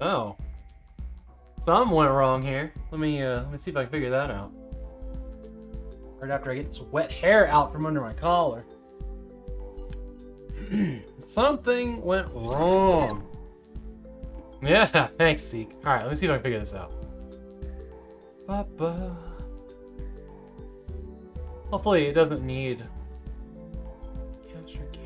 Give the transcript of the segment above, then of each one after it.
Oh. Something went wrong here. Let me see if I can figure that out. Right after I get this wet hair out from under my collar. Something went wrong. Yeah, thanks, Zeke. Alright, let me see if I can figure this out. Ba-ba. Hopefully it doesn't need capture camera.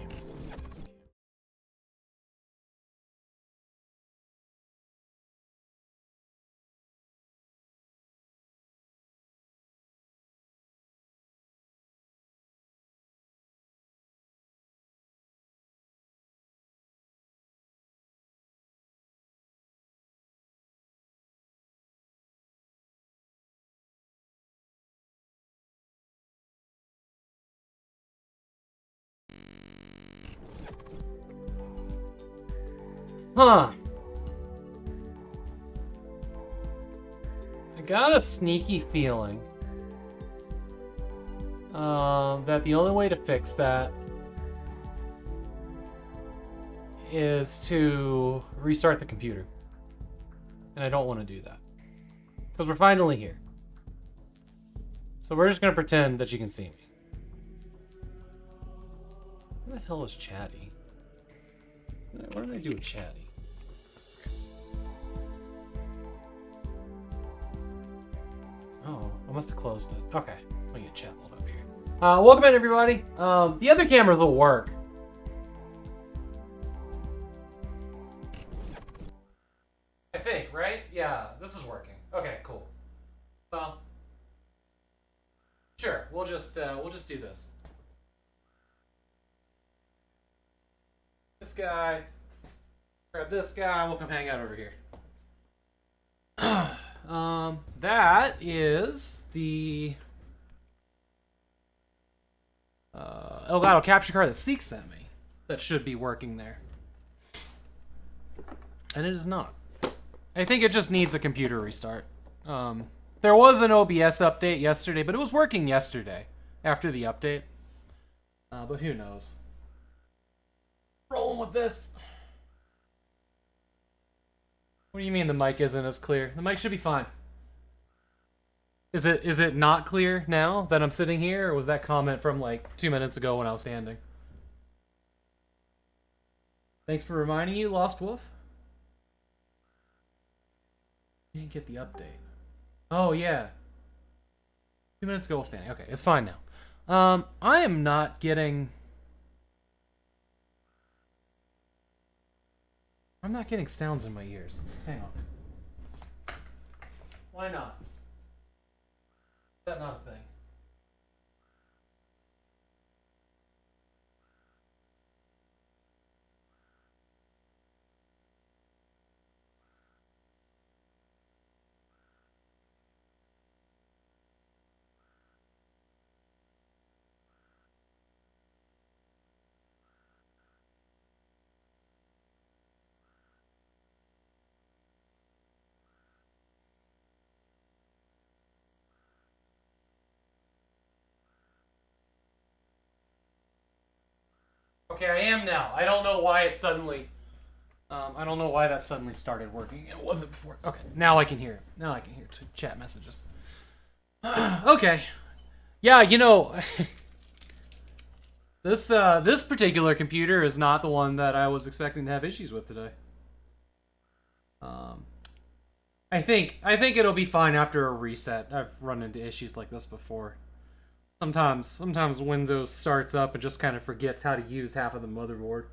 Huh. I got a sneaky feeling that the only way to fix that is to restart the computer. And I don't want to do that. Because we're finally here. So we're just going to pretend that you can see me. What the hell is Chatty? What did I do with Chatty? Oh, I must have closed it. Okay, let me get chat mode up here. Welcome in, everybody. The other cameras will work. I think, right? Yeah, this is working. Okay, cool. Well, sure. We'll just do this. This guy. Grab this guy. We'll come hang out over here. That is the Elgato capture card that Seek sent me. That should be working there. And it is not. I think it just needs a computer restart. There was an OBS update yesterday, but it was working yesterday after the update. But who knows? Rolling with this. What do you mean the mic isn't as clear? The mic should be fine. Is it not clear now that I'm sitting here, or was that comment from like 2 minutes ago when I was standing? Thanks for reminding you, Lost Wolf. You didn't get the update. Oh yeah. 2 minutes ago while standing. Okay, it's fine now. I am not getting. I'm not getting sounds in my ears. Hang on. Why not? Is that not a thing? Okay, I am now. I don't know why it suddenly. I don't know why that suddenly started working. It wasn't before. Okay, now I can hear it. Now I can hear chat messages. Okay. Yeah, you know, this particular computer is not the one that I was expecting to have issues with today. I think it'll be fine after a reset. I've run into issues like this before. Sometimes Windows starts up and just kind of forgets how to use half of the motherboard.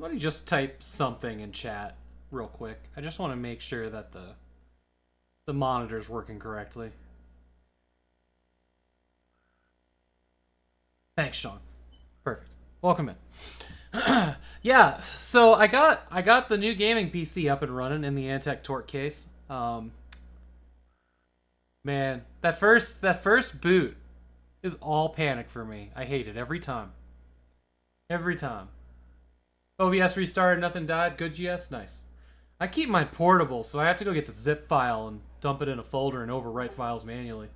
Let me just type something in chat real quick. I just want to make sure that the monitor's working correctly. Thanks, Sean. Perfect. Welcome in. Yeah, so I got the new gaming PC up and running in the Antec Torque case. Man, that first boot is all panic for me. I hate it every time. Every time. OBS restarted, nothing died. Good GS, nice. I keep mine portable, so I have to go get the zip file and dump it in a folder and overwrite files manually.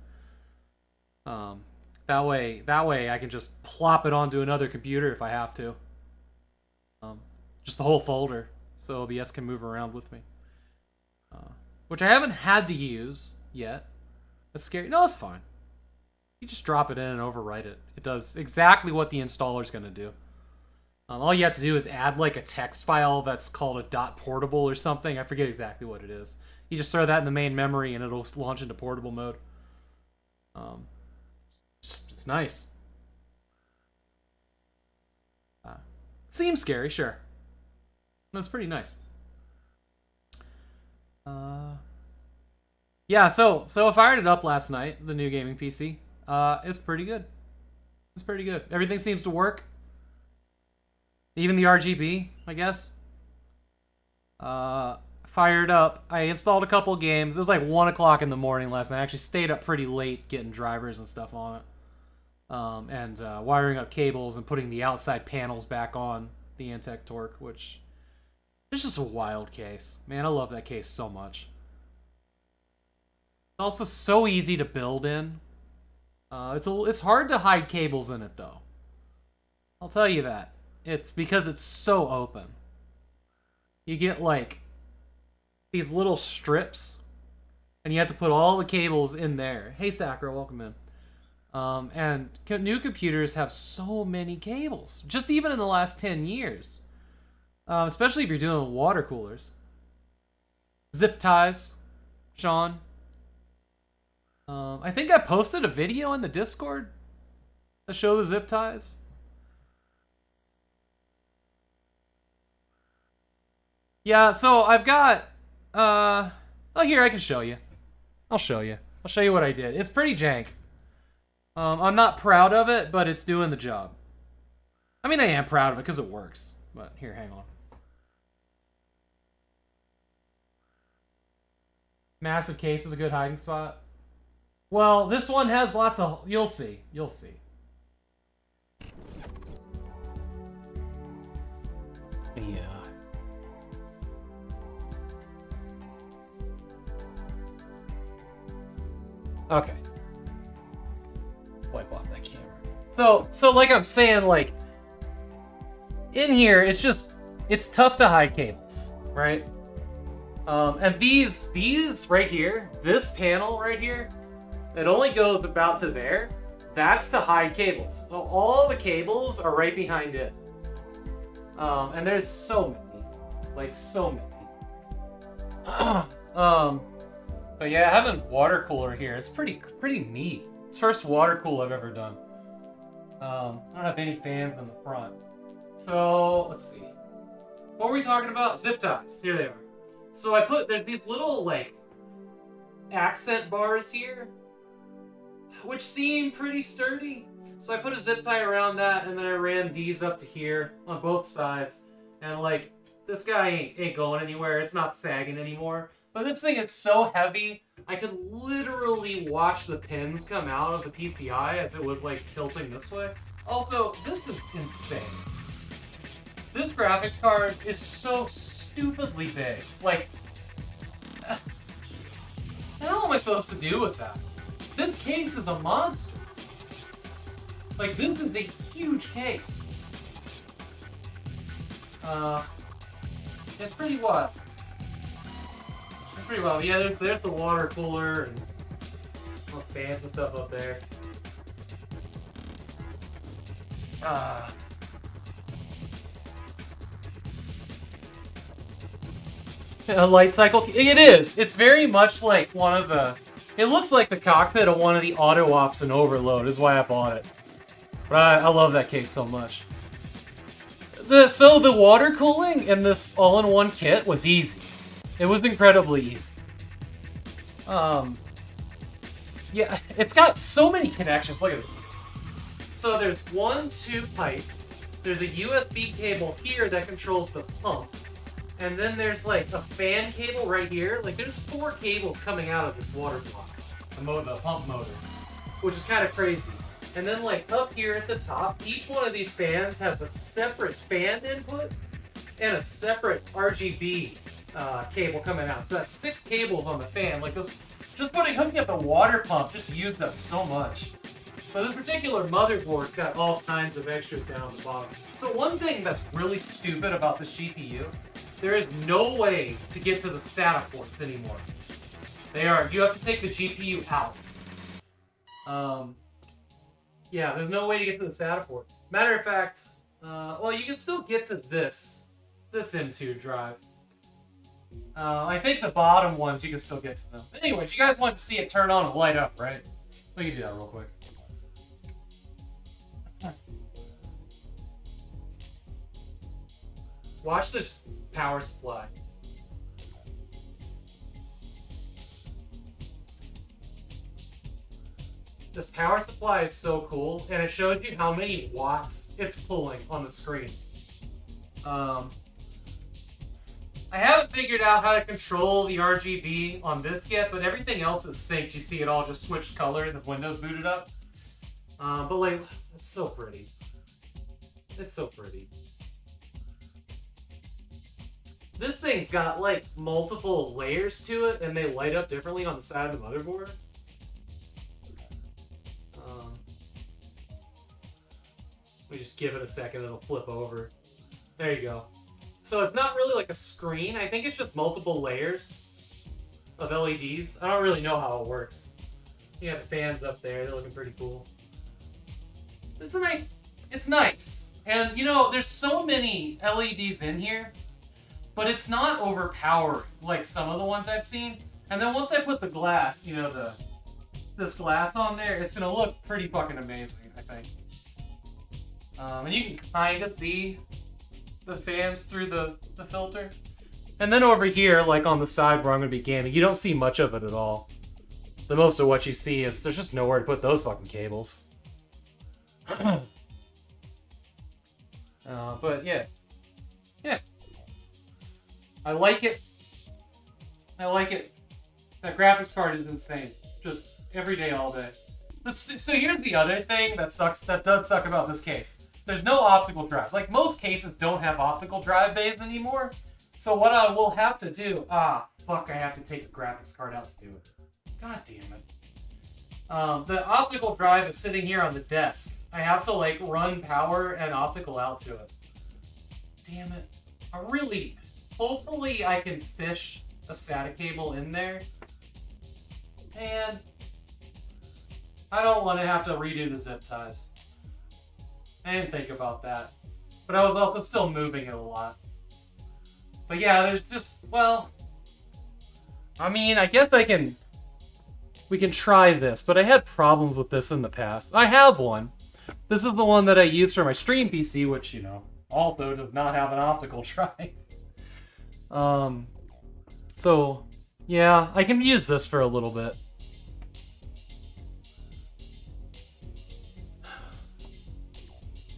That way I can just plop it onto another computer if I have to. Just the whole folder, so OBS can move around with me. Which I haven't had to use yet. That's scary. No, it's fine. You just drop it in and overwrite it. It does exactly what the installer's gonna do. All you have to do is add like a text file that's called a .portable or something. I forget exactly what it is. You just throw that in the main memory and it'll launch into portable mode. It's nice. Seems scary, sure. That's pretty nice. Yeah, so I fired it up last night, the new gaming PC. It's pretty good. It's pretty good. Everything seems to work. Even the RGB, I guess. Fired up. I installed a couple games. It was like 1 o'clock in the morning last night. I actually stayed up pretty late getting drivers and stuff on it. And wiring up cables and putting the outside panels back on the Antec Torque, which is just a wild case. Man, I love that case so much. It's also so easy to build in. It's hard to hide cables in it, though. I'll tell you that. It's because it's so open. You get, like, these little strips, and you have to put all the cables in there. Hey, Sakura, welcome in. And new computers have so many cables, just even in the last 10 years. Especially if you're doing water coolers. Zip ties, Sean. I think I posted a video in the Discord to show the zip ties. Yeah, so I've got, oh, here, I can show you. I'll show you. I'll show you what I did. It's pretty jank. I'm not proud of it, but it's doing the job. I mean, I am proud of it because it works. But here, hang on. Massive case is a good hiding spot. Well, this one has lots of... You'll see. You'll see. Yeah. Okay. Wipe off that camera. So like I'm saying, like, in here, it's tough to hide cables, right? And these right here, this panel right here, it only goes about to there. That's to hide cables. So all the cables are right behind it. And there's so many, like so many. But yeah, having water cooler here, it's pretty neat. It's the first water cooler I've ever done. I don't have any fans in the front. So let's see. What were we talking about? Zip ties. Here they are. So there's these little like accent bars here, which seem pretty sturdy. So I put a zip tie around that, and then I ran these up to here on both sides. And like, this guy ain't going anywhere. It's not sagging anymore. But this thing is so heavy, I could literally watch the pins come out of the PCI as it was like tilting this way. Also, this is insane. This graphics card is so stupidly big. Like, what the hell am I supposed to do with that? This case is a monster. Like, this is a huge case. It's pretty wild. It's pretty wild. Yeah, there's the water cooler and all the fans and stuff up there. A light cycle? It is. It's very much like one of the... It looks like the cockpit of one of the auto ops in Overload, is why I bought it. But I love that case so much. So the water cooling in this all-in-one kit was easy. It was incredibly easy. Yeah, it's got so many connections. Look at this. So there's 2 pipes. There's a USB cable here that controls the pump. And then there's like a fan cable right here. Like there's 4 cables coming out of this water block. The pump motor. Which is kind of crazy. And then like up here at the top, each one of these fans has a separate fan input and a separate RGB cable coming out. So that's 6 cables on the fan. Like this, hooking up the water pump just used up so much. But this particular motherboard's got all kinds of extras down at the bottom. So one thing that's really stupid about this GPU, there is no way to get to the SATA ports anymore. You have to take the GPU out. Yeah, there's no way to get to the SATA ports. Matter of fact, well, you can still get to this M2 drive. I think the bottom ones, you can still get to them. Anyways, you guys want to see it turn on and light up, right? We can do that real quick. Watch this power supply. This power supply is so cool, and it shows you how many watts it's pulling on the screen. I haven't figured out how to control the RGB on this yet, but everything else is synced. You see it all just switched colors if Windows booted up. But like, it's so pretty. It's so pretty. This thing's got like multiple layers to it, and they light up differently on the side of the motherboard. We just give it a second, it'll flip over. There you go. So it's not really like a screen. I think it's just multiple layers of LEDs. I don't really know how it works. You have fans up there. They're looking pretty cool. It's nice. And, you know, there's so many LEDs in here, but it's not overpowered like some of the ones I've seen. And then once I put the glass, you know, this glass on there, it's going to look pretty fucking amazing, I think. And you can kind of see the fans through the filter. And then over here, like on the side where I'm going to be gaming, you don't see much of it at all. The most of what you see is there's just nowhere to put those fucking cables. But yeah. Yeah. I like it. I like it. That graphics card is insane. Just every day, all day. So here's the other thing that sucks, that does suck about this case. There's no optical drives. Like, most cases don't have optical drive bays anymore. So what I will have to do... fuck, I have to take the graphics card out to do it. God damn it. The optical drive is sitting here on the desk. I have to, like, run power and optical out to it. Damn it. Hopefully I can fish a SATA cable in there. And I don't want to have to redo the zip ties. I didn't think about that. But I was also still moving it a lot. But yeah, there's just, well... I mean, I guess we can try this, but I had problems with this in the past. I have one. This is the one that I use for my stream PC, which, you know, also does not have an optical drive. So, yeah, I can use this for a little bit.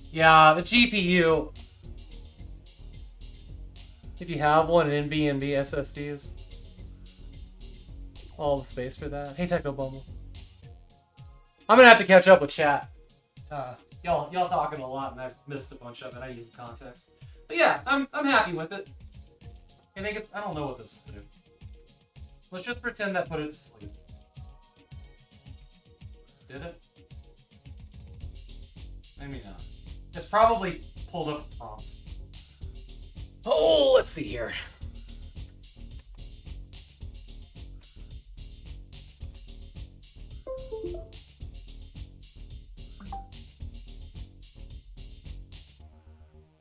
Yeah, the GPU. If you have one, NVMe SSDs. All the space for that. Hey, Techno Bumble. I'm gonna have to catch up with chat. Y'all talking a lot, and I've missed a bunch of it. I need some context. But yeah, I'm happy with it. I don't know what this will do. Let's just pretend that put it to sleep. Did it? Maybe not. It's probably pulled up the prompt. Oh, let's see here.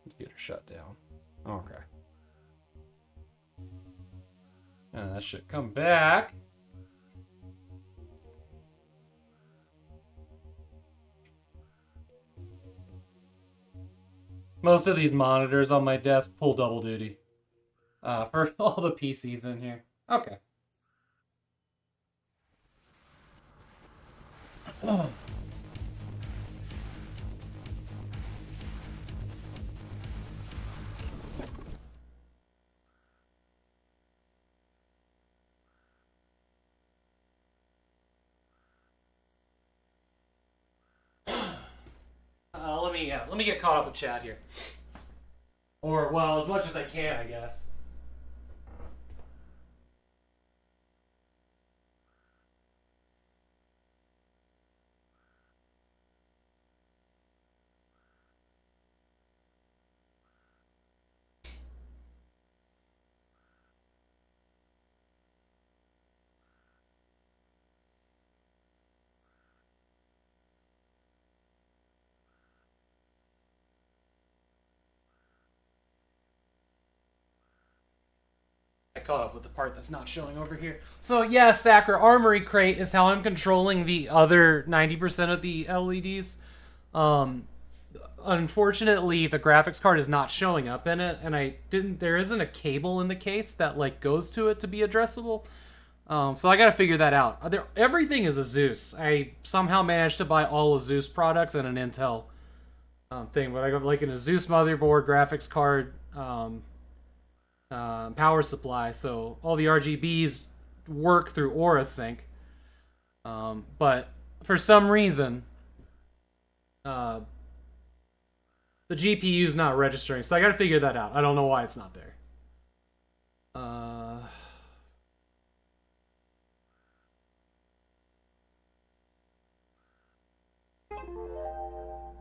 Computer shut down. Okay. And that should come back. Most of these monitors on my desk pull double duty. For all the PCs in here. Okay. Oh. Let me get caught up with chat here. Or, well, as much as I can, I guess. caught up with the part that's not showing over here. So yeah, Sacker, Armory Crate is how I'm controlling the other 90% of the LEDs. Unfortunately, the graphics card is not showing up in it, and there isn't a cable in the case that like goes to it to be addressable. So I gotta figure that out. Everything is Asus. I somehow managed to buy all Asus products and an Intel thing, but I got like an Asus motherboard, graphics card, power supply, so all the RGBs work through AuraSync. But for some reason, the GPU's not registering, so I gotta figure that out. I don't know why it's not there.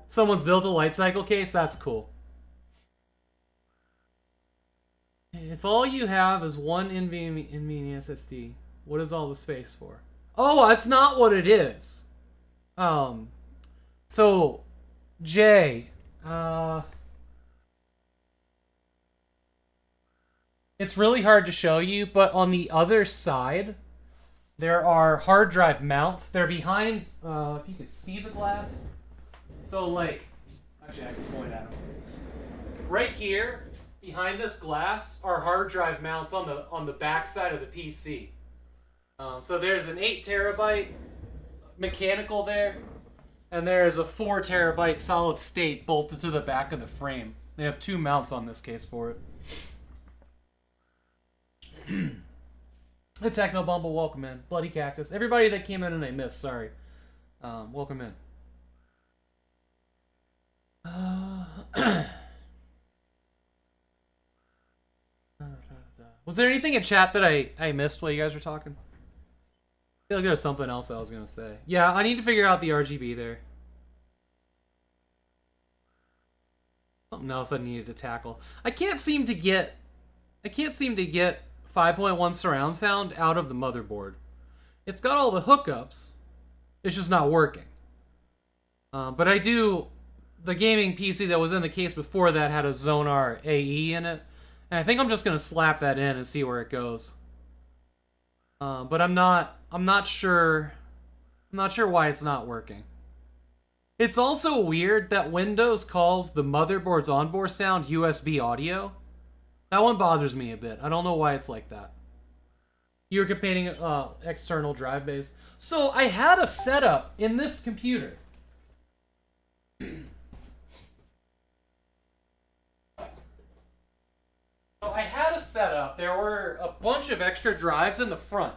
Someone's built a light cycle case? That's cool. If all you have is one NVMe SSD, what is all the space for? Oh, that's not what it is. So, Jay, it's really hard to show you, but on the other side, there are hard drive mounts. They're behind, if you could see the glass. So, like, actually I can point at them. Right here, behind this glass, are hard drive mounts on the back side of the PC. So there's an 8 terabyte mechanical there, and there's a 4 terabyte solid state bolted to the back of the frame. They have 2 mounts on this case for it. The Techno Bumble, welcome in. Bloody Cactus. Everybody that came in and I missed, sorry. Welcome in. Was there anything in chat that I missed while you guys were talking? I feel like there was something else I was gonna say. Yeah, I need to figure out the RGB there. Something else I needed to tackle. I can't seem to get 5.1 surround sound out of the motherboard. It's got all the hookups. It's just not working. But I do. The gaming PC that was in the case before that had a Zonar AE in it, and I think I'm just gonna slap that in and see where it goes. But I'm not sure. I'm not sure why it's not working. It's also weird that Windows calls the motherboard's onboard sound USB audio. That one bothers me a bit. I don't know why it's like that. You were comparing external drive base. So I had a setup in this computer. I had a setup. There were a bunch of extra drives in the front.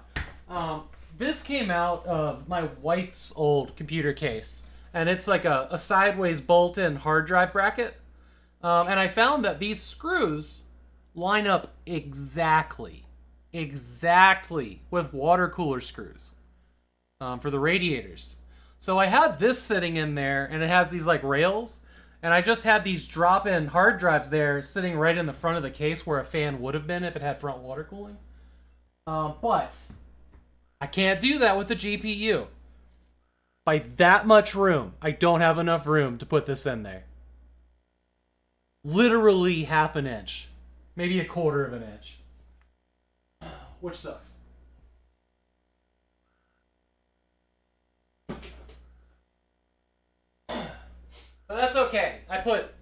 This came out of my wife's old computer case, and it's like a sideways bolt-in hard drive bracket. And I found that these screws line up exactly with water cooler screws for the radiators. So I had this sitting in there, and it has these like rails. And I just had these drop-in hard drives there sitting right in the front of the case where a fan would have been if it had front water cooling. But I can't do that with the GPU. By that much room, I don't have enough room to put this in there. Literally half an inch. Maybe a quarter of an inch. Which sucks. But that's okay. I put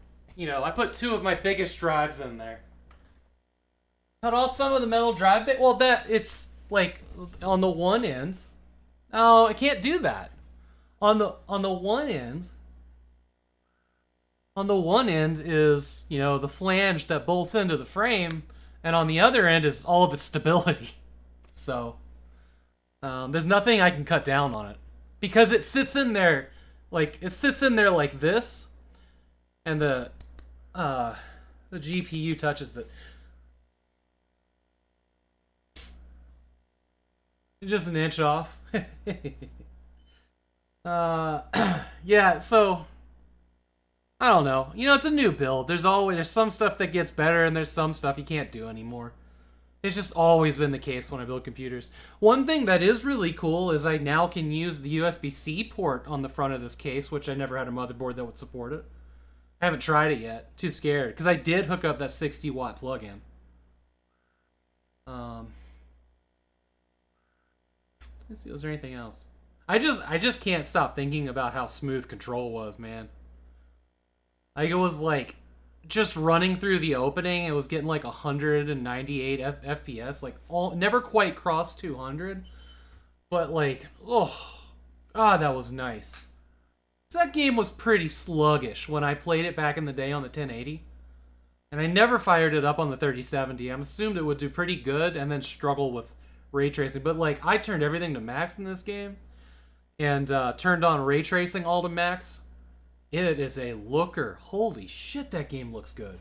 2 of my biggest drives in there. Cut off some of the metal drive bit. Well, it's like on the one end. Oh, I can't do that. On the one end. On the one end is, the flange that bolts into the frame, and on the other end is all of its stability. So, there's nothing I can cut down on it because it sits in there. Like, it sits in there like this, and the GPU touches it. Just an inch off. Yeah, so I don't know. It's a new build. There's some stuff that gets better, and there's some stuff you can't do anymore. It's just always been the case when I build computers. One thing that is really cool is I now can use the USB-C port on the front of this case, which I never had a motherboard that would support it. I haven't tried it yet. Too scared. Because I did hook up that 60-watt plug-in. Um, let's see, was there anything else? I just can't stop thinking about how smooth control was, man. Like, it was like just running through the opening, it was getting like 198 FPS, like never quite crossed 200, but like, that was nice. That game was pretty sluggish when I played it back in the day on the 1080. And I never fired it up on the 3070. I'm assumed it would do pretty good and then struggle with ray tracing. But like, I turned everything to max in this game and turned on ray tracing all to max. It is a looker. Holy shit, that game looks good.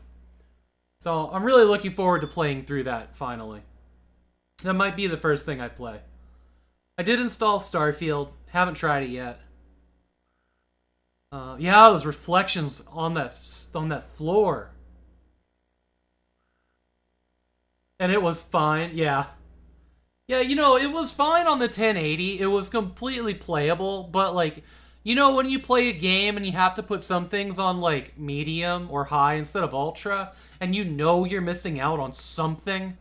So I'm really looking forward to playing through that finally. That might be the first thing I play. I did install Starfield. Haven't tried it yet. Yeah, those reflections on that floor. And it was fine, yeah. Yeah, you know, it was fine on the 1080. It was completely playable, but like, you know, when you play a game and you have to put some things on like medium or high instead of ultra, and you know you're missing out on something,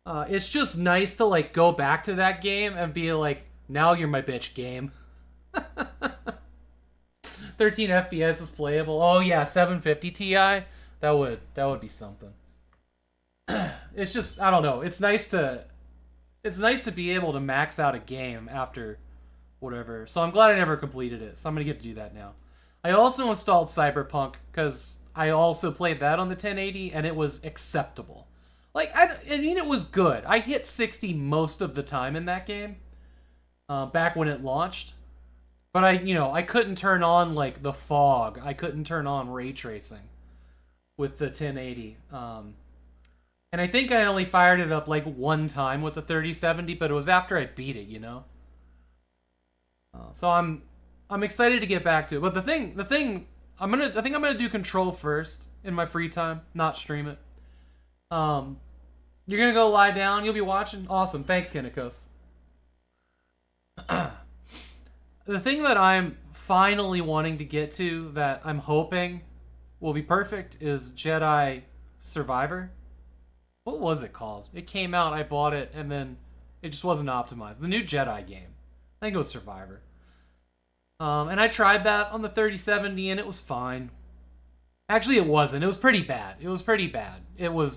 it's just nice to like go back to that game and be like, now you're my bitch, game. 13 FPS is playable. Oh yeah, 750 Ti. That would be something. It's just, I don't know. It's nice to be able to max out a game after whatever. So I'm glad I never completed it. So I'm gonna get to do that now. I also installed Cyberpunk because I also played that on the 1080 and it was acceptable. Like, I mean, it was good. I hit 60 most of the time in that game, back when it launched. But I couldn't turn on like the fog. I couldn't turn on ray tracing with the 1080. And I think I only fired it up like one time with the 3070, but it was after I beat it, you know. So I'm excited to get back to it. But the thing, I think I'm gonna do Control first in my free time, not stream it. You're gonna go lie down. You'll be watching. Awesome. Thanks, Kinikos. The thing that I'm finally wanting to get to that I'm hoping will be perfect is Jedi Survivor. What was it called? It came out, I bought it, and then it just wasn't optimized. The new Jedi game. I think it was Survivor. And I tried that on the 3070 and it was fine. Actually, it wasn't. It was pretty bad. It was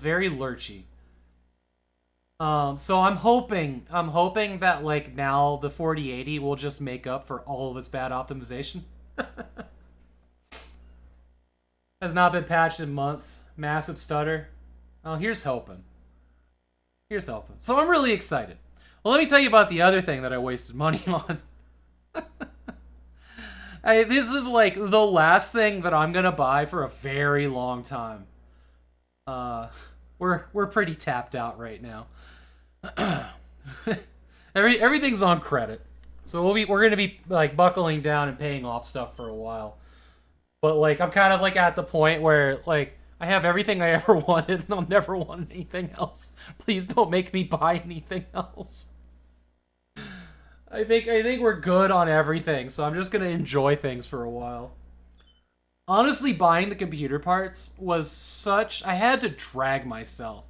very lurchy. So I'm hoping that like now the 4080 will just make up for all of its bad optimization. Has not been patched in months. Massive stutter. Oh, here's hoping. So I'm really excited. Well, let me tell you about the other thing that I wasted money on. This is like the last thing that I'm gonna buy for a very long time. We're pretty tapped out right now. Everything's on credit, so we're gonna be like buckling down and paying off stuff for a while. But like I'm kind of like at the point where like I have everything I ever wanted and I'll never want anything else. Please don't make me buy anything else. I think we're good on everything, so I'm just gonna enjoy things for a while. Honestly, buying the computer parts was such... I had to drag myself.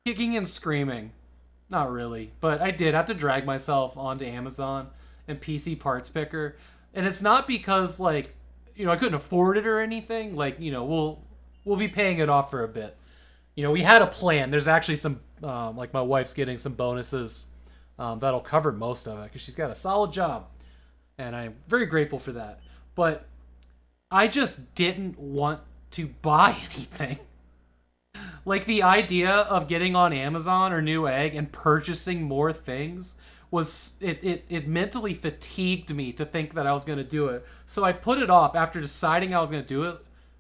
Kicking and screaming. Not really, but I did have to drag myself onto Amazon and PC Parts Picker. And it's not because, like, I couldn't afford it or anything. Like, we'll be paying it off for a bit. We had a plan. There's actually some, like, my wife's getting some bonuses that'll cover most of it because she's got a solid job. And I'm very grateful for that. But I just didn't want to buy anything. Like, the idea of getting on Amazon or Newegg and purchasing more things was... It mentally fatigued me to think that I was going to do it. So I put it off after deciding I was going to do it.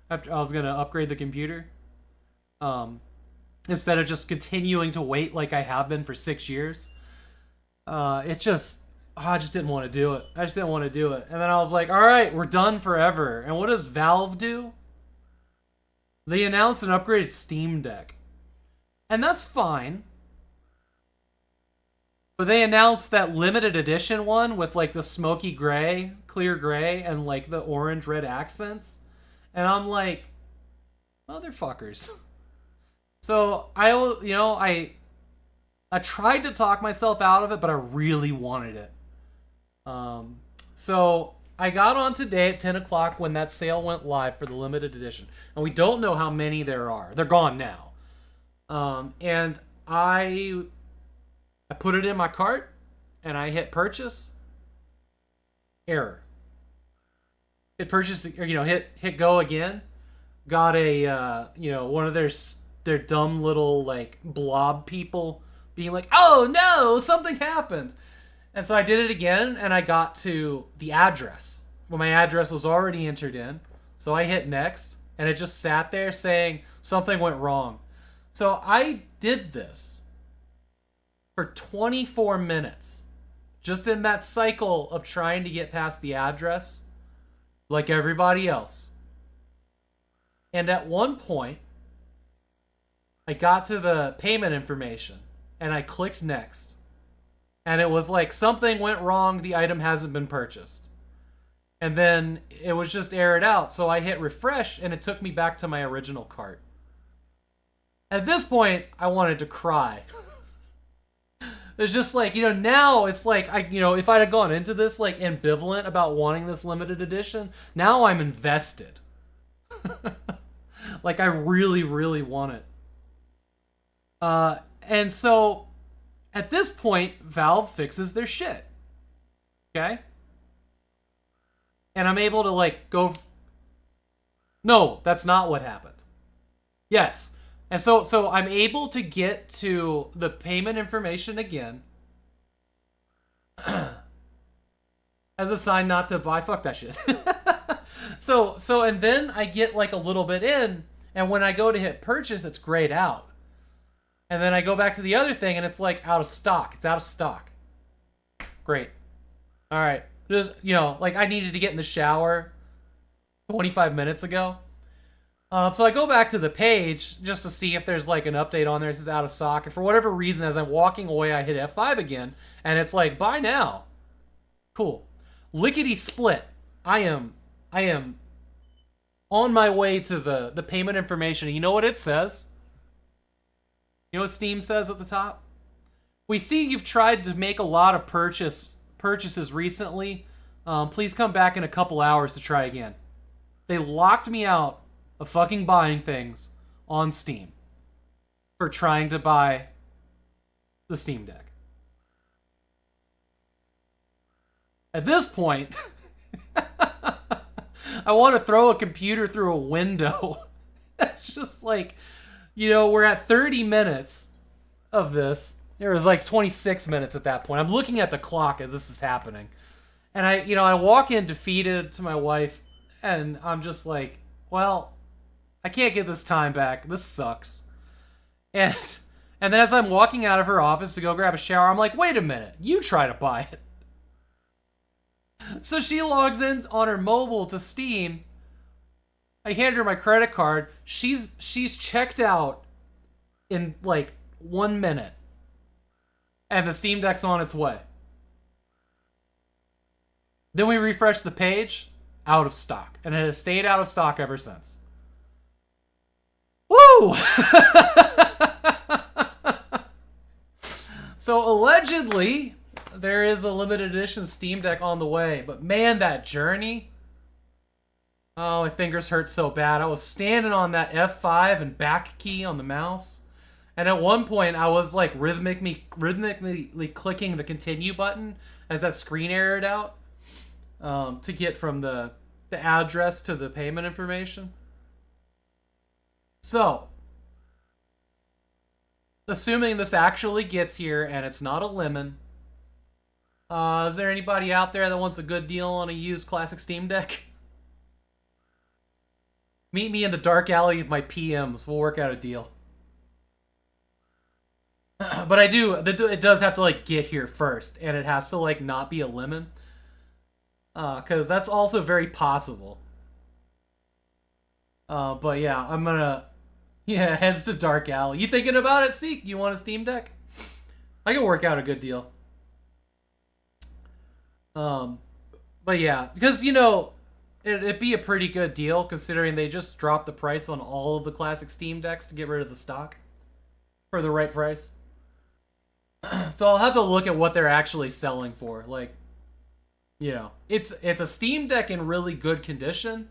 After I was going to upgrade the computer. Instead of just continuing to wait like I have been for 6 years. I just didn't want to do it. And then I was like, alright, we're done forever. And what does Valve do? They announced an upgraded Steam Deck. And that's fine. But they announced that limited edition one with like the smoky gray, clear gray, and like the orange red accents. And I'm like, motherfuckers. So I I tried to talk myself out of it, but I really wanted it. So I got on today at 10 o'clock when that sale went live for the limited edition. And we don't know how many there are. They're gone now. And I put it in my cart and I hit purchase. Error. Hit purchase, or, hit go again. Got a, one of their dumb little, like, blob people being like, oh no, something happened. And so I did it again, and I got to the address. Well, my address was already entered in. So I hit next, and it just sat there saying something went wrong. So I did this for 24 minutes. Just in that cycle of trying to get past the address, like everybody else. And at one point, I got to the payment information, and I clicked next. And it was like, something went wrong, the item hasn't been purchased. And then it was just errored out, so I hit refresh, and it took me back to my original cart. At this point, I wanted to cry. It's just like, now it's like, if I'd have gone into this, like, ambivalent about wanting this limited edition, now I'm invested. Like, I really, really want it. And so, at this point, Valve fixes their shit. Okay? And I'm able to, like, go... No, that's not what happened. Yes. And so I'm able to get to the payment information again. As a sign not to buy. Fuck that shit. So and then I get like a little bit in, and when I go to hit purchase, it's grayed out. And then I go back to the other thing, and it's like out of stock. It's out of stock. Great. All right. Just, like I needed to get in the shower 25 minutes ago. So I go back to the page just to see if there's like an update on there. It says out of stock. And for whatever reason, as I'm walking away, I hit F5 again. And it's like, buy now. Cool. Lickety split. I am on my way to the payment information. You know what it says? You know what Steam says at the top? We see you've tried to make a lot of purchases recently. Please come back in a couple hours to try again. They locked me out of fucking buying things on Steam for trying to buy the Steam Deck. At this point, I want to throw a computer through a window. It's just like, we're at 30 minutes of this. There was like 26 minutes at that point. I'm looking at the clock as this is happening. And I walk in defeated to my wife, and I'm just like, well, I can't get this time back. This sucks. And then as I'm walking out of her office to go grab a shower, I'm like, wait a minute. You try to buy it. So she logs in on her mobile to Steam. I hand her my credit card. She's checked out in like 1 minute. And the Steam Deck's on its way. Then we refresh the page. Out of stock. And it has stayed out of stock ever since. Woo! So allegedly, there is a limited edition Steam Deck on the way. But man, that journey. Oh, my fingers hurt so bad. I was standing on that F5 and back key on the mouse. And at one point, I was like rhythmically clicking the continue button as that screen errored out to get from the address to the payment information. So, assuming this actually gets here and it's not a lemon, is there anybody out there that wants a good deal on a used classic Steam Deck? Meet me in the dark alley of my PMs. We'll work out a deal. But it does have to like get here first, and it has to like not be a lemon. Because that's also very possible. But yeah, I'm gonna... Yeah, heads to dark alley. You thinking about it, Seek? You want a Steam Deck? I can work out a good deal. But yeah, because, it'd be a pretty good deal considering they just dropped the price on all of the classic Steam Decks to get rid of the stock for the right price. So I'll have to look at what they're actually selling for. Like, you know, it's a Steam Deck in really good condition.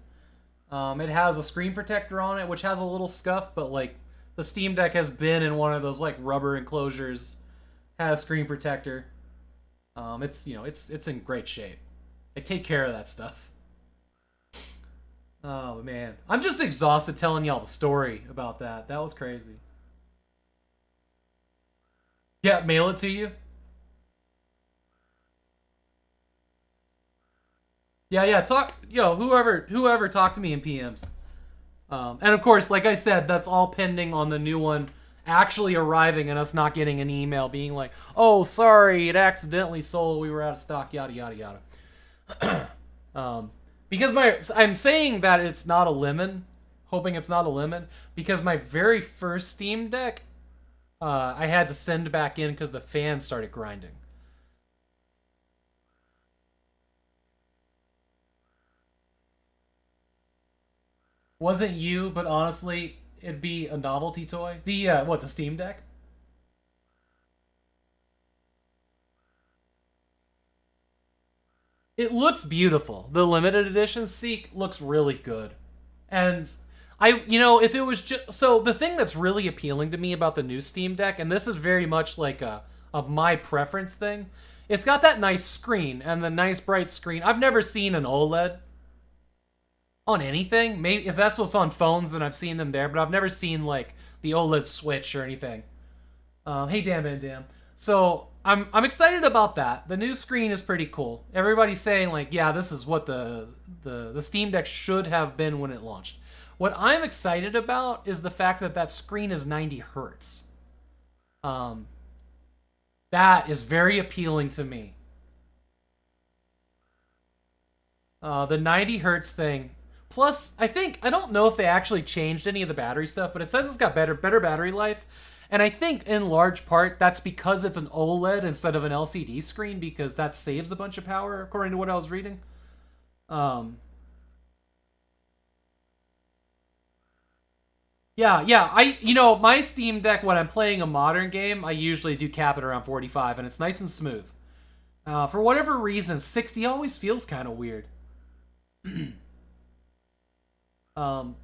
It has a screen protector on it, which has a little scuff, but like the Steam Deck has been in one of those like rubber enclosures, has a screen protector. It's, you know, it's in great shape. They take care of that stuff. Oh man, I'm just exhausted telling y'all the story about that. That was crazy. Yeah, mail it to you. Yeah, yeah. Talk, whoever talked to me in PMs. And of course, like I said, that's all pending on the new one actually arriving and us not getting an email being like, "Oh, sorry, it accidentally sold. We were out of stock." Yada yada yada. Because I'm saying that it's not a lemon, hoping it's not a lemon, because my very first Steam Deck, I had to send back in because the fan started grinding. Wasn't you, but honestly, it'd be a novelty toy. The Steam Deck? It looks beautiful. The limited edition Seek looks really good. And if it was just so the thing that's really appealing to me about the new Steam Deck, and this is very much like a my preference thing, it's got that nice screen and the nice bright screen. I've never seen an OLED on anything. Maybe if that's what's on phones, then I've seen them there, but I've never seen like the OLED Switch or anything. Hey, damn it, damn. So I'm excited about that. The new screen is pretty cool. Everybody's saying like, yeah, this is what the Steam Deck should have been when it launched. What I'm excited about is the fact that that screen is 90 hertz. Um, that is very appealing to me. The 90 hertz thing. Plus, I don't know if they actually changed any of the battery stuff, but it says it's got better battery life. And I think in large part that's because it's an OLED instead of an LCD screen, because that saves a bunch of power according to what I was reading. Um, yeah. My Steam Deck, when I'm playing a modern game, I usually do cap it around 45, and it's nice and smooth. For whatever reason, 60 always feels kind of weird. Um,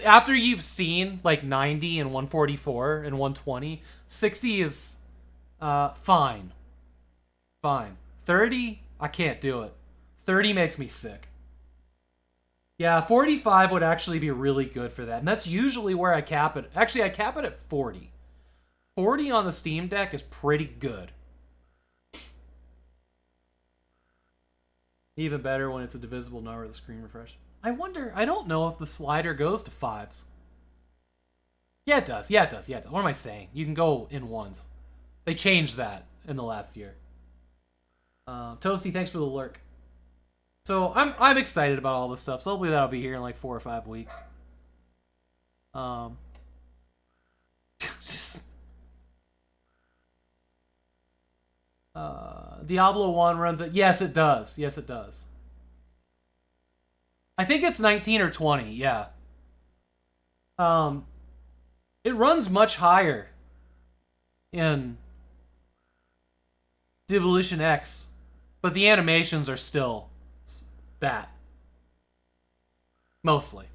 After you've seen like 90 and 144 and 120, 60 is fine. Fine. 30, I can't do it. 30 makes me sick. Yeah, 45 would actually be really good for that. And that's usually where I cap it. Actually, I cap it at 40. 40 on the Steam Deck is pretty good. Even better when it's a divisible number with a screen refresh. I don't know if the slider goes to fives. Yeah, it does. Yeah, it does. Yeah, it does. What am I saying? You can go in ones. They changed that in the last year. Toasty, thanks for the lurk. So I'm excited about all this stuff. So hopefully that'll be here in like 4 or 5 weeks. Um, just, Diablo 1 runs it. Yes, it does. Yes, it does. I think it's 19 or 20. Yeah. Um, it runs much higher in Devolution X, but the animations are still bad. Mostly.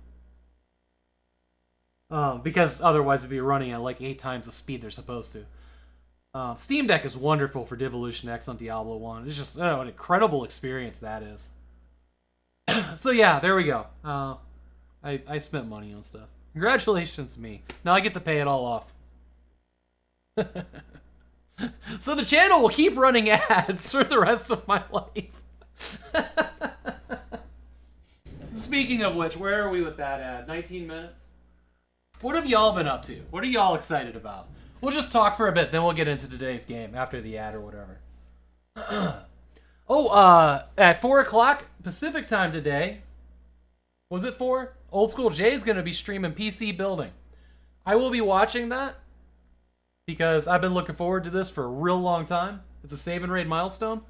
Because otherwise it'd be running at like 8 times the speed they're supposed to. Steam Deck is wonderful for Devolution X on Diablo 1. It's just an incredible experience that is. So yeah, there we go. I spent money on stuff. Congratulations, me. Now I get to pay it all off. So the channel will keep running ads for the rest of my life. Speaking of which, where are we with that ad? 19 minutes? What have y'all been up to? What are y'all excited about? We'll just talk for a bit, then we'll get into today's game after the ad or whatever. At 4 o'clock Pacific time today, was it 4? Oldskooljay is going to be streaming PC Building. I will be watching that because I've been looking forward to this for a real long time. It's a save and raid milestone.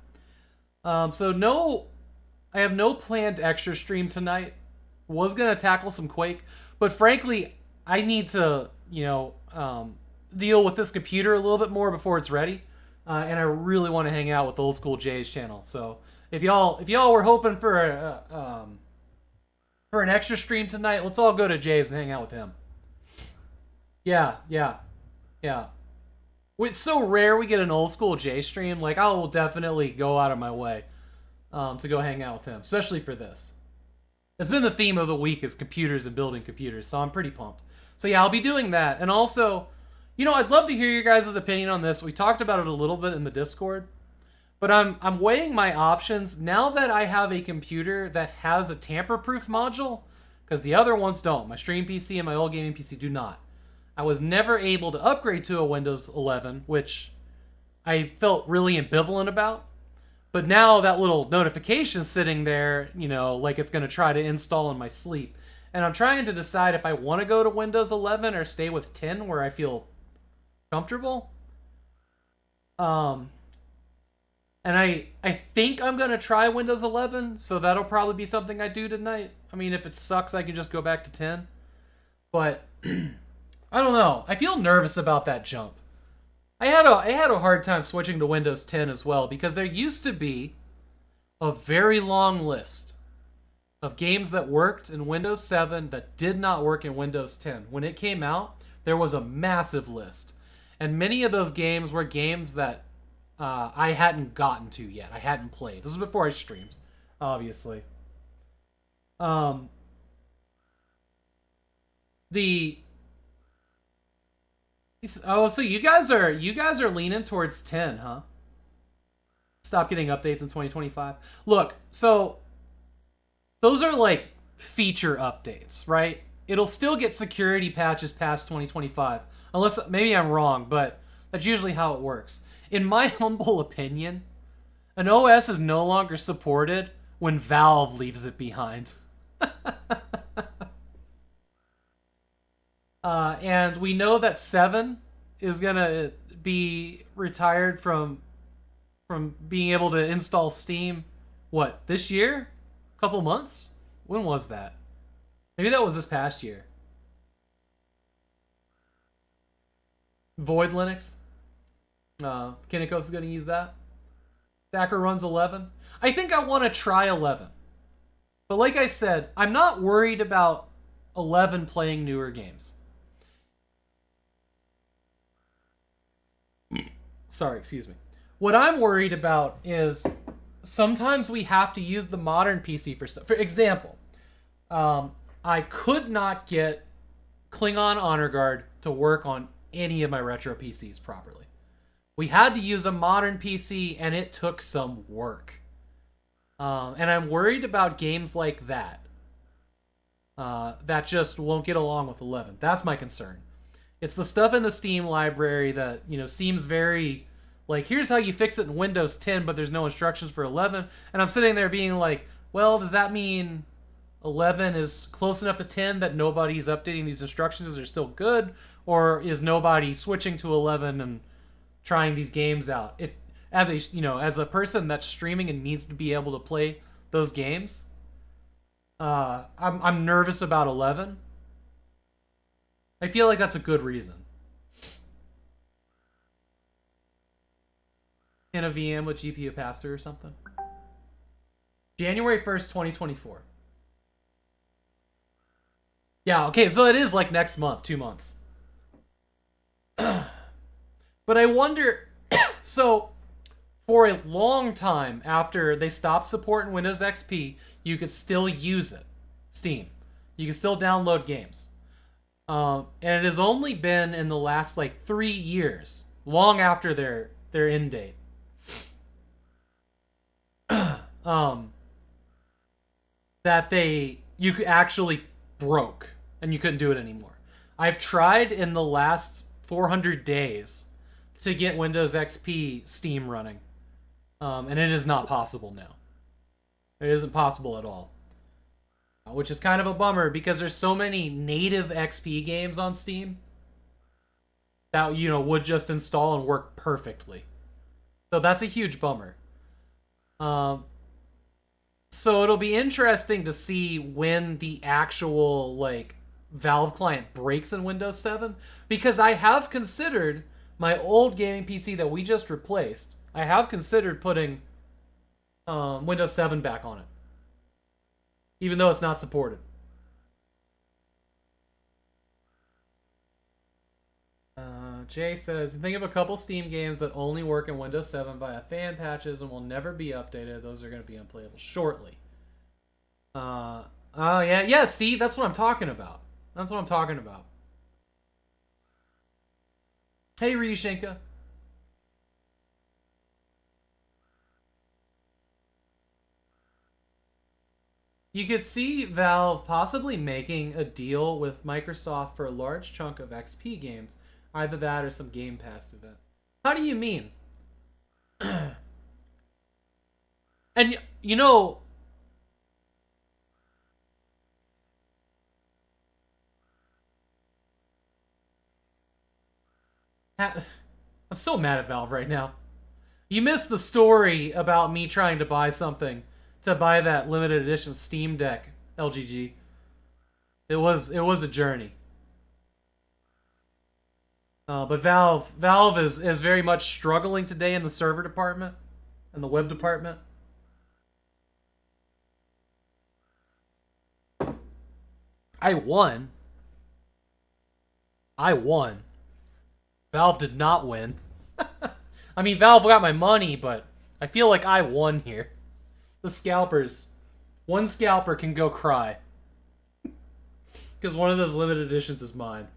I have no planned extra stream tonight. Was going to tackle some Quake, but frankly, I need to, deal with this computer a little bit more before it's ready, and I really want to hang out with Oldskooljay's channel. So if y'all were hoping for an extra stream tonight, let's all go to Jay's and hang out with him. Yeah. It's so rare we get an Oldskooljay stream. Like, I will definitely go out of my way to go hang out with him, especially for this. It's been the theme of the week is computers and building computers, so I'm pretty pumped. So yeah, I'll be doing that. And also, I'd love to hear your guys' opinion on this. We talked about it a little bit in the Discord, but I'm weighing my options now that I have a computer that has a tamper-proof module, because the other ones don't. My stream PC and my old gaming PC do not. I was never able to upgrade to a Windows 11, which I felt really ambivalent about. But now that little notification sitting there, like it's going to try to install in my sleep. And I'm trying to decide if I want to go to Windows 11 or stay with 10 where I feel comfortable. And I think I'm going to try Windows 11, so that'll probably be something I do tonight. I mean, if it sucks, I can just go back to 10. But I don't know. I feel nervous about that jump. I had a hard time switching to Windows 10 as well, because there used to be a very long list of games that worked in Windows 7 that did not work in Windows 10. When it came out, there was a massive list. And many of those games were games that I hadn't gotten to yet. I hadn't played. This was before I streamed, obviously. So you guys are leaning towards 10, huh? Stop getting updates in 2025. Look, so those are like feature updates, right? It'll still get security patches past 2025. Unless, maybe I'm wrong, but that's usually how it works. In my humble opinion, an OS is no longer supported when Valve leaves it behind. And we know that 7 is going to be retired from being able to install Steam, what, this year? A couple months? When was that? Maybe that was this past year. Void Linux. Kinnikos is going to use that. Stacker runs 11. I think I want to try 11. But like I said, I'm not worried about 11 playing newer games. Sorry, excuse me. What I'm worried about is sometimes we have to use the modern PC for stuff. For example, I could not get Klingon Honor Guard to work on any of my retro PCs properly. We had to use a modern PC, and it took some work. And I'm worried about games like that. That just won't get along with 11. That's my concern. It's the stuff in the Steam library that, seems very, like, here's how you fix it in Windows 10, but there's no instructions for 11. And I'm sitting there being like, well, does that mean 11 is close enough to 10 that nobody's updating these instructions? They're still good? Or is nobody switching to 11 and trying these games out? As a person that's streaming and needs to be able to play those games, I'm nervous about 11. I feel like that's a good reason. In a VM with GPU pass-through or something. January 1st, 2024. Yeah, okay, so it is like next month, 2 months. But I wonder, so for a long time after they stopped supporting Windows XP, you could still use it, Steam. You can still download games. And it has only been in the last 3 years, long after their end date, that you could actually broke and you couldn't do it anymore. I've tried in the last 400 days to get Windows XP Steam running, and it is not possible now. It isn't possible at all. Which is kind of a bummer because there's so many native XP games on Steam that, would just install and work perfectly. So that's a huge bummer. So it'll be interesting to see when the actual, Valve client breaks in Windows 7, because I have considered my old gaming PC that we just replaced. I have considered putting Windows 7 back on it, even though it's not supported. Jay says, think of a couple Steam games that only work in Windows 7 via fan patches and will never be updated. Those are going to be unplayable shortly. Yeah, see, that's what I'm talking about. That's what I'm talking about. Hey, Ryushenka. You could see Valve possibly making a deal with Microsoft for a large chunk of XP games. Either that or some Game Pass event. How do you mean? And, you know... I'm so mad at Valve right now. You missed the story about me trying to buy something. To buy that limited edition Steam Deck, LGG. It was a journey. But Valve is very much struggling today in the server department and the web department. I won. Valve did not win. I mean, Valve got my money, but I feel like I won here. The scalpers. One scalper can go cry. Because one of those limited editions is mine.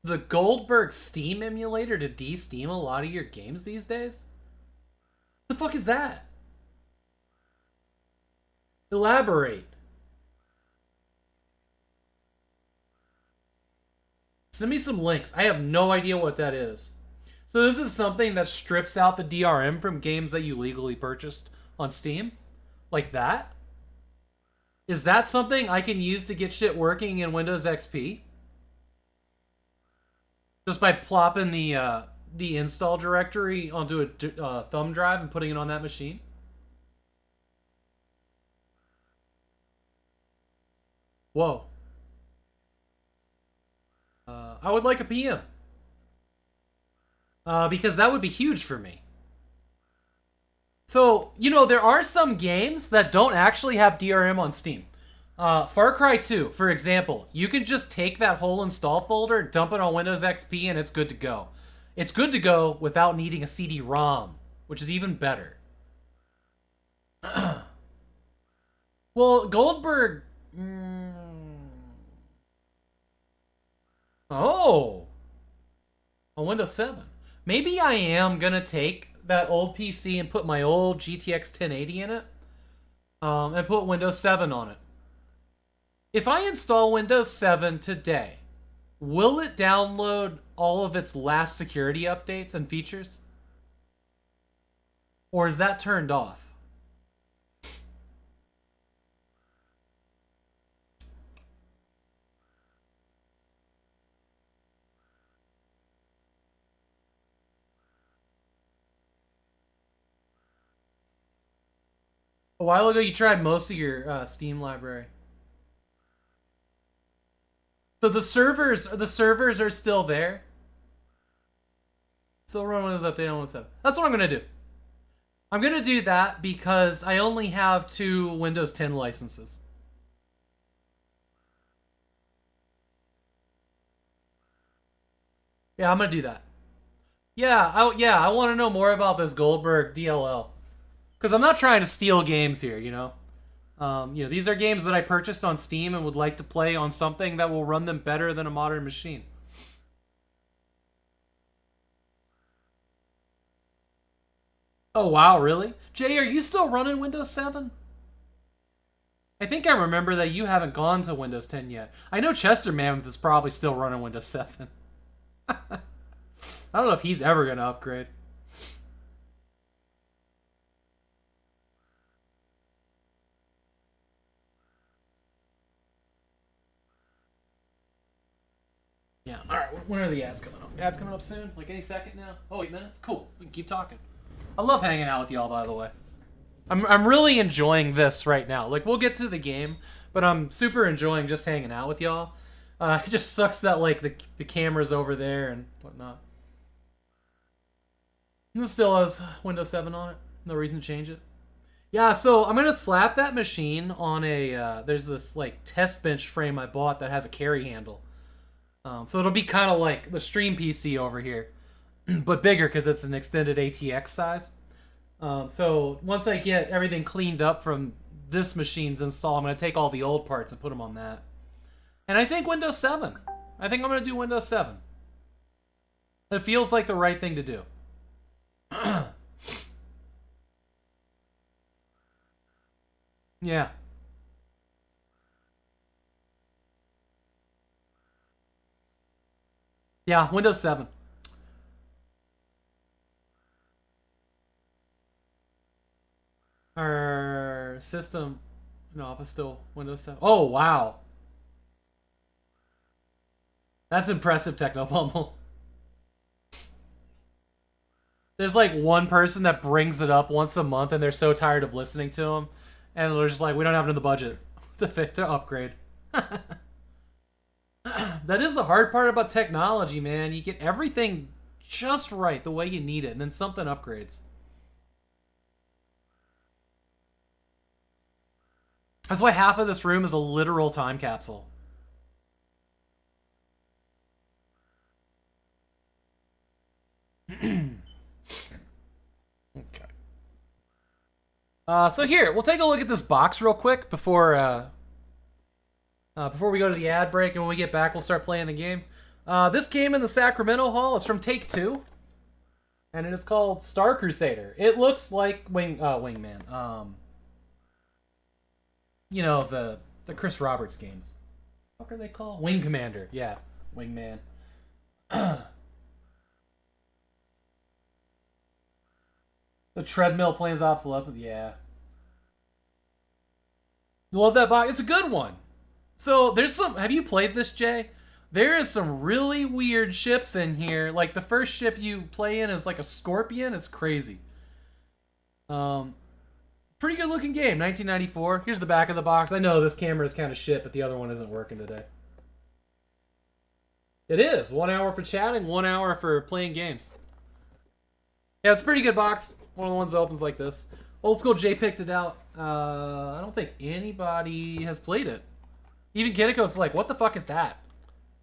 The Goldberg Steam emulator to de-steam a lot of your games these days? The fuck is that? Elaborate. Send me some links. I have no idea what that is. So this is something that strips out the DRM from games that you legally purchased on Steam? Like that? Is that something I can use to get shit working in Windows XP? Just by plopping the install directory onto a thumb drive and putting it on that machine? Whoa. I would like a PM. Because that would be huge for me. So, you know, there are some games that don't actually have DRM on Steam. Far Cry 2, for example. You can just take that whole install folder, dump it on Windows XP, and it's good to go. It's good to go without needing a CD-ROM, which is even better. Well, Goldberg... Oh! On Windows 7. Maybe I am gonna take that old PC and put my old GTX 1080 in it. And put Windows 7 on it. If I install Windows 7 today, will it download all of its last security updates and features? Or is that turned off? A while ago, you tried most of your Steam library. So the servers are still there. Still run Windows Update on Windows 7. That's what I'm gonna do. I'm gonna do that because I only have 2 Windows 10 licenses. Yeah, I'm gonna do that. Yeah, I want to know more about this Goldberg DLL. Because I'm not trying to steal games here, you know? These are games that I purchased on Steam and would like to play on something that will run them better than a modern machine. Oh, wow, really? Jay, are you still running Windows 7? I think I remember that you haven't gone to Windows 10 yet. I know Chester Mammoth is probably still running Windows 7. I don't know if he's ever going to upgrade. Yeah. All right. When are the ads coming up? Ads coming up soon? Like any second now? Oh, 8 minutes? Cool. We can keep talking. I love hanging out with y'all, by the way. I'm really enjoying this right now. Like, we'll get to the game, but I'm super enjoying just hanging out with y'all. It just sucks that, like, the camera's over there and whatnot. This still has Windows 7 on it. No reason to change it. Yeah, so I'm going to slap that machine on a... there's this, like, test bench frame I bought that has a carry handle. So it'll be kind of like the Stream PC over here, but bigger because it's an extended ATX size. So once I get everything cleaned up from this machine's install, I'm going to take all the old parts and put them on that. And I think Windows 7. I think I'm going to do Windows 7. It feels like the right thing to do. Yeah. Yeah, Windows 7. Our system in Office still Windows 7. Oh, wow. That's impressive, Technobumble. There's like one person that brings it up once a month and they're so tired of listening to him. And they're just like, we don't have enough budget to upgrade. That is the hard part about technology, man. You get everything just right the way you need it, and then something upgrades. That's why half of this room is a literal time capsule. Okay. So here, we'll take a look at this box real quick before we go to the ad break, and when we get back, we'll start playing the game. This came in the Sacramento Hall. It's from Take-Two, and it is called Star Crusader. It looks like Wingman. You know, the Chris Roberts games. What are they called? Wing Commander. Yeah, Wingman. The treadmill plans obsolescence. Yeah. Love that box. It's a good one. So there's some. Have you played this, Jay? There is some really weird ships in here. Like the first ship you play in is like a Scorpion. It's crazy. Pretty good looking game. 1994. Here's the back of the box. I know this camera is kind of shit, but the other one isn't working today. It is 1 hour for chatting, 1 hour for playing games. Yeah, it's a pretty good box. One of the ones that opens like this. Oldskooljay picked it out. I don't think anybody has played it. Even Kiniko's like, what the fuck is that?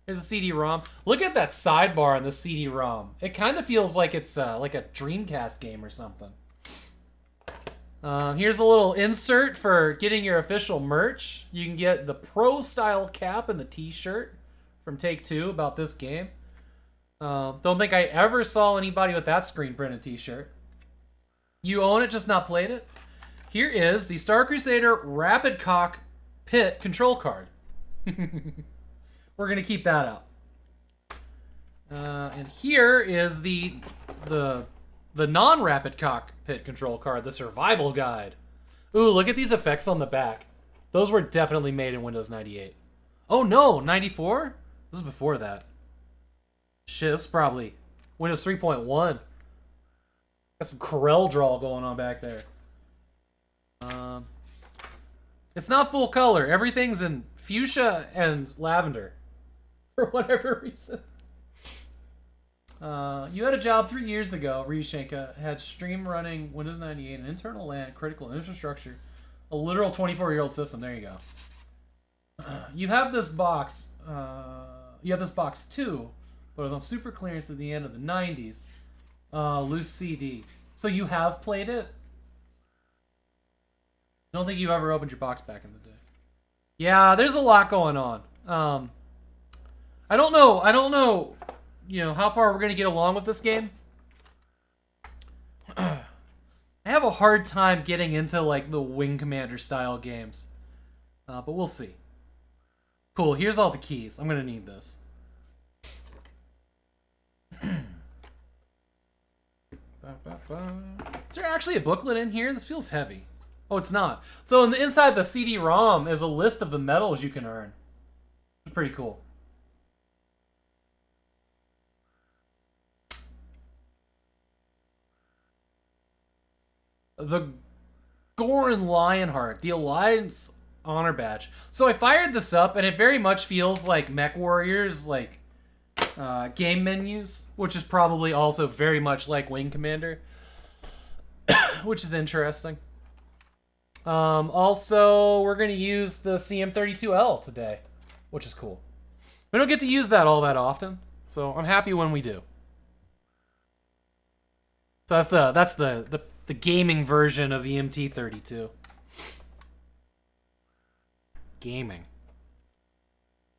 Here's a CD-ROM. Look at that sidebar on the CD-ROM. It kind of feels like it's like a Dreamcast game or something. Here's a little insert for getting your official merch. You can get the pro-style cap and the t-shirt from Take-Two about this game. Don't think I ever saw anybody with that screen-printed t-shirt. You own it, just not played it. Here is the Star Crusader Rapid Cock Pit control card. We're gonna keep that out. And here is the non-Rapid Cockpit control card, the Survival Guide. Ooh, look at these effects on the back. Those were definitely made in Windows 98. Oh no, 94? This is before that. Shit, this is probably Windows 3.1. Got some Corel Draw going on back there. It's not full color. Everything's in fuchsia and lavender. For whatever reason. You had a job 3 years ago, Rishenka, had stream running Windows 98, an internal LAN, critical infrastructure, a literal 24-year-old system. There you go. You have this box. You have this box too, but it was on super clearance at the end of the 90s. Loose CD. So you have played it? I don't think you ever opened your box back in the day. Yeah, there's a lot going on. I don't know, you know, how far we're going to get along with this game. I have a hard time getting into, like, the Wing Commander style games. But we'll see. Cool, here's all the keys. I'm going to need this. Is there actually a booklet in here? This feels heavy. Oh, it's not. So inside the CD-ROM is a list of the medals you can earn. It's pretty cool. The Thorin Lionheart, the Alliance Honor Badge. So I fired this up, and it very much feels like Mech Warriors, like game menus, which is probably also very much like Wing Commander, which is interesting. Also, we're going to use the CM32L today, which is cool. We don't get to use that all that often, so I'm happy when we do. So that's the gaming version of the MT32. Gaming.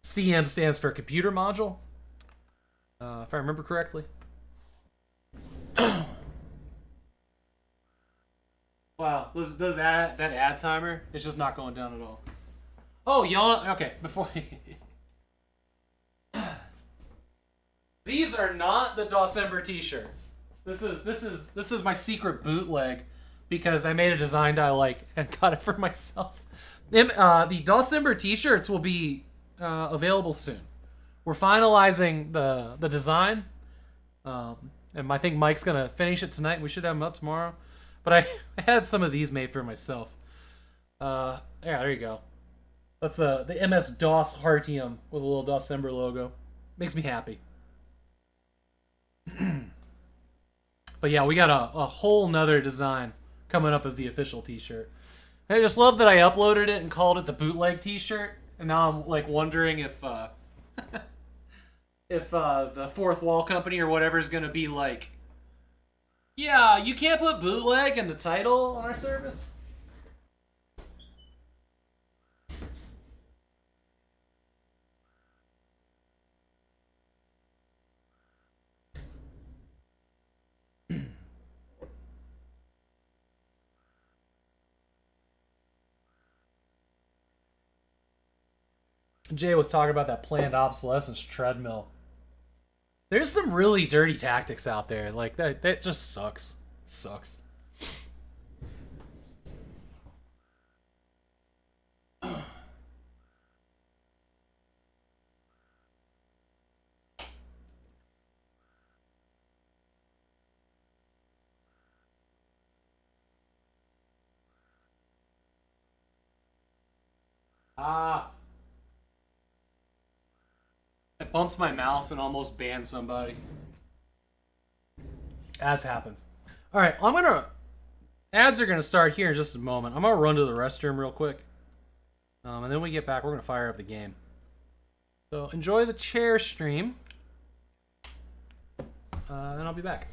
CM stands for computer module, if I remember correctly. Wow, that ad timer is just not going down at all. Oh, y'all, okay, before these are not the December t-shirt. This is my secret bootleg because I made a design I like and got it for myself. The December t-shirts will be available soon. We're finalizing the design, and I think Mike's gonna finish it tonight. We should have them up tomorrow. But I had some of these made for myself. Yeah, there you go. That's the MS-DOS Artyom with a little December logo. Makes me happy. But yeah, we got a whole nother design coming up as the official t-shirt. I just love that I uploaded it and called it the bootleg t-shirt. And now I'm like wondering if the Fourth Wall Company or whatever is going to be like, yeah, you can't put bootleg in the title on our service. Jay was talking about that planned obsolescence treadmill. There's some really dirty tactics out there. Like, that just sucks. It sucks. I bumped my mouse and almost banned somebody. As happens. Alright, ads are gonna start here in just a moment. I'm gonna run to the restroom real quick. And then when we get back, we're gonna fire up the game. So enjoy the chair stream. And I'll be back.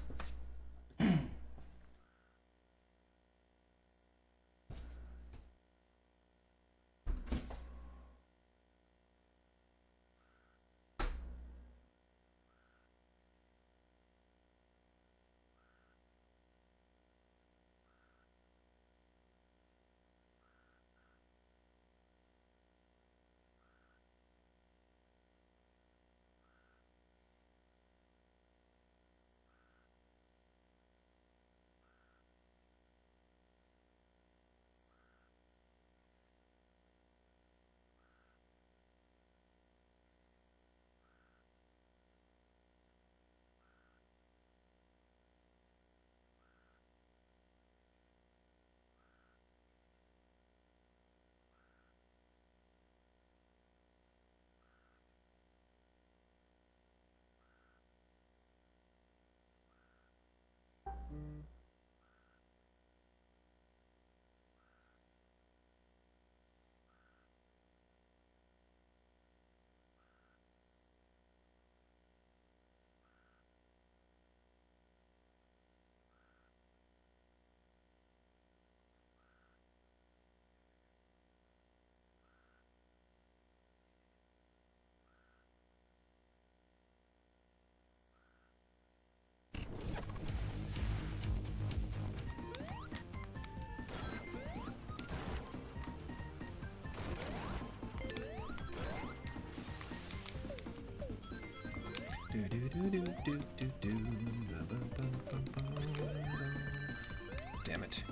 Damn it.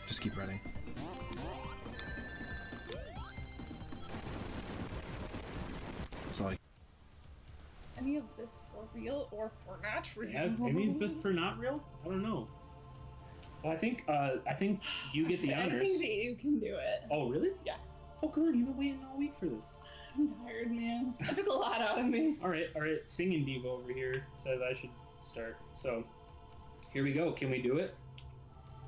Just keep running. It's like any of this for real or for not real? Yeah, any of this for not real? I don't know. Well, I think you get the honors. I think that you can do it. Oh, really? Yeah. Oh, come on, you've been waiting all week for this. I'm tired, man. That took a lot out of me. All right. Singing Diva over here says I should start. So, here we go. Can we do it?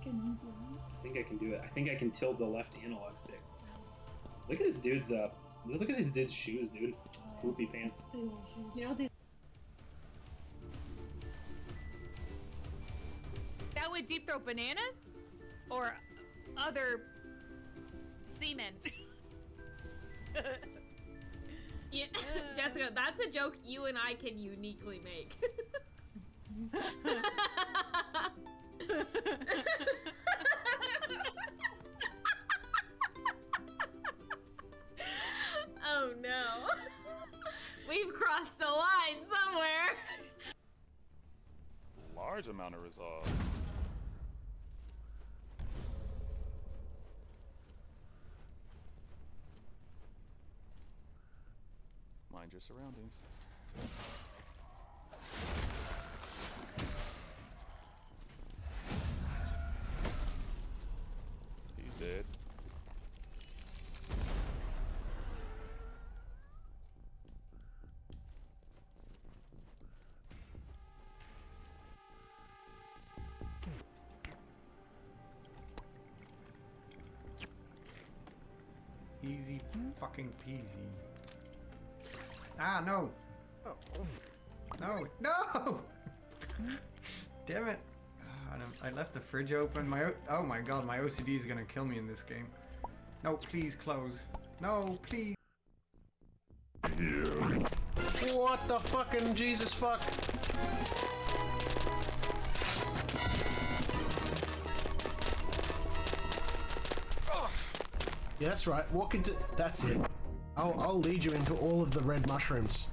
Can you do it? I think I can do it. I think I can tilt the left analog stick. Look at this dude's look at this dude's shoes, dude. His poofy pants. Big old shoes. You know what they... That would deep throat bananas? Or other semen? Yeah, Jessica, that's a joke you and I can uniquely make. Oh no. We've crossed a line somewhere. Large amount of resolve. Mind your surroundings. He's dead. Easy fucking peasy. Ah, no! No! No! Damn it! I left the fridge open. Oh my god, my OCD is gonna kill me in this game. No, please close. No, please. What the fucking Jesus fuck? Yeah, that's right. Walk into. That's it. I'll lead you into all of the red mushrooms.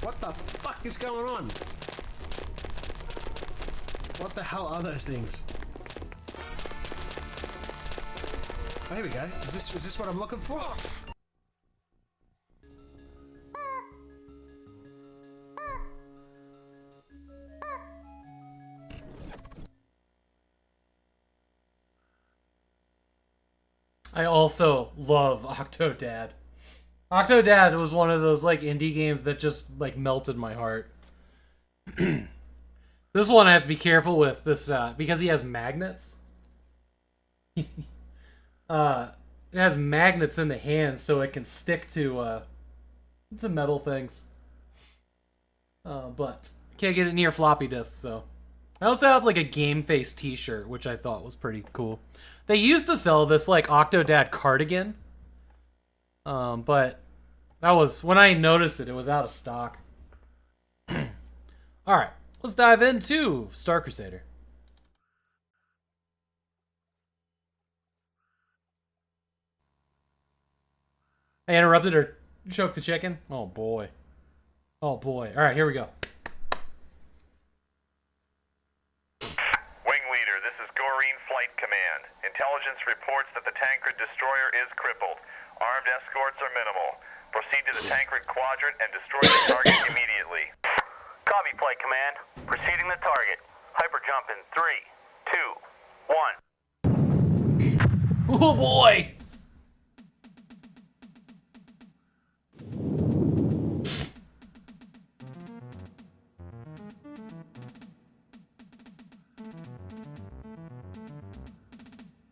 What the fuck is going on? What the hell are those things? Oh, here we go. Is this what I'm looking for? I also love Octodad. Octodad was one of those like indie games that just like melted my heart. This one I have to be careful with this because he has magnets. It has magnets in the hands so it can stick to metal things. But can't get it near floppy disks, so. I also have like a Game Face t-shirt, which I thought was pretty cool. They used to sell this like Octodad cardigan. But that was when I noticed it was out of stock. Alright, let's dive into Star Crusader. I interrupted or choked the chicken? Oh boy. Oh boy. Alright, here we go. Wing Leader, this is Goreen Flight Command. Intelligence reports that the Tancred destroyer is crippled. Armed escorts are minimal. Proceed to the Tancred quadrant and destroy the target immediately. Copy, Flight Command. Proceeding the target. Hyperjump in 3, 2, 1. Oh boy!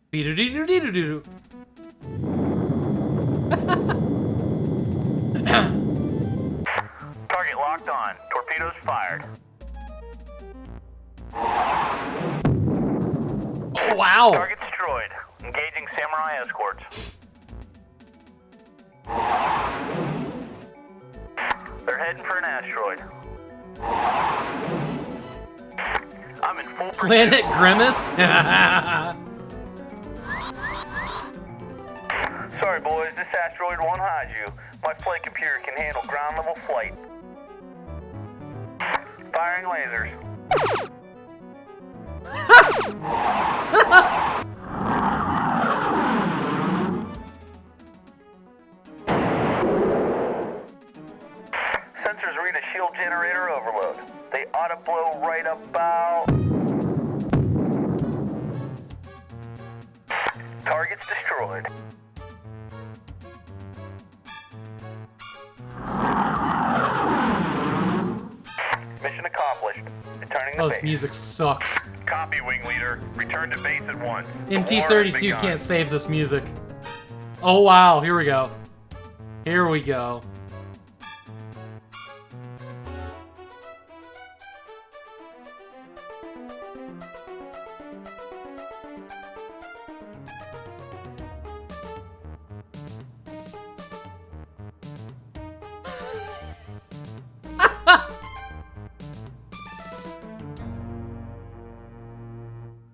Be-do-dee-do-dee-do-doo. Target locked on. Torpedoes fired. Oh, wow! Target destroyed. Engaging Samurai escorts. They're heading for an asteroid. I'm in full pursuit. Planet Grimace? Sorry, boys, this asteroid won't hide you. My flight computer can handle ground level flight. Firing lasers. Sensors read a shield generator overload. They ought to blow right about targets destroyed. Mission accomplished. Returning to Oh, this base. music sucks. Copy, wing leader. Return to base at once. The war has MT-32 begun. can't save this music. Oh wow, here we go. Here we go.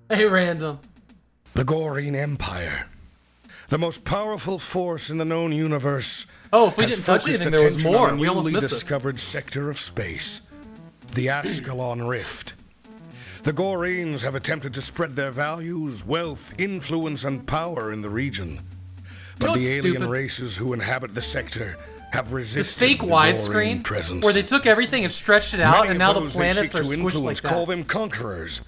Hey, random. The Goreen Empire. The most powerful force in the known universe. Oh, if we has didn't touch focused anything, there was attention more. on a We almost newly missed this. discovered sector of space. The Ascalon Rift. The Goreens have attempted to spread their values, wealth, influence, and power in the region. But what's the alien stupid? races who inhabit the sector have resisted This fake the widescreen, Goreen presence. where they took everything and stretched it out, Many and of now the those they planets seek are to squished influence like call that. them conquerors.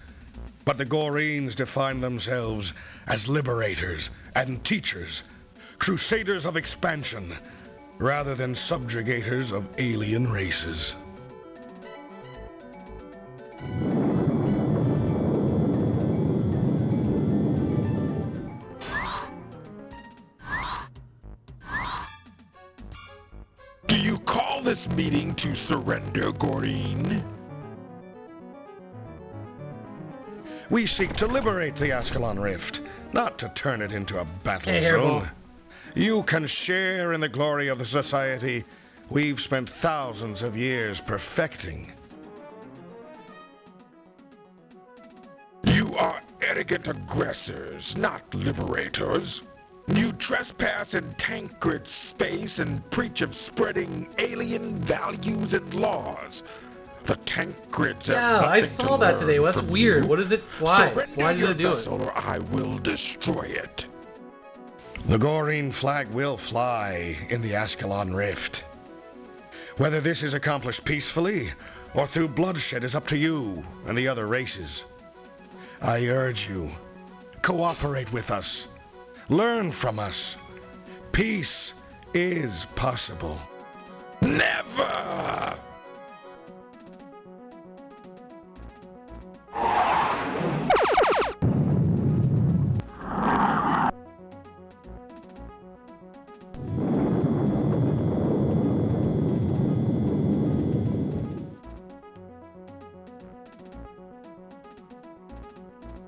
But the Goreens define themselves as liberators and teachers, crusaders of expansion, rather than subjugators of alien races. Do you call this meeting to surrender, Goreen? We seek to liberate the Ascalon Rift, not to turn it into a battle Hey, zone. Hairball. You can share in the glory of the society we've spent thousands of years perfecting. You are arrogant aggressors, not liberators. You trespass in Tancred space and preach of spreading alien values and laws. The Tancreds Yeah, have I nothing saw to that today. learn That's from weird. you. What is it? Why? Surrender Why does your it do it? vessel or I will destroy it. The Goreen flag will fly in the Ascalon Rift. Whether this is accomplished peacefully or through bloodshed is up to you and the other races. I urge you, cooperate with us. Learn from us. Peace is possible. Never!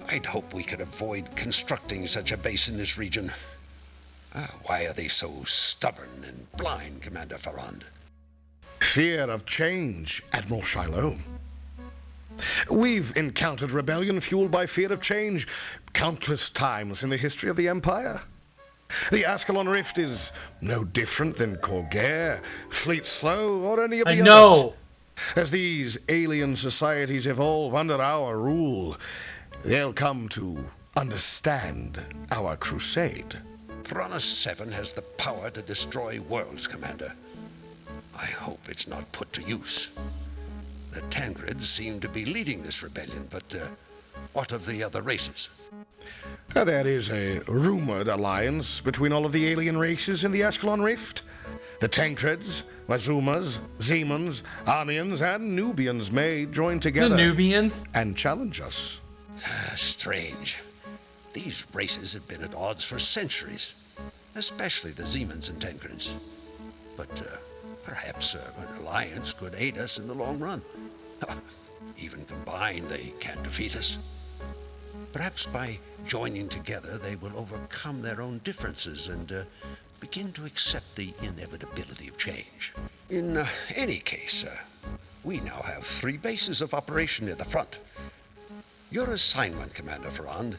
I'd hope we could avoid constructing such a base in this region. Why are they so stubborn and blind, Commander Farrand? Fear of change, Admiral Shiloh. We've encountered rebellion fueled by fear of change countless times in the history of the Empire. The Ascalon Rift is no different than Korgare, Fleet Slow, or any of the I others. know. As these alien societies evolve under our rule, they'll come to understand our crusade. Piranha 7 has the power to destroy worlds, Commander. I hope it's not put to use. The Tancreds seem to be leading this rebellion, but what of the other races? There is a rumored alliance between all of the alien races in the Ascalon Rift. The Tancreds, Mazumas, Zemans, Amians, and Nubians may join together. The Nubians? And challenge us. Strange. These races have been at odds for centuries, especially the Zemans and Tancreds. But perhaps an alliance could aid us in the long run. Even combined, they can't defeat us. Perhaps by joining together, they will overcome their own differences and begin to accept the inevitability of change. In any case, we now have 3 bases of operation near the front. Your assignment, Commander Farrand,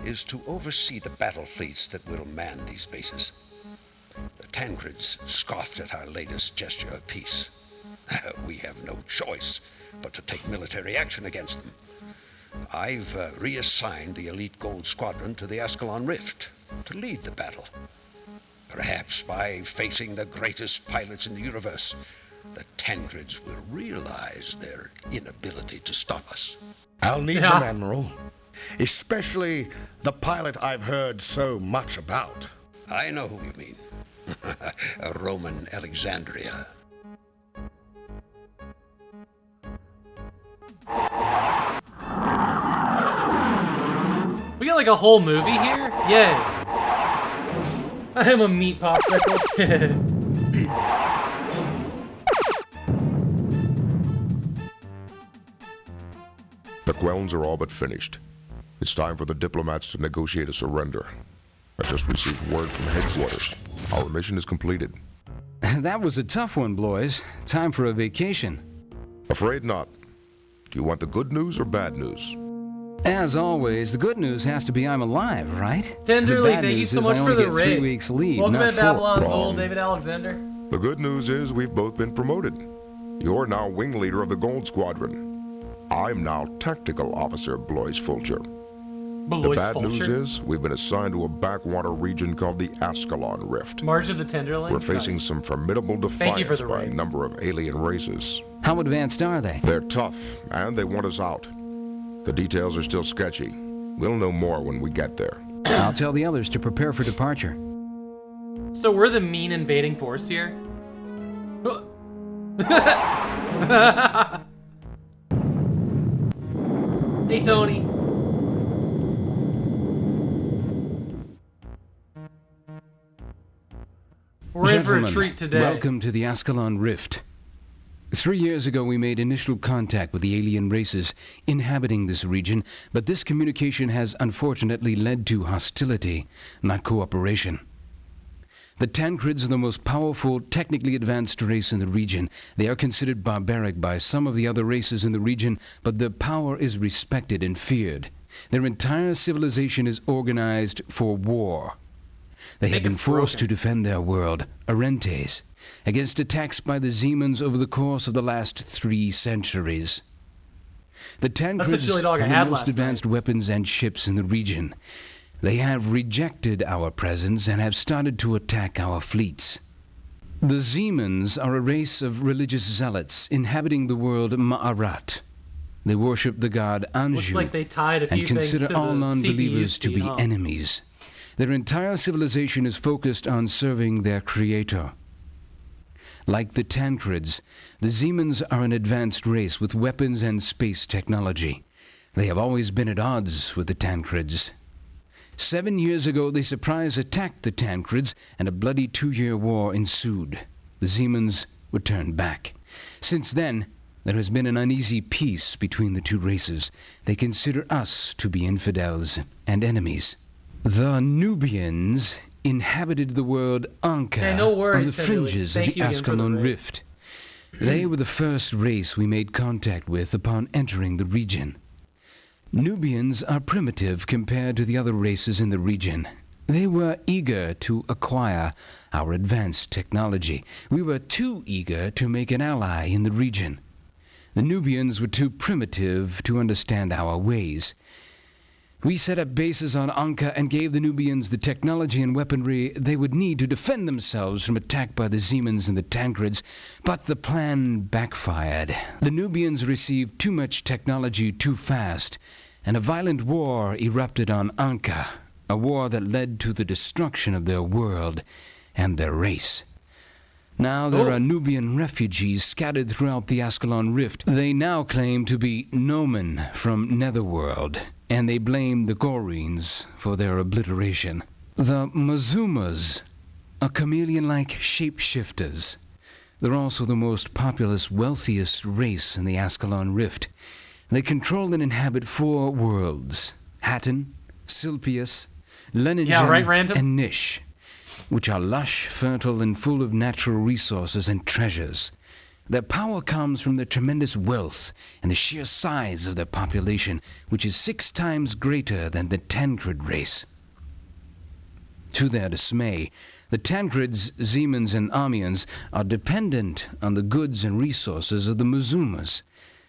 is to oversee the battle fleets that will man these bases. The Tancreds scoffed at our latest gesture of peace. We have no choice but to take military action against them. I've reassigned the elite Gold Squadron to the Ascalon Rift to lead the battle. Perhaps by facing the greatest pilots in the universe, the Tancreds will realize their inability to stop us. I'll need them, Admiral. especially the pilot I've heard so much about. I know who you mean. A Roman Alexandria. We got like a whole movie here? Yay. I am a meat popsicle. The Quelns are all but finished. It's time for the diplomats to negotiate a surrender. I just received word from headquarters. Our mission is completed. That was a tough one, boys. Time for a vacation. Afraid not. Do you want the good news or bad news? As always, the good news has to be I'm alive, right? Tenderly, The bad thank you news so is much I for only the get raid. 3 weeks leave, Welcome not to 4. Babylon's Wrong. Soul, David Alexander. The good news is we've both been promoted. You're now wing leader of the Gold Squadron. I'm now tactical officer Blois Fulcher. The Blois bad Fulcher? news is we've been assigned to a backwater region called the Ascalon Rift. March of the Tenderlings? We're facing Nice. some formidable Thank you for defiance the by a raid. number of alien races. How advanced are they? They're tough, and they want us out. The details are still sketchy. We'll know more when we get there. I'll tell the others to prepare for departure. So we're the mean invading force here? Hey, Tony. We're in for a Gentlemen, treat today. Welcome to the Ascalon Rift. 3 years ago, we made initial contact with the alien races inhabiting this region, but this communication has unfortunately led to hostility, not cooperation. The Tancreds are the most powerful, technically advanced race in the region. They are considered barbaric by some of the other races in the region, but their power is respected and feared. Their entire civilization is organized for war. They have been forced to defend their world, Arentes, against attacks by the Zemans over the course of the last 3 centuries. The Tancreds That's the chili dog I have had the most last advanced weapons and ships in the region. They have rejected our presence and have started to attack our fleets. The Zemans are a race of religious zealots inhabiting the world Ma'arat. They worship the god Anju Looks like they tied a and few things consider to all the non-believers CPU to be speed, huh? enemies. Their entire civilization is focused on serving their creator. Like the Tancreds, the Zemans are an advanced race with weapons and space technology. They have always been at odds with the Tancreds. 7 years ago, they surprise attacked the Tancreds, and a bloody 2-year war ensued. The Zemans were turned back. Since then, there has been an uneasy peace between the 2 races. They consider us to be infidels and enemies. The Nubians inhabited the world Anka Hey, no worries, on the Tenderly. fringes Thank of the you again for the Ascalon raid. Rift. They were the first race we made contact with upon entering the region. Nubians are primitive compared to the other races in the region. They were eager to acquire our advanced technology. We were too eager to make an ally in the region. The Nubians were too primitive to understand our ways. We set up bases on Anka and gave the Nubians the technology and weaponry they would need to defend themselves from attack by the Zemans and the Tancreds, but the plan backfired. The Nubians received too much technology too fast, and a violent war erupted on Anka, a war that led to the destruction of their world and their race. Now there are Nubian refugees scattered throughout the Ascalon Rift. They now claim to be Nomen from Netherworld, and they blame the Goreens for their obliteration. The Mazumas are chameleon-like shapeshifters. They're also the most populous, wealthiest race in the Ascalon Rift. They control and inhabit 4 worlds: Hatton, Silpius, Leningen, Yeah, right, Random? and Nish, which are lush, fertile, and full of natural resources and treasures. Their power comes from their tremendous wealth and the sheer size of their population, which is 6 times greater than the Tancred race. To their dismay, the Tancreds, Zemans, and Amians are dependent on the goods and resources of the Mazumas,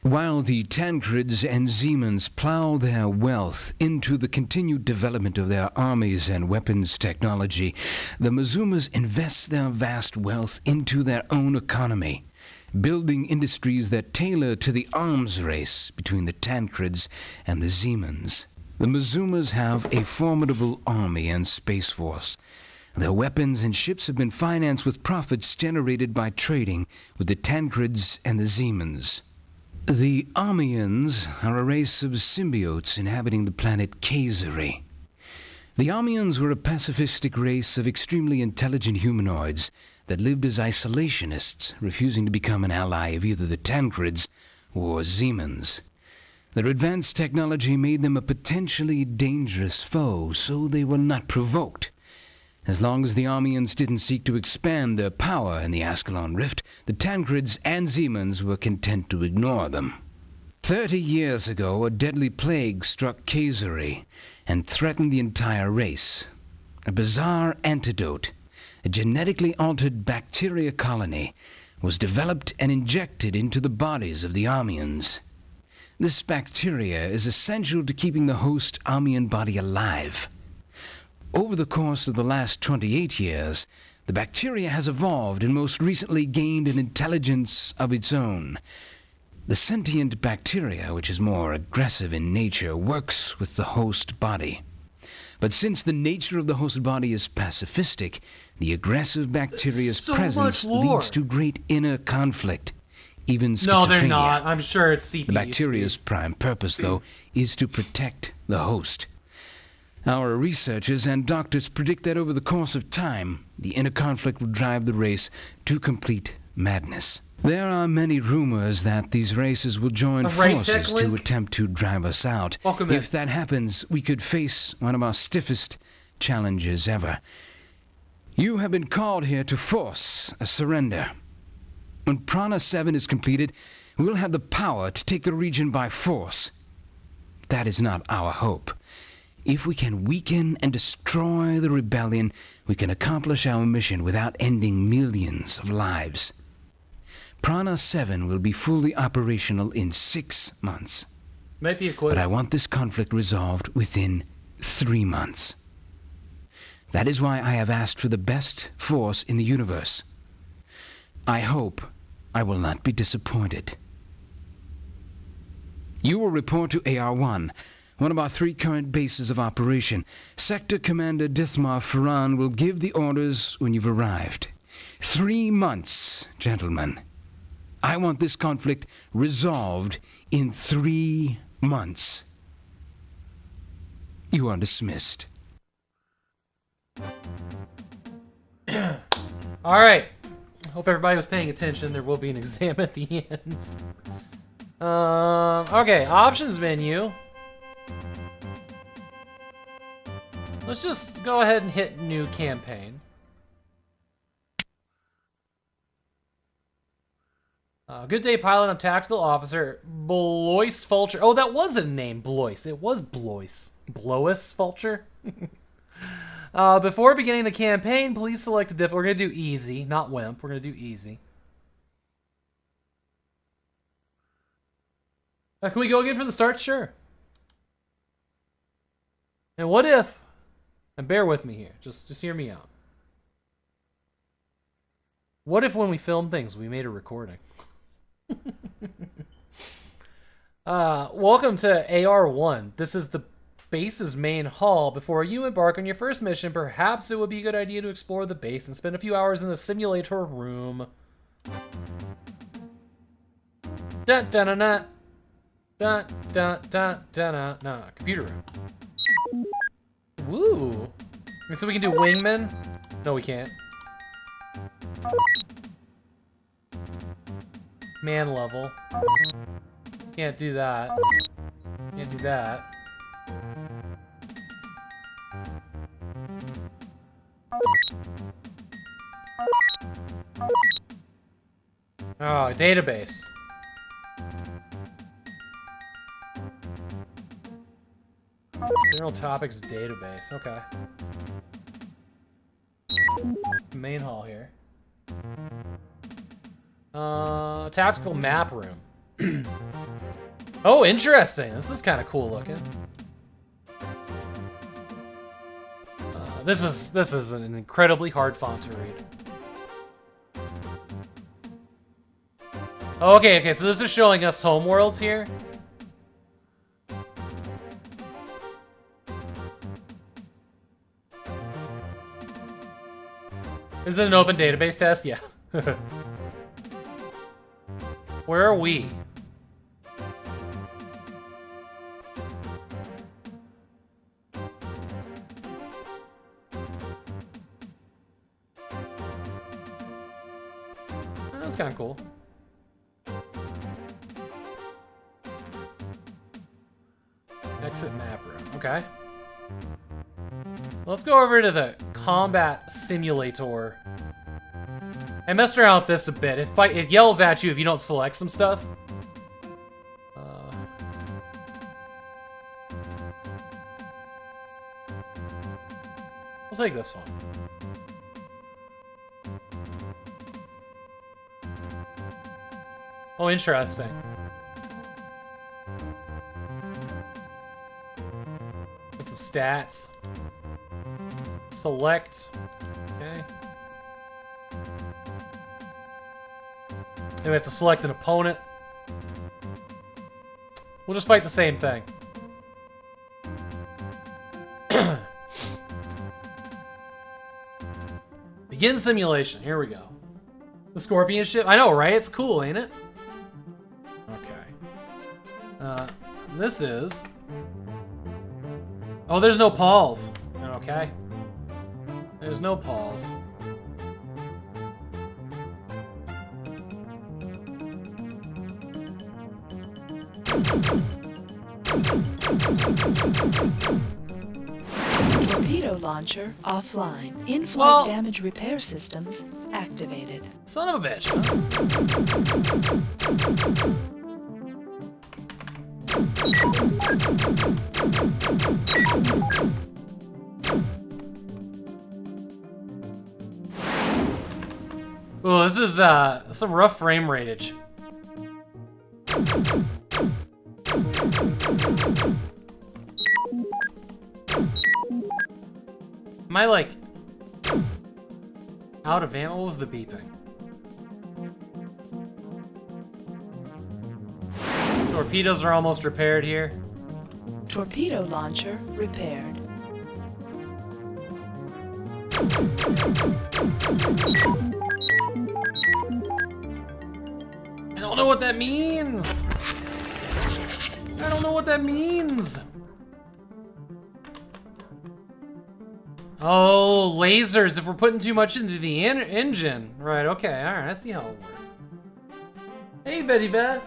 while the Tancreds and Zemans plow their wealth into the continued development of their armies and weapons technology. The Mazumas invest their vast wealth into their own economy, building industries that tailor to the arms race between the Tancreds and the Zemans. The Mizumas have a formidable army and space force. Their weapons and ships have been financed with profits generated by trading with the Tancreds and the Zemans. The Armians are a race of symbiotes inhabiting the planet Kazari. The Armians were a pacifistic race of extremely intelligent humanoids that lived as isolationists, refusing to become an ally of either the Tancreds or Zemans. Their advanced technology made them a potentially dangerous foe, so they were not provoked. As long as the Armians didn't seek to expand their power in the Ascalon Rift, the Tancreds and Zemans were content to ignore them. 30 years ago, a deadly plague struck Kazari and threatened the entire race. A bizarre antidote, a genetically altered bacteria colony, was developed and injected into the bodies of the Armians. This bacteria is essential to keeping the host Armian body alive. Over the course of the last 28 years, the bacteria has evolved and most recently gained an intelligence of its own. The sentient bacteria, which is more aggressive in nature, works with the host body. But since the nature of the host body is pacifistic, the aggressive bacteria's presence leads to great inner conflict. Even schizophrenia. No, they're not. I'm sure it's CPU. The bacteria's prime purpose, though, is to protect the host. Our researchers and doctors predict that over the course of time, the inner conflict will drive the race to complete madness. There are many rumors that these races will join forces to attempt to drive us out. If that happens, we could face one of our stiffest challenges ever. You have been called here to force a surrender. When Prana 7 is completed, we'll have the power to take the region by force. That is not our hope. If we can weaken and destroy the rebellion, we can accomplish our mission without ending millions of lives. Prana 7 will be fully operational in 6 months. Might be a quiz. But I want this conflict resolved within 3 months. That is why I have asked for the best force in the universe. I hope I will not be disappointed. You will report to AR-1, one of our 3 current bases of operation. Sector Commander Dithmar Ferran will give the orders when you've arrived. 3 months, gentlemen. I want this conflict resolved in 3 months. You are dismissed. Alright. Hope everybody was paying attention. There will be an exam at the end. Okay, options menu. Let's just go ahead and hit new campaign. Good day, pilot. I'm tactical officer Blois Fulcher. Oh, that was a name, Blois. It was Blois. Blois Fulcher. Before beginning the campaign, please select a diff. We're gonna do easy, not wimp. We're gonna do easy. Can we go again from the start? Sure. And what if? And bear with me here. Just hear me out. What if when we film things, we made a recording? Welcome to AR-1. This is the base's main hall. Before you embark on your first mission, perhaps it would be a good idea to explore the base and spend a few hours in the simulator room. Dun dun dun dun dun dun dun dun dun. Computer room. Woo! So we can do wingman? No, we can't. Man level. Can't do that. Can't do that. Oh, database. General topics database. Okay. Main hall here. Tactical map room. Oh, interesting. This is kind of cool looking. This is an incredibly hard font to read. Okay, so this is showing us homeworlds here. Is it an open database test? Yeah. Where are we? That's kind of cool. Exit map room. Okay. Let's go over to the combat simulator. I messed around with this a bit. It yells at you if you don't select some stuff. We'll take this one. Oh, interesting. Get some stats. Select. Okay. Then we have to select an opponent. We'll just fight the same thing. Begin simulation. Here we go. The scorpion ship. I know, right? It's cool, ain't it? Okay. This is... Oh, there's no pawls. Okay. There's no pawls. Torpedo launcher offline. In-flight damage repair systems activated. Son of a bitch. Oh, this is some rough frame rateage. Am I like out of ammo? What was the beeping? Torpedoes are almost repaired here. Torpedo launcher repaired. I don't know what that means. I don't know what that means. Oh, lasers. If we're putting too much into the engine. Right, okay. Alright, I see how it works. Hey, Vetivet.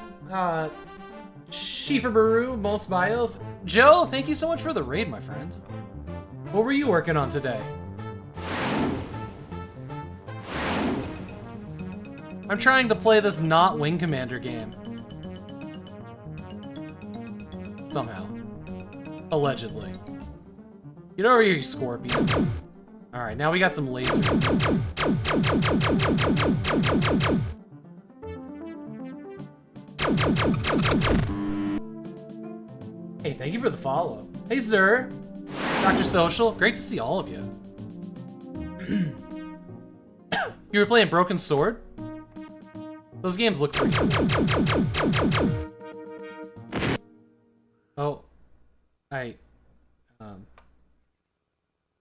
Shifabaru, most bios. Joe, thank you so much for the raid, my friend. What were you working on today? I'm trying to play this not Wing Commander game. Somehow. Allegedly. Get over here, you scorpion. Alright, now we got some laser. Hey, thank you for the follow. Hey, Zer. Dr. Social, great to see all of you. You were playing Broken Sword? Those games look pretty cool. Oh.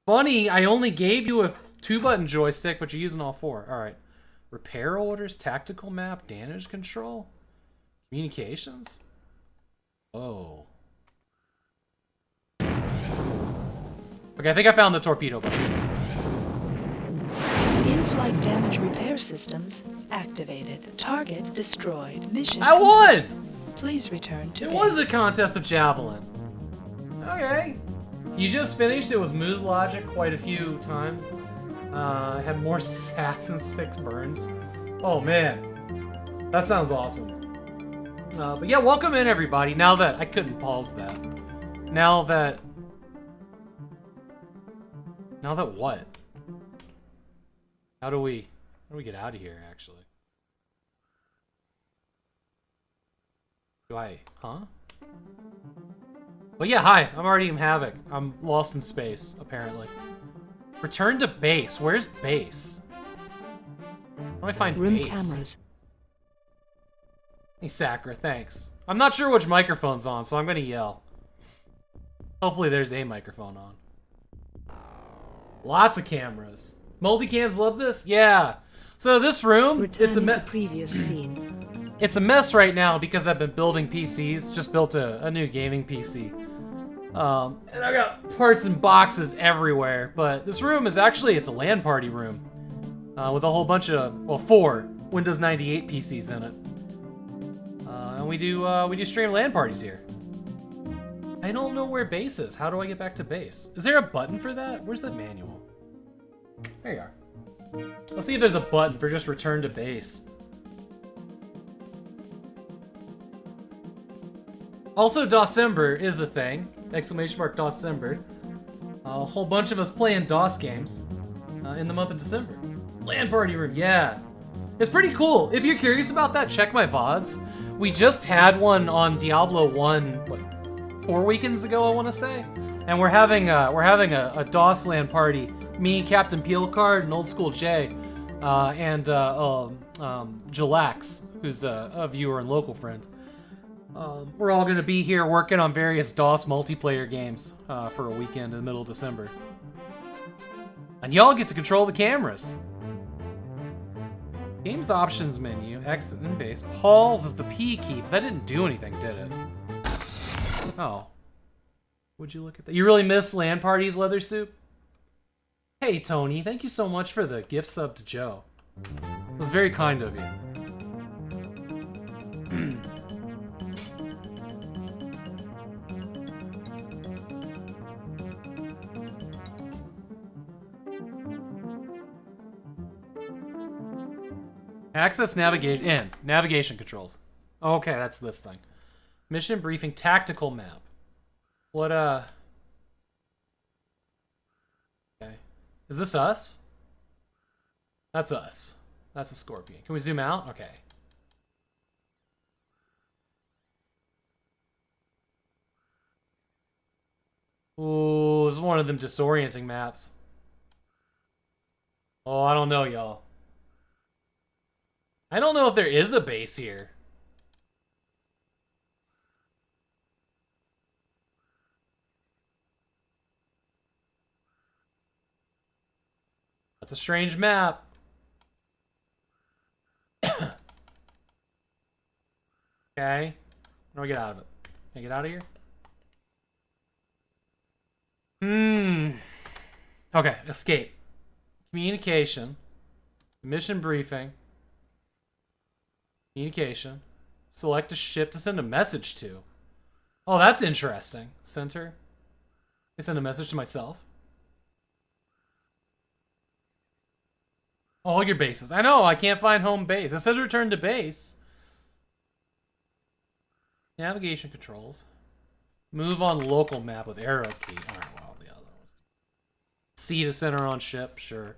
Funny, I only gave you a 2-button joystick, but you're using all 4. Alright. Repair orders, tactical map, damage control, communications. Oh. That's cool. Okay, I think I found the torpedo button. In-flight damage repair systems activated. Target destroyed. Mission I won! Please return to It base. was a contest of javelin. Okay. You just finished. It was mood logic quite a few times. I had more sacks and 6 burns. Oh man, that sounds awesome. But yeah, welcome in everybody. Now that I couldn't pause that. Now that what? How do we get out of here? Actually, huh? But yeah, hi, I'm Artyom Havok. I'm lost in space, apparently. Return to base. Where's base? How do I find Room base? cameras. Hey, Sakura, thanks. I'm not sure which microphone's on, so I'm gonna yell. Hopefully there's a microphone on. Lots of cameras. Multicams love this? Yeah. So this room, it's a previous scene. It's a mess right now because I've been building PCs. Just built a new gaming PC. And I got parts and boxes everywhere. But this room is actually, it's a LAN party room. With a whole bunch of, well, 4 Windows 98 PCs in it. And we do stream LAN parties here. I don't know where base is. How do I get back to base? Is there a button for that? Where's that manual? There you are. Let's see if there's a button for just return to base. Also, December is a thing. Exclamation mark December. A whole bunch of us playing DOS games in the month of December. LAN party room, yeah. It's pretty cool. If you're curious about that, check my VODs. We just had one on Diablo 1, what, 4 weekends ago, I want to say. And we're having a DOS LAN party. Me, Captain Peelcard, and Oldskooljay, and Jalax, who's a viewer and local friend. We're all gonna be here working on various DOS multiplayer games for a weekend in the middle of December. And y'all get to control the cameras. Games options menu, exit and base. Paul's is the P key, but that didn't do anything, did it? Oh. Would you look at that? You really miss LAN parties, Leather Soup? Hey, Tony, thank you so much for the gift sub to Joe. It was very kind of you. Access navigation, navigation controls. Okay, that's this thing. Mission briefing, tactical map. What, okay. Is this us? That's us. That's a Scorpion. Can we zoom out? Okay. Ooh, this is one of them disorienting maps. Oh, I don't know, y'all. I don't know if there is a base here. That's a strange map. Okay. How do I get out of it? Can I get out of here? Okay, escape. Communication. Mission briefing. Communication. Select a ship to send a message to. Oh, that's interesting. Center. I send a message to myself. All your bases. I know, I can't find home base. It says return to base. Navigation controls. Move on local map with arrow key. Alright, well, the other ones. C to center on ship, sure.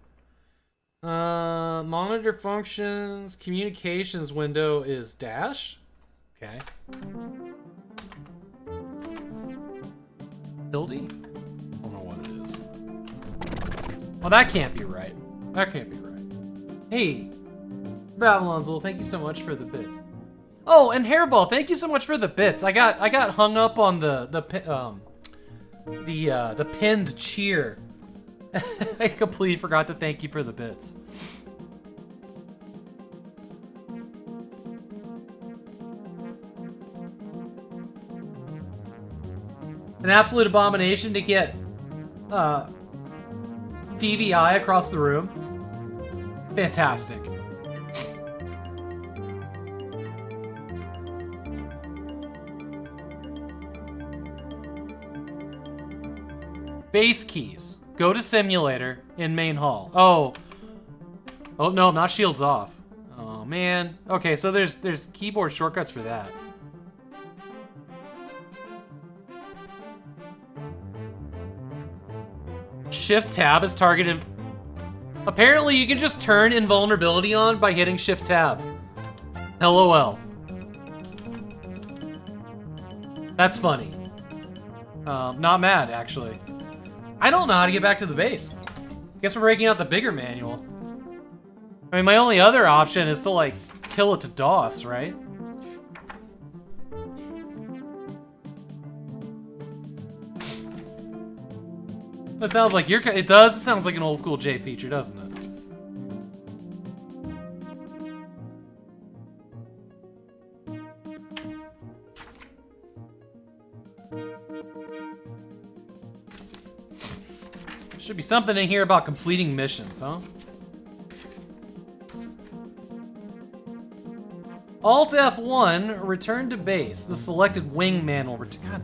Monitor functions. Communications window is dash. Okay. Tilde? I don't know what it is. Oh, that can't be right. That can't be right. Hey, Babylonzul, thank you so much for the bits. Oh, and Hairball, thank you so much for the bits. I got hung up on the pinned cheer. I completely forgot to thank you for the bits. An absolute abomination to get DVI across the room. Fantastic. Base keys. Go to simulator in main hall. Oh. Oh no, not shields off. Oh man. Okay, so there's keyboard shortcuts for that. Shift tab is targeted. Apparently you can just turn invulnerability on by hitting Shift tab. LOL. That's funny. Not mad, actually. I don't know how to get back to the base. Guess we're breaking out the bigger manual. I mean, my only other option is to, like, kill it to DOS, right? That sounds like your. It does. It sounds like an Oldskooljay feature, doesn't it? Should be something in here about completing missions, huh? Alt F1, return to base. The selected wingman will return. God.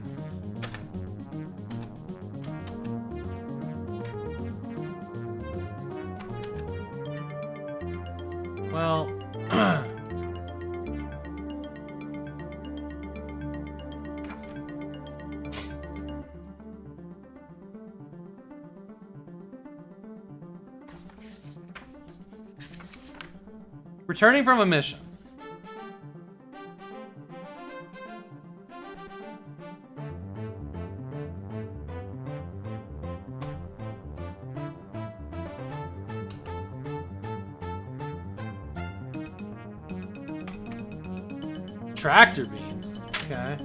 Well, returning from a mission. Tractor beams. Okay.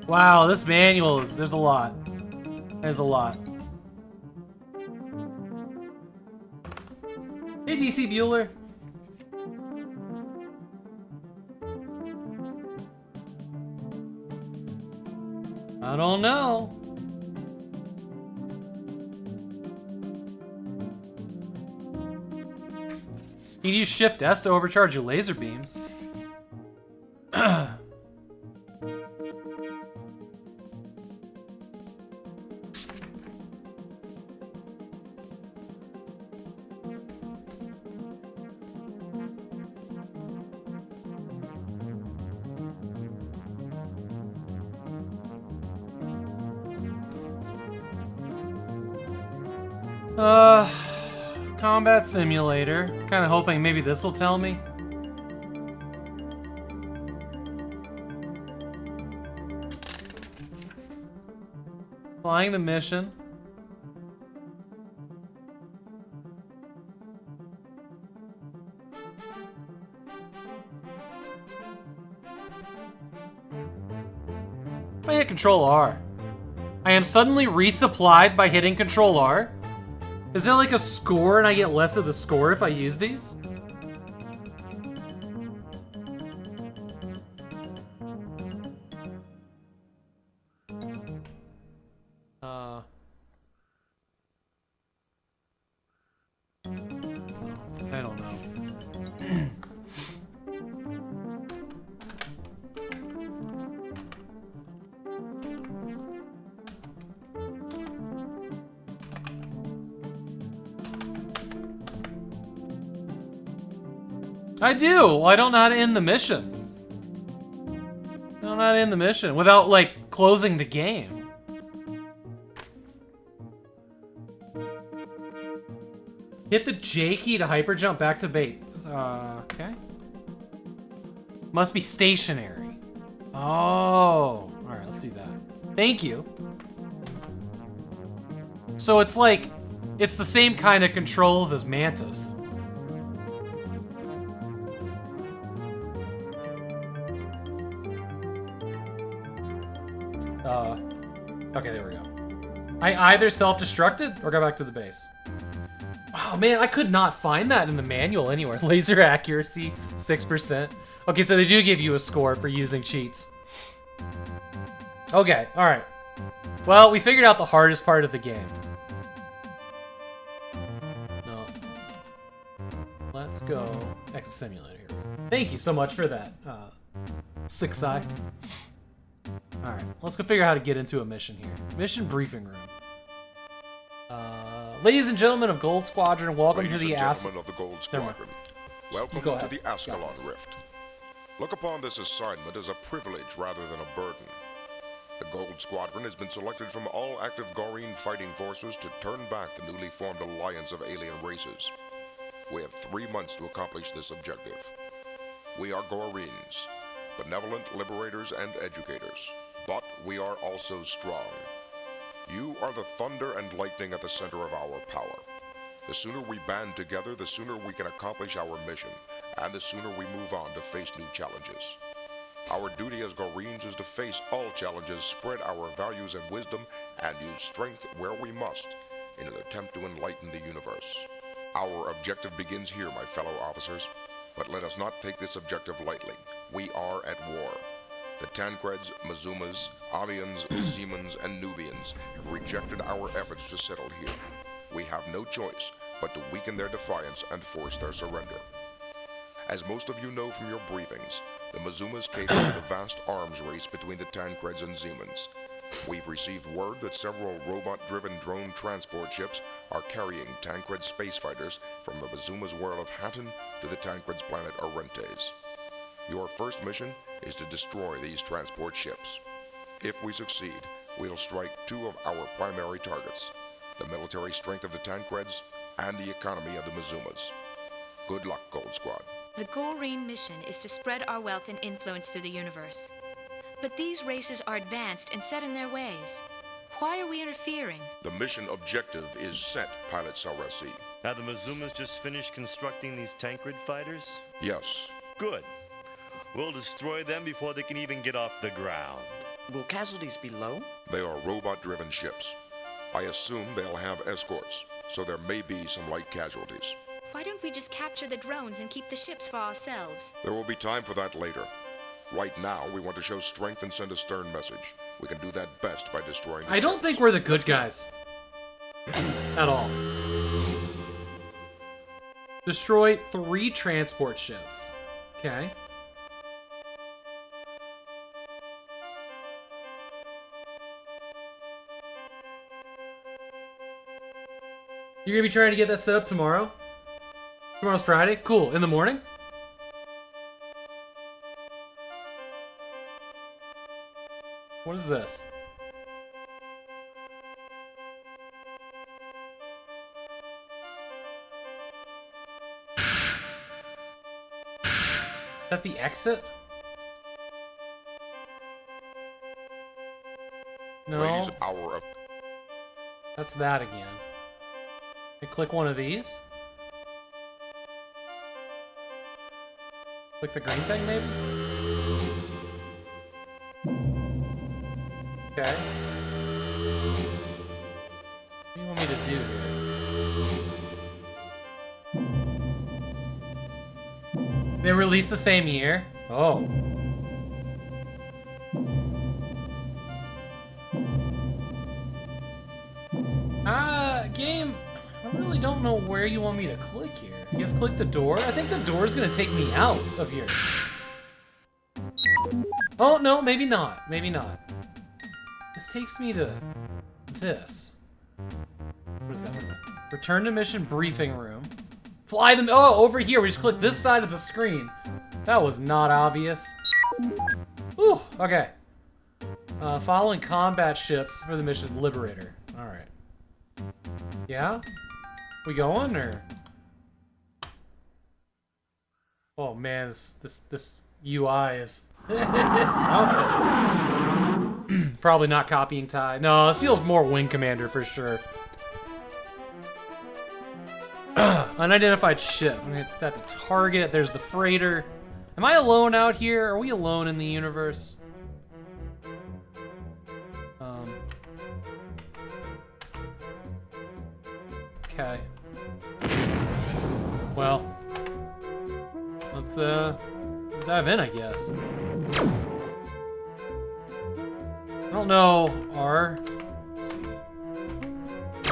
Wow, this manual is. There's a lot. There's a lot. Hey, DC Bueller. I don't know. You use Shift S to overcharge your laser beams. Combat simulator. Kind of hoping maybe this will tell me. Flying the mission. If I hit Control R, I am suddenly resupplied by hitting Control R. Is there like a score and I get less of the score if I use these? I don't know. I do. I don't know how to end the mission. I don't know how to end the mission without, like, closing the game. Hit the J key to hyper jump back to bait. Okay. Must be stationary. Oh. Alright, let's do that. Thank you. So it's like, it's the same kind of controls as Mantis. Okay, there we go. I either self-destructed or got back to the base. Oh man, I could not find that in the manual anywhere. Laser accuracy, 6%. Okay, so they do give you a score for using cheats. Okay, alright. Well, we figured out the hardest part of the game. No. Let's go exit simulator here. Thank you so much for that, 6i. Alright, let's go figure out how to get into a mission here. Mission briefing room. Ladies and gentlemen of Gold Squadron, welcome to the Gentlemen of the Gold Squadron, welcome to the Ascalon Rift. Look upon this assignment as a privilege rather than a burden. The Gold Squadron has been selected from all active Goreen fighting forces to turn back the newly formed alliance of alien races. We have 3 months to accomplish this objective. We are Goreens, benevolent liberators and educators, but we are also strong. You are the thunder and lightning at the center of our power. The sooner we band together, the sooner we can accomplish our mission, and the sooner we move on to face new challenges. Our duty as Goreens is to face all challenges, spread our values and wisdom, and use strength where we must in an attempt to enlighten the universe. Our objective begins here, my fellow officers, but let us not take this objective lightly. We are at war. The Tancreds, Mazumas, Avians, Zemans, and Nubians have rejected our efforts to settle here. We have no choice but to weaken their defiance and force their surrender. As most of you know from your briefings, the Mazumas cater to the vast arms race between the Tancreds and Zemans. We've received word that several robot-driven drone transport ships are carrying Tancred space fighters from the Mazuma's world of Hatton to the Tancred's planet Arentes. Your first mission is to destroy these transport ships. If we succeed, we'll strike two of our primary targets, the military strength of the Tancreds and the economy of the Mazumas. Good luck, Gold Squad. The Goreen mission is to spread our wealth and influence through the universe. But these races are advanced and set in their ways. Why are we interfering? The mission objective is set, Pilot Saurasi. Have the Mazumas just finished constructing these Tancred fighters? Yes. Good. We'll destroy them before they can even get off the ground. Will casualties be low? They are robot-driven ships. I assume they'll have escorts, so there may be some light casualties. Why don't we just capture the drones and keep the ships for ourselves? There will be time for that later. Right now, we want to show strength and send a stern message. We can do that best by destroying the I don't think we're the good guys. At all. Destroy 3 transport ships. Okay. You're gonna be trying to get that set up tomorrow? Tomorrow's Friday? Cool. In the morning? What is this? Is that the exit? No. That's that again. I click one of these. Click the green thing, maybe? Okay. What do you want me to do here? They released the same year? Oh. Game, I really don't know where you want me to click here. I guess click the door? I think the door's gonna take me out of here. Oh, no, maybe not. Maybe not. This takes me to this. What is that? What is that? Return to mission briefing room. Fly them. Oh, over here. We just click this side of the screen. That was not obvious. Ooh, okay. Following combat ships for the mission Liberator. All right. Yeah? We going or? Oh man, this UI is something. Probably not copying Ty. No, this feels more Wing Commander for sure. Unidentified ship. I'm gonna hit that to target. There's the freighter. Am I alone out here? Are we alone in the universe? Okay. Well, let's dive in, I guess. I don't know. Let's see.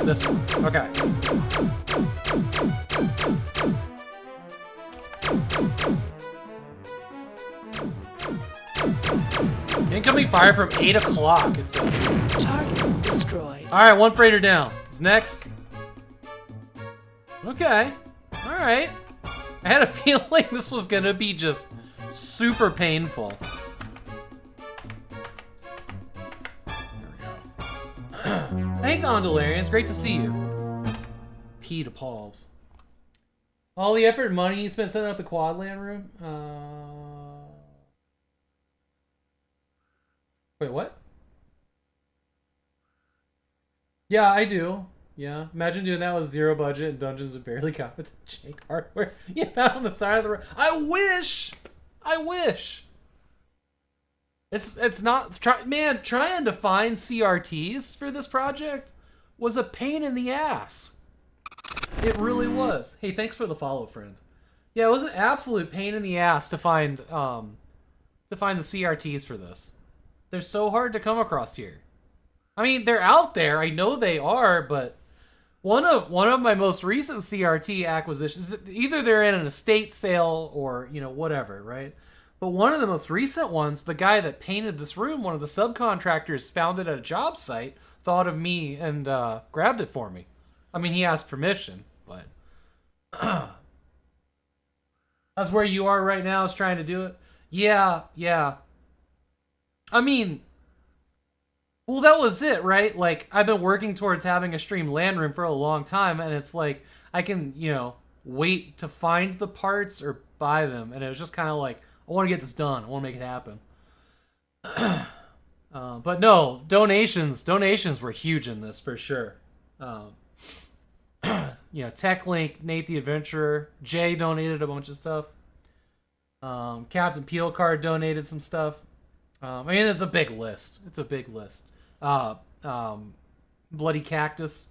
This one. Okay. Incoming fire from 8 o'clock, it says. Target destroyed. Alright, one freighter down. Who's next? Okay. Alright. I had a feeling this was gonna be just super painful. Hey, Gondolarians. Great to see you. P to Paul's. All the effort and money you spent setting up the Quadland room? Wait, what? Yeah, I do. Yeah, imagine doing that with zero budget and dungeons with barely competent jank hardware you found on the side of the road. I wish! I wish! It's not man, trying to find CRTs for this project was a pain in the ass. It really was. Hey, thanks for the follow, friend. Yeah, it was an absolute pain in the ass to find the CRTs for this. They're so hard to come across here. I mean, they're out there. I know they are, but one of my most recent CRT acquisitions, either they're in an estate sale or, you know, whatever, right? But one of the most recent ones, the guy that painted this room, one of the subcontractors found it at a job site, thought of me and grabbed it for me. I mean, he asked permission, but that's where you are right now, is trying to do it. Yeah. I mean, well, that was it, right? Like, I've been working towards having a stream land room for a long time, and it's like, I can, you know, wait to find the parts or buy them, and it was just kind of like, I want to get this done. I want to make it happen. But no, donations were huge in this, for sure. You know, TechLink, Nate the Adventurer, Jay donated a bunch of stuff. Captain Peel Card donated some stuff. I mean, it's a big list. Bloody Cactus.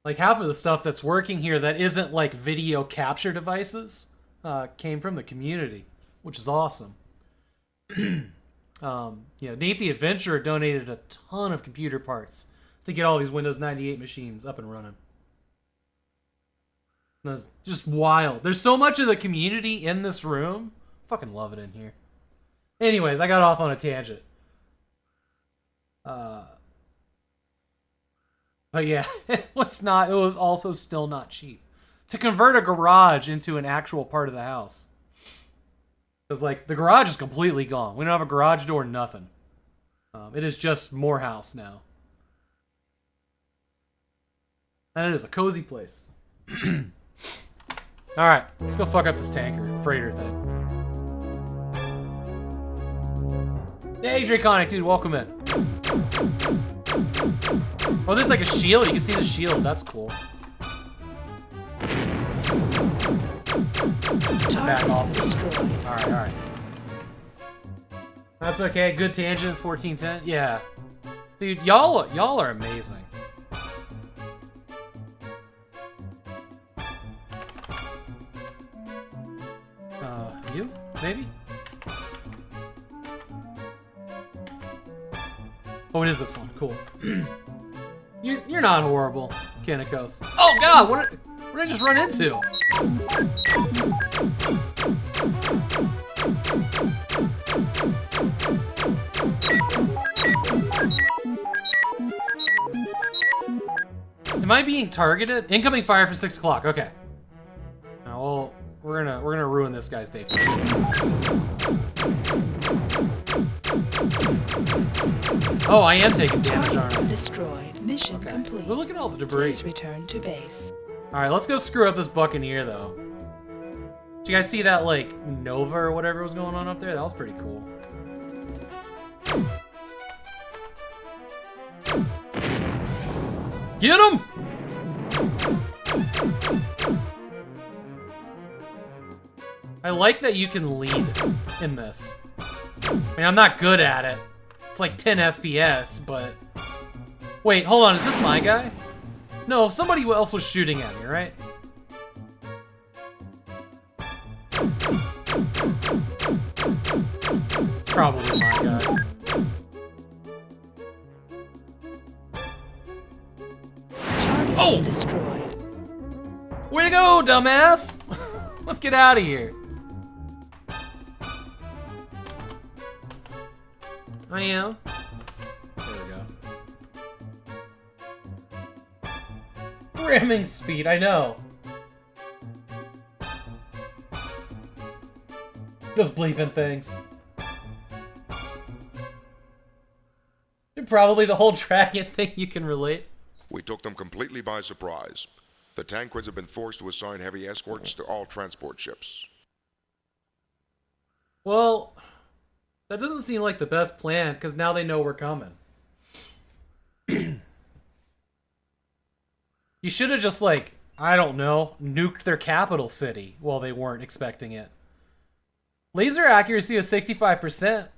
Like, half of the stuff that's working here that isn't like video capture devices came from the community, which is awesome. You know, Nate the Adventurer donated a ton of computer parts to get all these Windows 98 machines up and running. That's just wild. There's so much of the community in this room. Fucking love it in here. Anyways, I got off on a tangent. But yeah, it was also still not cheap to convert a garage into an actual part of the house. Because, like, the garage is completely gone. We don't have a garage door, nothing. It is just more house now. And it is a cozy place. Alright, let's go fuck up this freighter thing. Hey, Draconic, dude, welcome in. Oh, there's like a shield. You can see the shield. That's cool. Back off. Alright. That's okay. Good tangent, 1410. Yeah. Dude, y'all are amazing. You? Maybe? Oh, it is this one. Cool. You're not horrible, Kinikos. Oh god, what did I just run into? Am I being targeted? Incoming fire for 6 o'clock. Okay. Now, well, we're gonna ruin this guy's day first. Oh, I am taking damage, aren't I? Destroyed. Mission complete. Well, look at all the debris. Please return to base. Alright, let's go screw up this Buccaneer, though. Did you guys see that, like, Nova or whatever was going on up there? That was pretty cool. Get him! I like that you can lead in this. I mean, I'm not good at it. It's like 10 FPS, but... Wait, hold on, is this my guy? No, somebody else was shooting at me, right? It's probably my guy. Oh! Destroyed. Way to go, dumbass! Let's get out of here. I am. There we go. Ramming speed, I know. Those bleeping things. They're probably the whole dragon thing you can relate. We took them completely by surprise. The Tankreds have been forced to assign heavy escorts to all transport ships. Well, that doesn't seem like the best plan, because now they know we're coming. You should have just, like, I don't know, nuked their capital city while they weren't expecting it. Laser accuracy was 65%.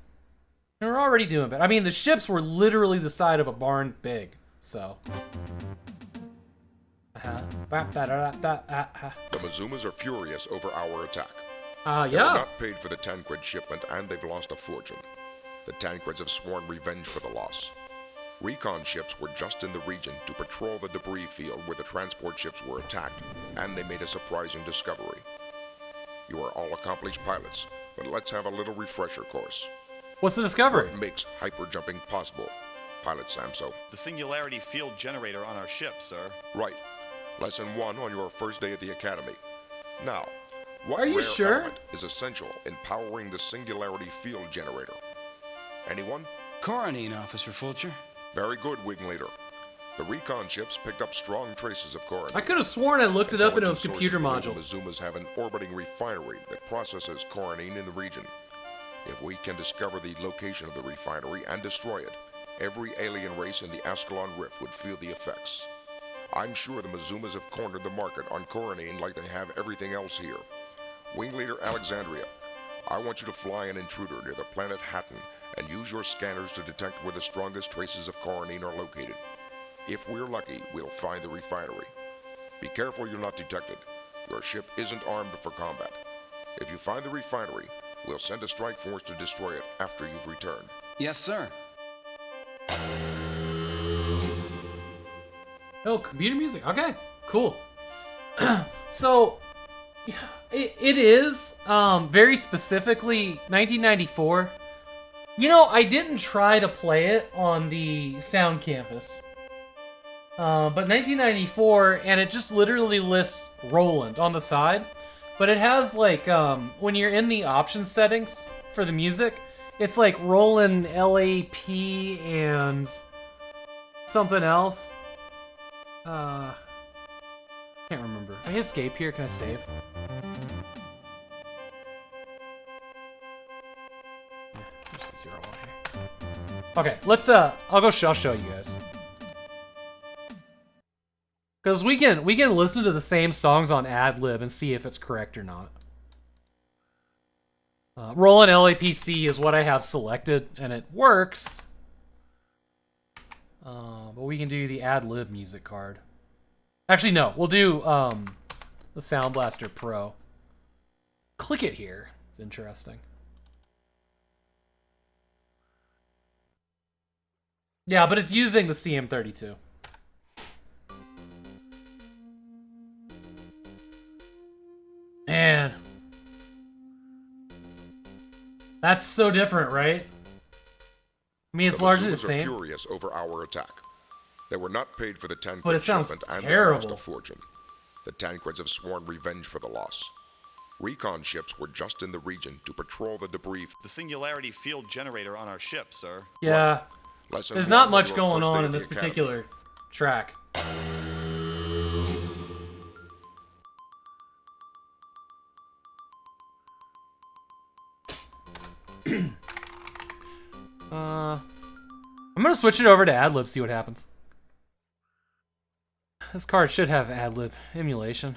And we're already doing better. I mean, the ships were literally the side of a barn big, so. The Mazumas are furious over our attack. Yeah. They were not paid for the Tancred shipment, and they've lost a fortune. The Tancreds have sworn revenge for the loss. Recon ships were just in the region to patrol the debris field where the transport ships were attacked, and they made a surprising discovery. You are all accomplished pilots, but let's have a little refresher course. What's the discovery? What makes hyperjumping possible? Pilot Samso. The singularity field generator on our ship, sir. Right. Lesson 1 on your first day at the Academy. Now, what Are you rare sure? element is essential in powering the singularity field generator? Anyone? Coronine, Officer Fulcher. Very good, Wing Leader. The recon ships picked up strong traces of coronine. I could have sworn I looked it up and it was computer module. The Mazumas have an orbiting refinery that processes coronine in the region. If we can discover the location of the refinery and destroy it, every alien race in the Ascalon Rift would feel the effects. I'm sure the Mazumas have cornered the market on coronine like they have everything else here. Wing Leader Alexandria, I want you to fly an intruder near the planet Hatton and use your scanners to detect where the strongest traces of coronine are located. If we're lucky, we'll find the refinery. Be careful you're not detected. Your ship isn't armed for combat. If you find the refinery, we'll send a strike force to destroy it after you've returned. Yes, sir. Oh, computer music. Okay, cool. So, it is very specifically 1994. You know, I didn't try to play it on the Sound Campus. But 1994, and it just literally lists Roland on the side. But it has, like, when you're in the option settings for the music, it's like Roland LAP and something else. Can't remember. Can I escape here? Can I save? There's a 0 on here. Okay, let's I'll show you guys. Because we can listen to the same songs on AdLib and see if it's correct or not. Roland LAPC is what I have selected, and it works. But we can do the AdLib music card. Actually, no. We'll do the Sound Blaster Pro. Click it here. It's interesting. Yeah, but it's using the CM32. Man. That's so different, right? I mean, it's largely the same. Are furious over our attack. They were not paid for the Tancred But it sounds shipment and terrible. they lost a fortune. The Tancreds have sworn revenge for the loss. Recon ships were just in the region to patrol the debris. The singularity field generator on our ship, sir. Yeah. Lesson There's 1 not on much your going first day on at in the this Academy. particular track. I'm gonna switch it over to AdLib, see what happens. This card should have AdLib emulation.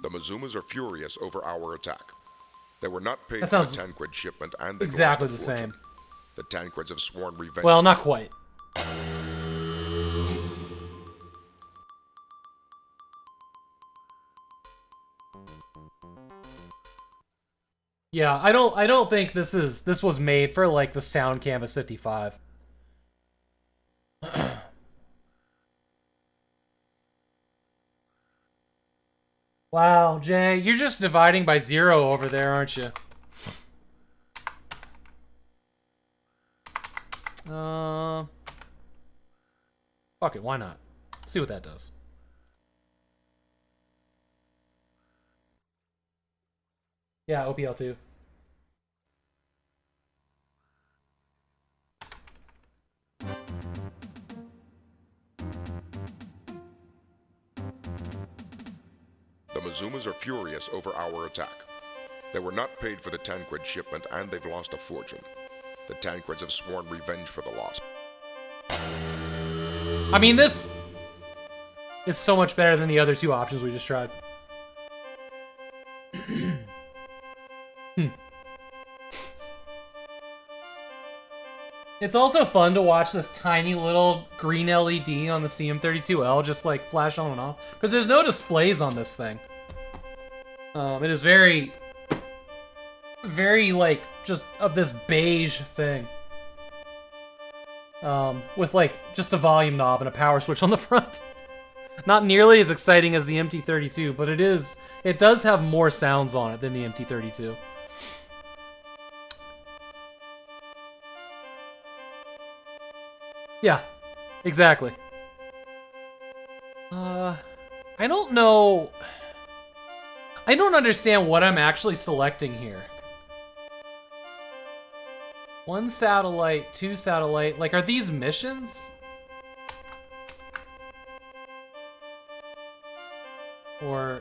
The Mazumas are furious over our attack. They were not paid That for the sounds Tancred shipment and they exactly lost the a fortune. same. The Tancreds have sworn revenge. Well, not quite. Yeah, I don't think this was made for like the Sound Canvas 55. Wow, Jay, you're just dividing by 0 over there, aren't you? Fuck it, why not? See what that does. Yeah, OPL2. The Mazumas are furious over our attack. They were not paid for the Tancred shipment, and they've lost a fortune. The Tancreds have sworn revenge for the loss. I mean, this is so much better than the other two options we just tried. It's also fun to watch this tiny little green LED on the CM32L just like flash on and off. Because there's no displays on this thing. It is very like just of this beige thing. With like just a volume knob and a power switch on the front. Not nearly as exciting as the MT32, but it does have more sounds on it than the MT32. Yeah, exactly. I don't know. I don't understand what I'm actually selecting here. 1 satellite, 2 satellite. Like, are these missions? Or...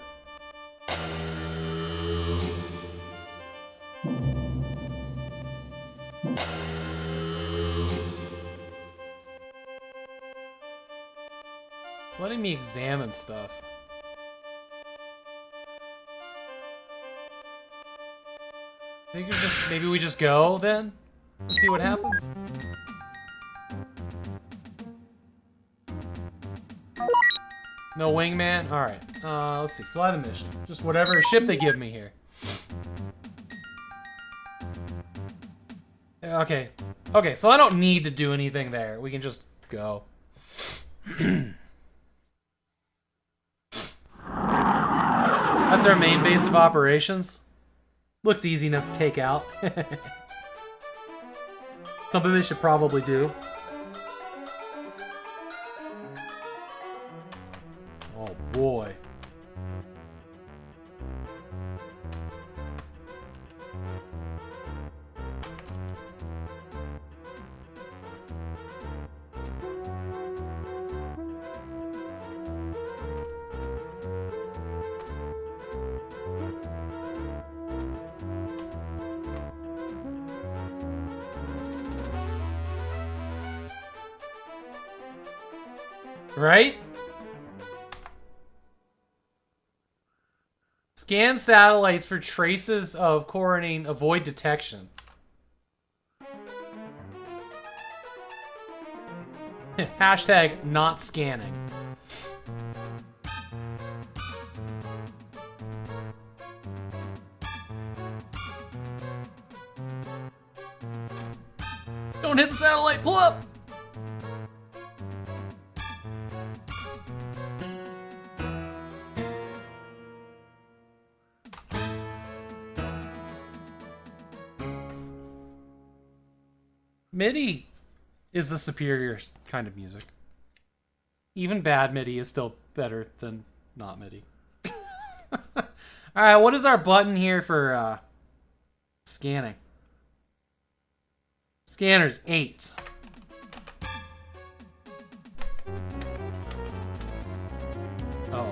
It's letting me examine stuff. Maybe we just go then? See what happens? No wingman? Alright. Let's see. Fly the mission. Just whatever ship they give me here. Okay. Okay, so I don't need to do anything there. We can just go. That's our main base of operations. Looks easy enough to take out. Something they should probably do. Oh boy. Right? Scan satellites for traces of coronane. Avoid detection. Hashtag not scanning. Don't hit the satellite. Pull up. MIDI is the superior kind of music. Even bad MIDI is still better than not MIDI. Alright, what is our button here for scanning? Scanners 8. Oh.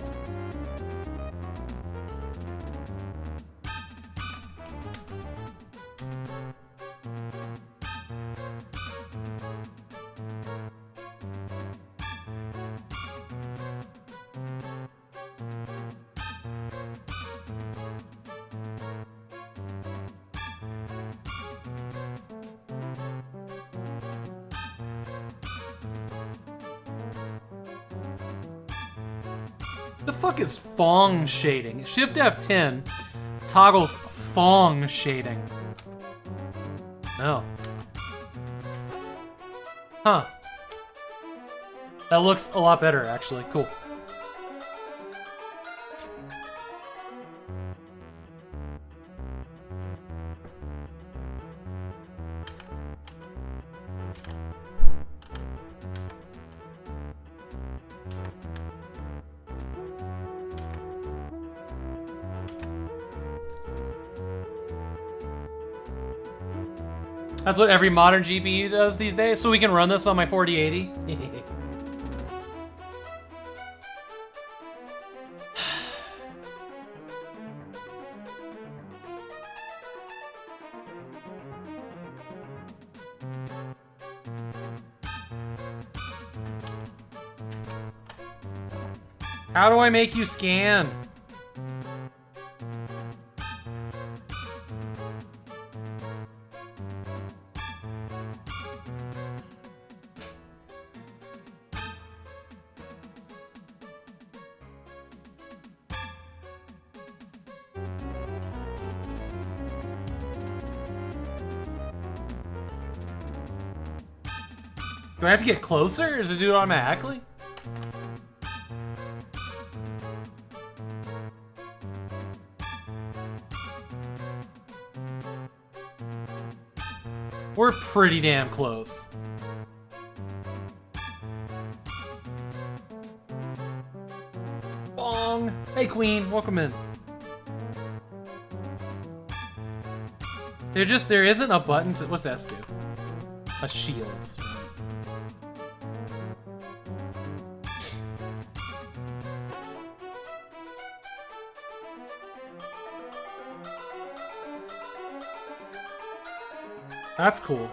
The fuck is Fong shading? Shift F10 toggles Fong shading. Oh. Huh. That looks a lot better, actually. Cool. That's what every modern GPU does these days, so we can run this on my 4080. How do I make you scan? Do I have to get closer, or does it do it automatically? We're pretty damn close. Bong! Hey Queen, welcome in. There isn't a button to, what's S do? A shield. That's cool.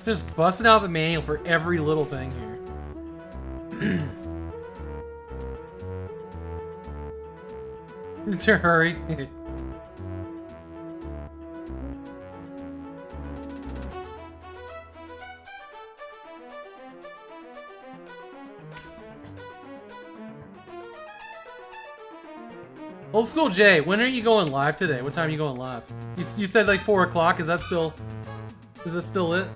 Just busting out the manual for every little thing here. To hurry. Oldskooljay, when are you going live today? What time are you going live? You said like 4 o'clock. Is that still it?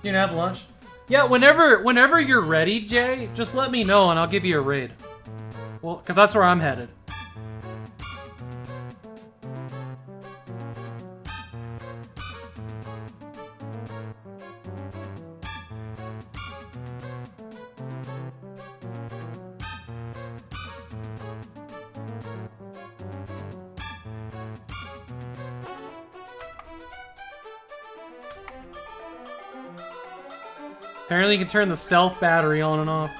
You gonna have lunch? Yeah, whenever you're ready, Jay, just let me know and I'll give you a raid. Well, because that's where I'm headed. Apparently you can turn the stealth battery on and off.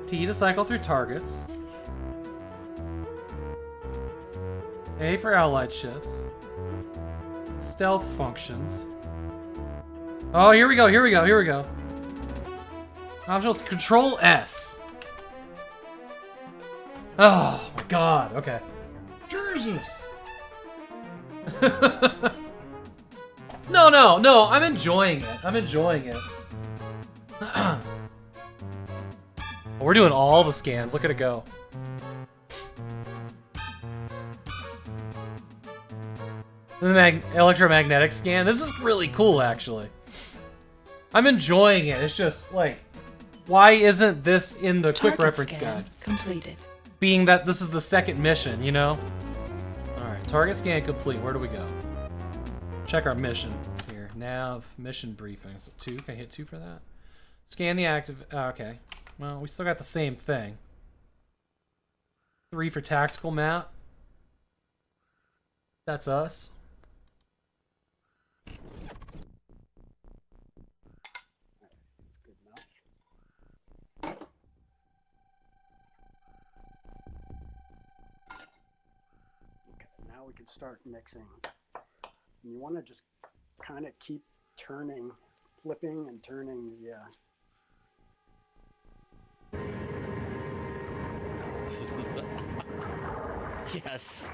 T to cycle through targets. A for allied ships. Stealth functions. Oh, here we go, here we go, here we go. Optionals, Control S. Oh my god, okay. Jesus! No, I'm enjoying it. I'm enjoying it. We're doing all the scans, look at it go. The electromagnetic scan, this is really cool actually. I'm enjoying it, it's just like, why isn't this in the quick reference guide? Completed. Being that this is the second mission, you know? Alright, target scan complete. Where do we go? Check our mission here. Nav, mission briefing. So 2, can I hit 2 for that? Scan the active, okay. Well, we still got the same thing. 3 for tactical map. That's us. We can start mixing. And you want to just kind of keep turning, flipping and turning the Yes.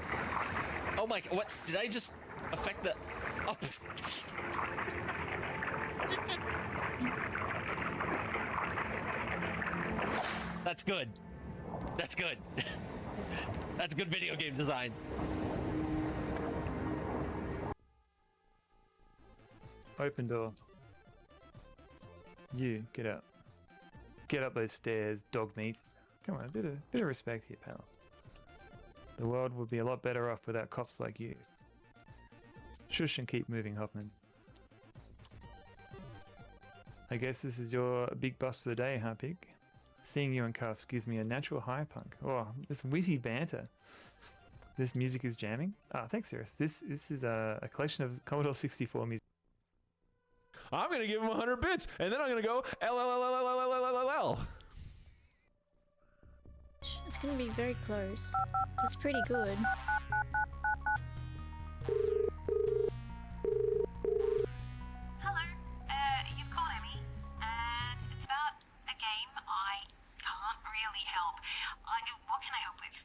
Oh my, what? Did I just affect the... Oh. That's good. That's good. That's good video game design. Open door. You, get up. Get up those stairs, dog meat. Come on, a bit of respect here, pal. The world would be a lot better off without cops like you. Shush and keep moving, Hoffman. I guess this is your big bust of the day, huh, pig? Seeing you in cuffs gives me a natural high punk. Oh, this witty banter. This music is jamming? Ah, thanks, Cirrus. This is a collection of Commodore 64 music. I'm gonna give him 100 bits, and then I'm gonna go L. It's gonna be very close. That's pretty good. Hello, you've called Emmy, and it's about a game I can't really help. What can I help with?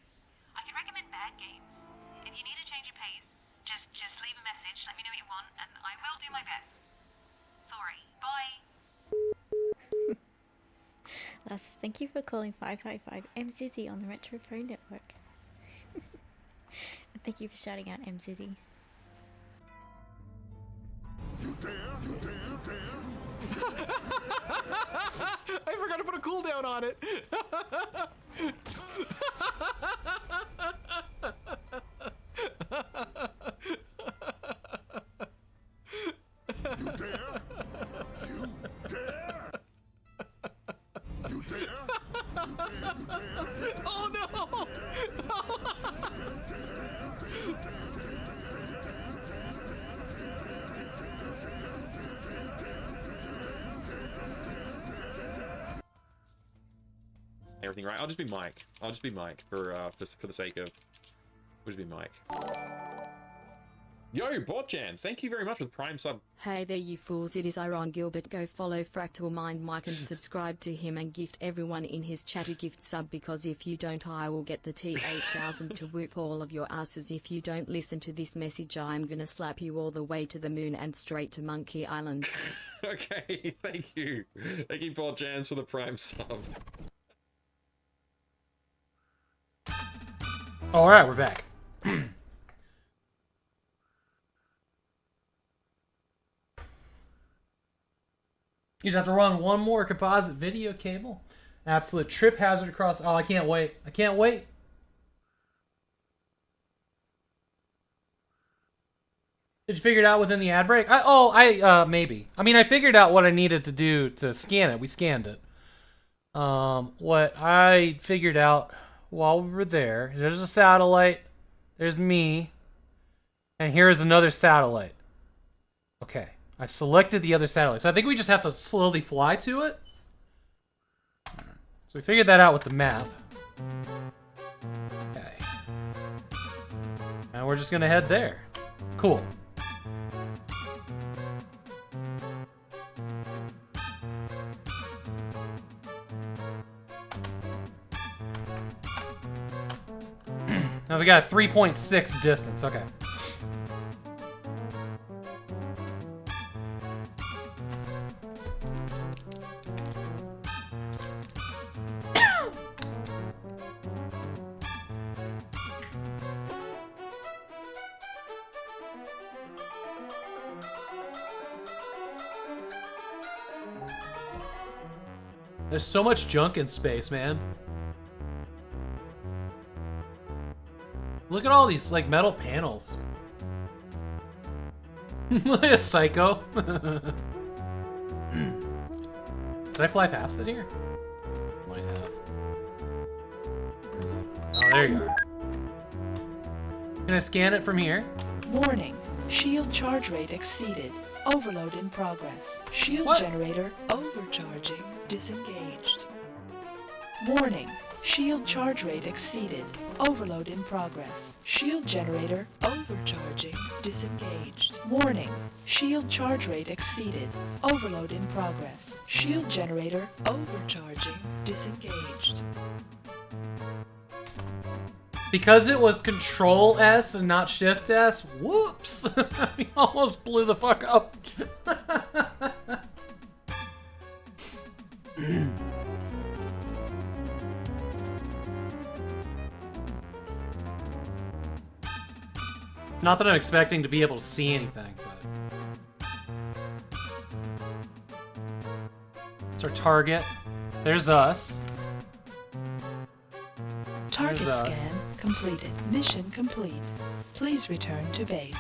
I can recommend bad games. If you need a change of pace, just leave a message, let me know what you want, and I will do my best. Sorry, bye. Last, thank you for calling 555 MZZ on the Retro Phone Network. And thank you for shouting out MZZ. I forgot to put a cooldown on it. Oh no! Everything right? I'll just be Mike. I'll just be Mike for just for the sake of. We'll just be Mike. Yo, Bot Jams! Thank you very much for the Prime sub. Hey there you fools, it is Iron Gilbert. Go follow Fractal Mind Mike and subscribe to him and gift everyone in his chat a gift sub, because if you don't I will get the T8000 to whoop all of your asses. If you don't listen to this message I'm gonna slap you all the way to the moon and straight to Monkey Island. Okay, thank you. Thank you, Bot Jams, for the Prime sub. Alright, we're back. You just have to run one more composite video cable. Absolute trip hazard across. Oh, I can't wait. I can't wait. Did you figure it out within the ad break? Maybe. I mean, I figured out what I needed to do to scan it. We scanned it. What I figured out while we were there, there's a satellite, there's me, and here's another satellite. Okay. I selected the other satellite. So I think we just have to slowly fly to it. So we figured that out with the map. Okay. And we're just gonna head there. Cool. Now we got a 3.6 distance. Okay. There's so much junk in space, man. Look at all these, like, metal panels. Look at Psycho. Did I fly past it here? Might have. Where is it? Oh, there you are. Can I scan it from here? Warning. Shield charge rate exceeded. Overload in progress. Shield generator overcharging. Disengaged. Warning. Shield charge rate exceeded. Overload in progress. Shield generator overcharging. Disengaged. Warning. Shield charge rate exceeded. Overload in progress. Shield generator overcharging. Disengaged. Because it was Control S and not Shift S, whoops! We almost blew the fuck up. Not that I'm expecting to be able to see anything, but... It's our target. There's us. Target There's us. scan completed. Mission complete. Please return to base.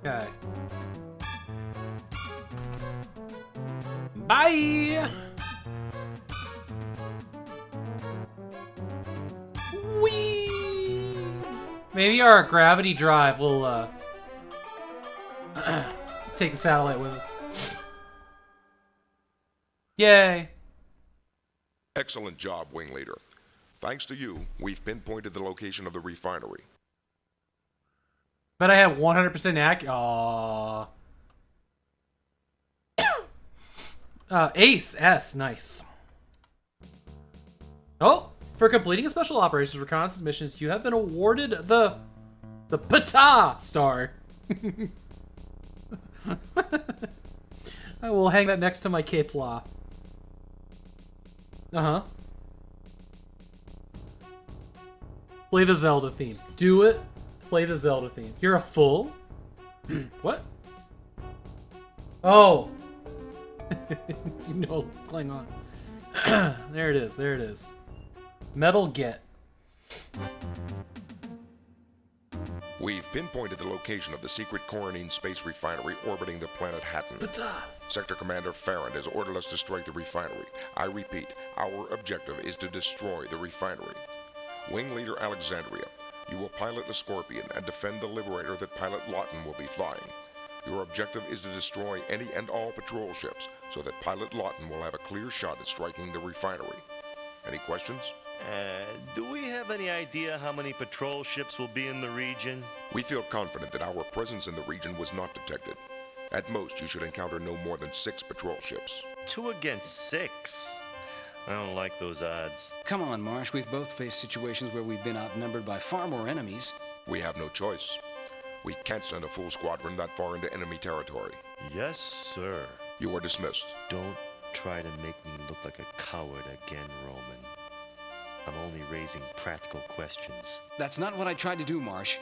Okay. Bye! Whee! Maybe our gravity drive will, take the satellite with us. Yay! Excellent job, Wing Leader. Thanks to you, we've pinpointed the location of the refinery. But I had 100% accurate. Aww. Ace S, nice. Oh, for completing a special operations reconnaissance missions, you have been awarded the PTA star. I will hang that next to my K-Pla. Uh-huh. Play the Zelda theme. Do it. Play the Zelda theme. You're a fool? What? Oh. No, Klingon. There it is. There it is. Metal Get. We've pinpointed the location of the secret Coronine space refinery orbiting the planet Hatton. Sector Commander Farron has ordered us to strike the refinery. I repeat, our objective is to destroy the refinery. Wing Leader Alexandria, you will pilot the Scorpion and defend the Liberator that Pilot Lawton will be flying. Your objective is to destroy any and all patrol ships so that Pilot Lawton will have a clear shot at striking the refinery. Any questions? Do we have any idea how many patrol ships will be in the region? We feel confident that our presence in the region was not detected. At most, you should encounter no more than 6 patrol ships. 2 against 6? I don't like those odds. Come on, Marsh. We've both faced situations where we've been outnumbered by far more enemies. We have no choice. We can't send a full squadron that far into enemy territory. Yes, sir. You are dismissed. Don't try to make me look like a coward again, Roman. I'm only raising practical questions. That's not what I tried to do, Marsh.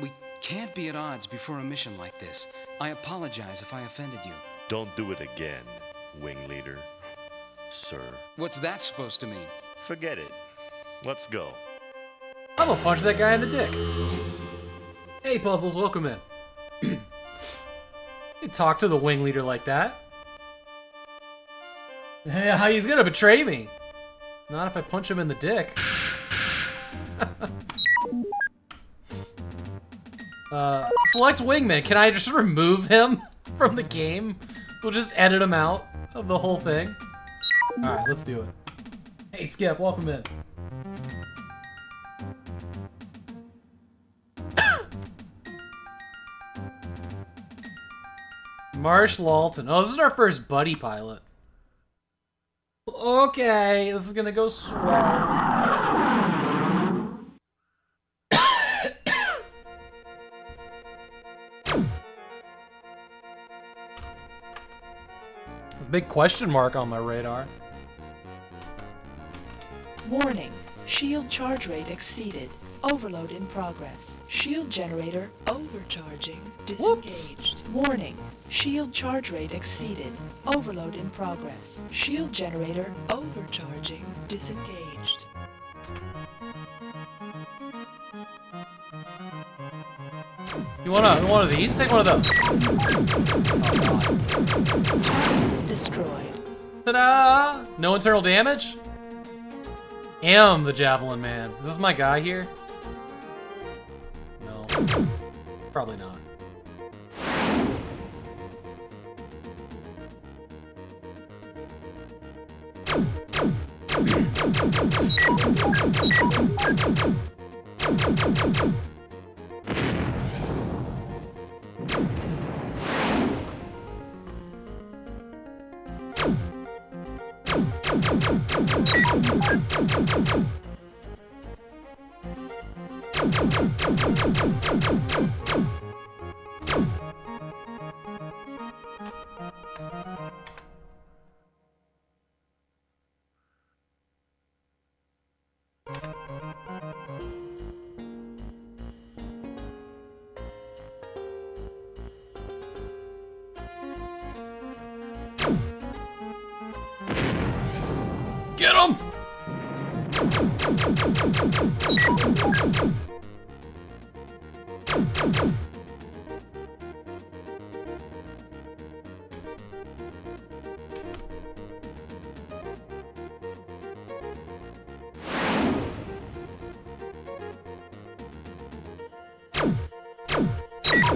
We can't be at odds before a mission like this. I apologize if I offended you. Don't do it again, Wing Leader. Sir. What's that supposed to mean? Forget it. Let's go. I'm gonna punch that guy in the dick. Hey, Puzzles, welcome in. You talk to the Wing Leader like that. Yeah, he's gonna betray me. Not if I punch him in the dick. Select Wingman. Can I just remove him from the game? We'll just edit him out of the whole thing. Alright, let's do it. Hey, Skip, welcome in. Marsh Lawton. Oh, this is our first buddy pilot. Okay, this is gonna go swell. Big question mark on my radar. Warning. Shield charge rate exceeded. Overload in progress. Shield generator overcharging. Disengaged. Whoops. Warning. Shield charge rate exceeded. Overload in progress. Shield generator overcharging. Disengaged. You want one of these? Take one of those. Destroyed. Ta-da! No internal damage? Am the Javelin Man. Is this my guy here? No. Probably not.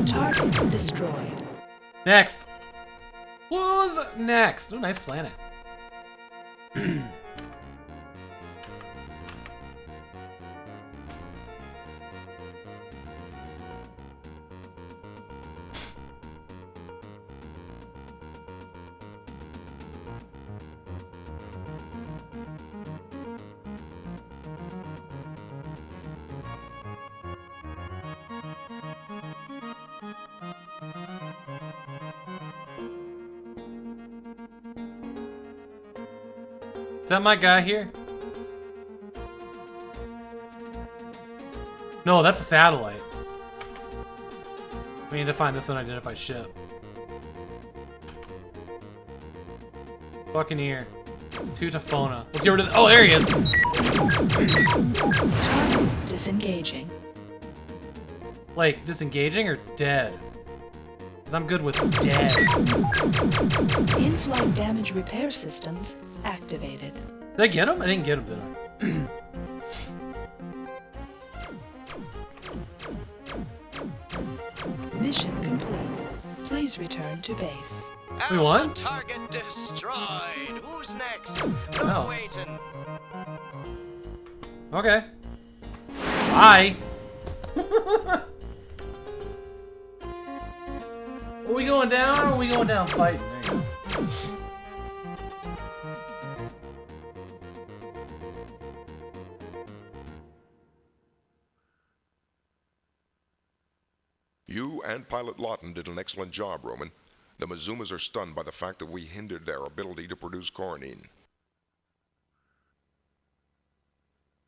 Target destroyed. Next. Who's next? Oh, nice planet. Is that my guy here? No, that's a satellite. We need to find this unidentified ship. Buccaneer. Tutafona. Let's get rid of the— oh, there he is! Target disengaging. Like, disengaging or dead? Because I'm good with dead. In-flight damage repair systems activated. Did I get him? I didn't get him, did I? Mission complete. Please return to base. We won? Target destroyed. Who's next? No Oh. waiting. Okay. Bye. Are we going down or are we going down fighting? There you go. You and Pilot Lawton did an excellent job, Roman. The Mizumas are stunned by the fact that we hindered their ability to produce coronine.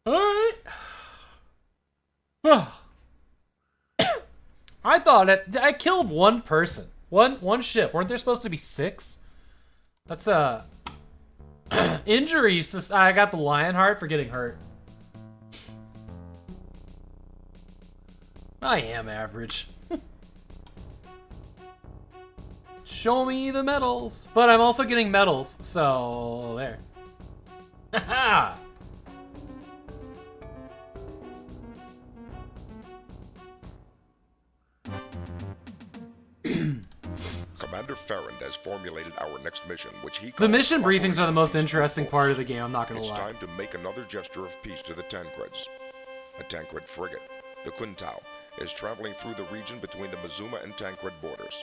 Alright. I thought I killed one person. One ship. Weren't there supposed to be 6? That's injuries. I got the Lionheart for getting hurt. I am average. Show me the medals. But I'm also getting medals, so there. Haha! Commander Farrand has formulated our next mission, which he The mission briefings are the most interesting part of the game, I'm not gonna It's lie. time to make another gesture of peace to the Tancreds. A Tancred frigate, the Kuntao, is traveling through the region between the Mizuma and Tancred borders.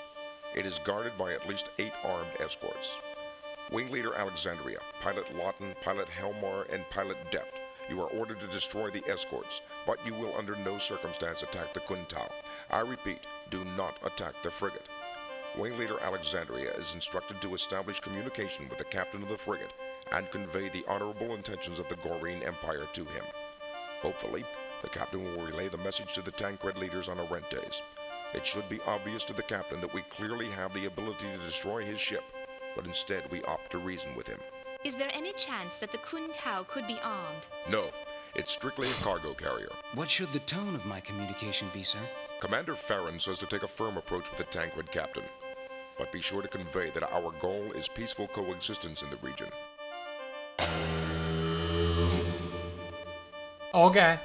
It is guarded by at least 8 armed escorts. Wing Leader Alexandria, Pilot Lawton, Pilot Helmar, and Pilot Deft, you are ordered to destroy the escorts, but you will under no circumstance attack the Kuntao. I repeat, do not attack the frigate. Wing Leader Alexandria is instructed to establish communication with the captain of the frigate and convey the honorable intentions of the Goreen Empire to him. Hopefully, the captain will relay the message to the Tancred leaders on Arentes. It should be obvious to the captain that we clearly have the ability to destroy his ship, but instead we opt to reason with him. Is there any chance that the Kuntao could be armed? No, it's strictly a cargo carrier. What should the tone of my communication be, sir? Commander Farron says to take a firm approach with the Tancred captain, but be sure to convey that our goal is peaceful coexistence in the region. Okay.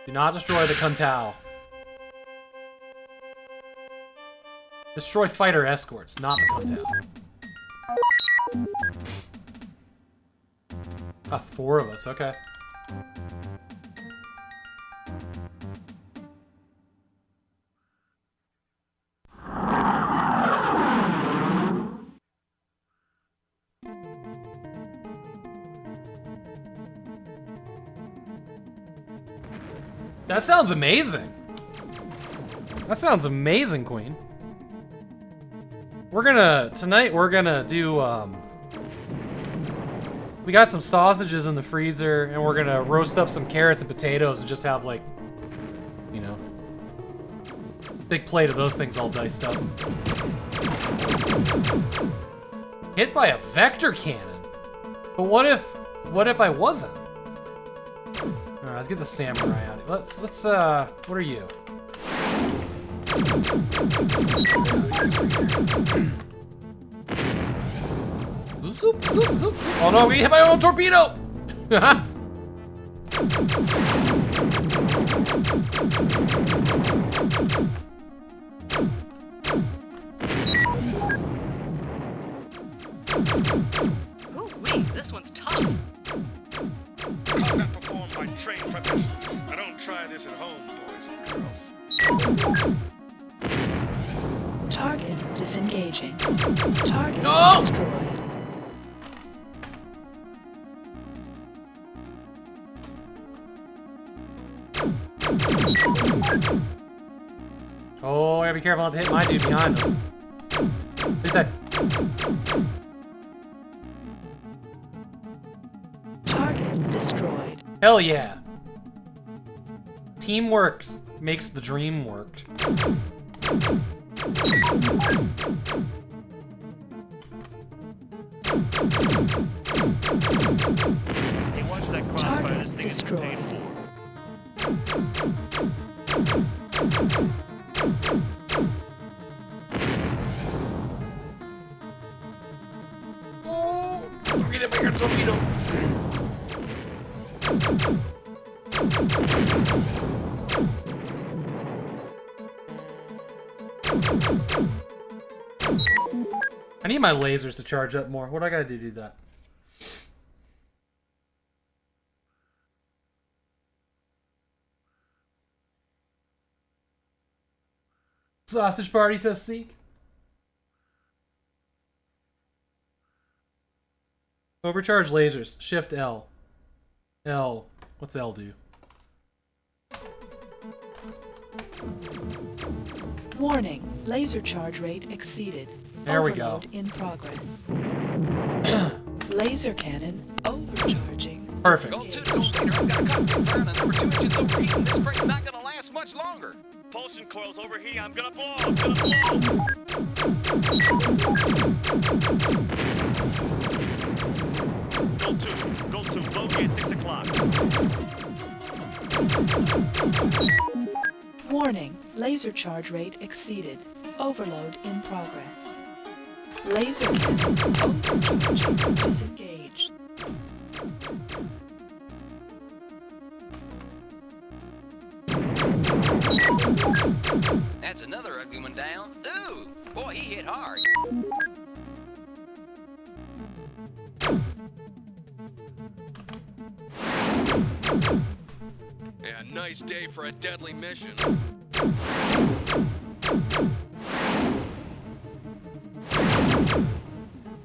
Do not destroy the Kuntao. Destroy fighter escorts, not the Kuntao. 4 of us, okay. That sounds amazing. That sounds amazing, Queen. Tonight we're gonna do, we got some sausages in the freezer and we're gonna roast up some carrots and potatoes and just have like, you know, big plate of those things all diced up. Hit by a vector cannon? But what if I wasn't? let's get the samurai out. Let's what are you? Zoop, zoop, zoop, zoop. Oh no, I'm gonna hit my own torpedo! Ooh, wee, this one's tough. Combat performed by trained professionals. I don't try this at home, boys and girls. Target disengaging. Target No! destroyed. Oh, I gotta be careful not to hit my dude behind him. Who's that? Target destroyed. Hell yeah. Teamwork makes the dream work. Hey, watch that crossfire. This thing is paid for. Oh, don't get hit by your torpedo. I need my lasers to charge up more. What do I gotta do to do that? Sausage party, says Seek. Overcharge lasers. Shift L. L. What's L do? Warning, laser charge rate exceeded. There we go. Overload in progress. Laser cannon overcharging. Perfect. Go to the leader. I've got a cockpit burn and number 2 engines overheating. This brake's not gonna last much longer. Propulsion coils overheating. I'm gonna blow. I'm gonna blow. Go to. Bogey at 6 o'clock. Warning, laser charge rate exceeded. Overload in progress. Laser cannon overcharging. Disengaged. That's another ugly one down. Ooh, boy, he hit hard. Yeah, nice day for a deadly mission.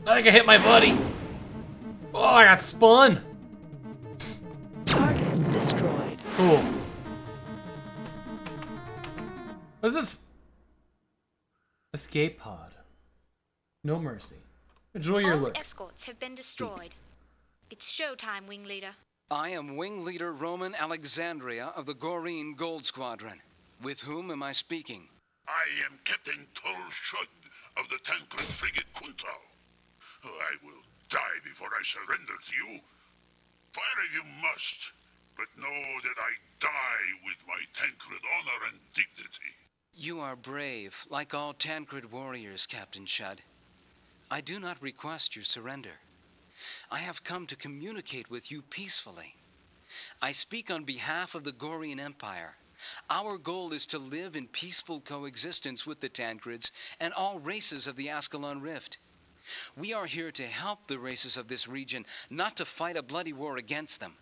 I think I hit my buddy. Oh, I got spun. Target destroyed. Cool. What's this? Escape pod. No mercy. Enjoy your All look. escorts have been destroyed. It's showtime, Wing Leader. I am Wing Leader Roman Alexandria of the Goreen Gold Squadron. With whom am I speaking? I am Captain Tolshud of the Tancred frigate Kuntao. I will die before I surrender to you. Fire if you must, but know that I die with my Tancred honor and dignity. You are brave, like all Tancred warriors, Captain Shud. I do not request your surrender. I have come to communicate with you peacefully. I speak on behalf of the Goreen Empire. Our goal is to live in peaceful coexistence with the Tancreds and all races of the Ascalon Rift. We are here to help the races of this region, not to fight a bloody war against them.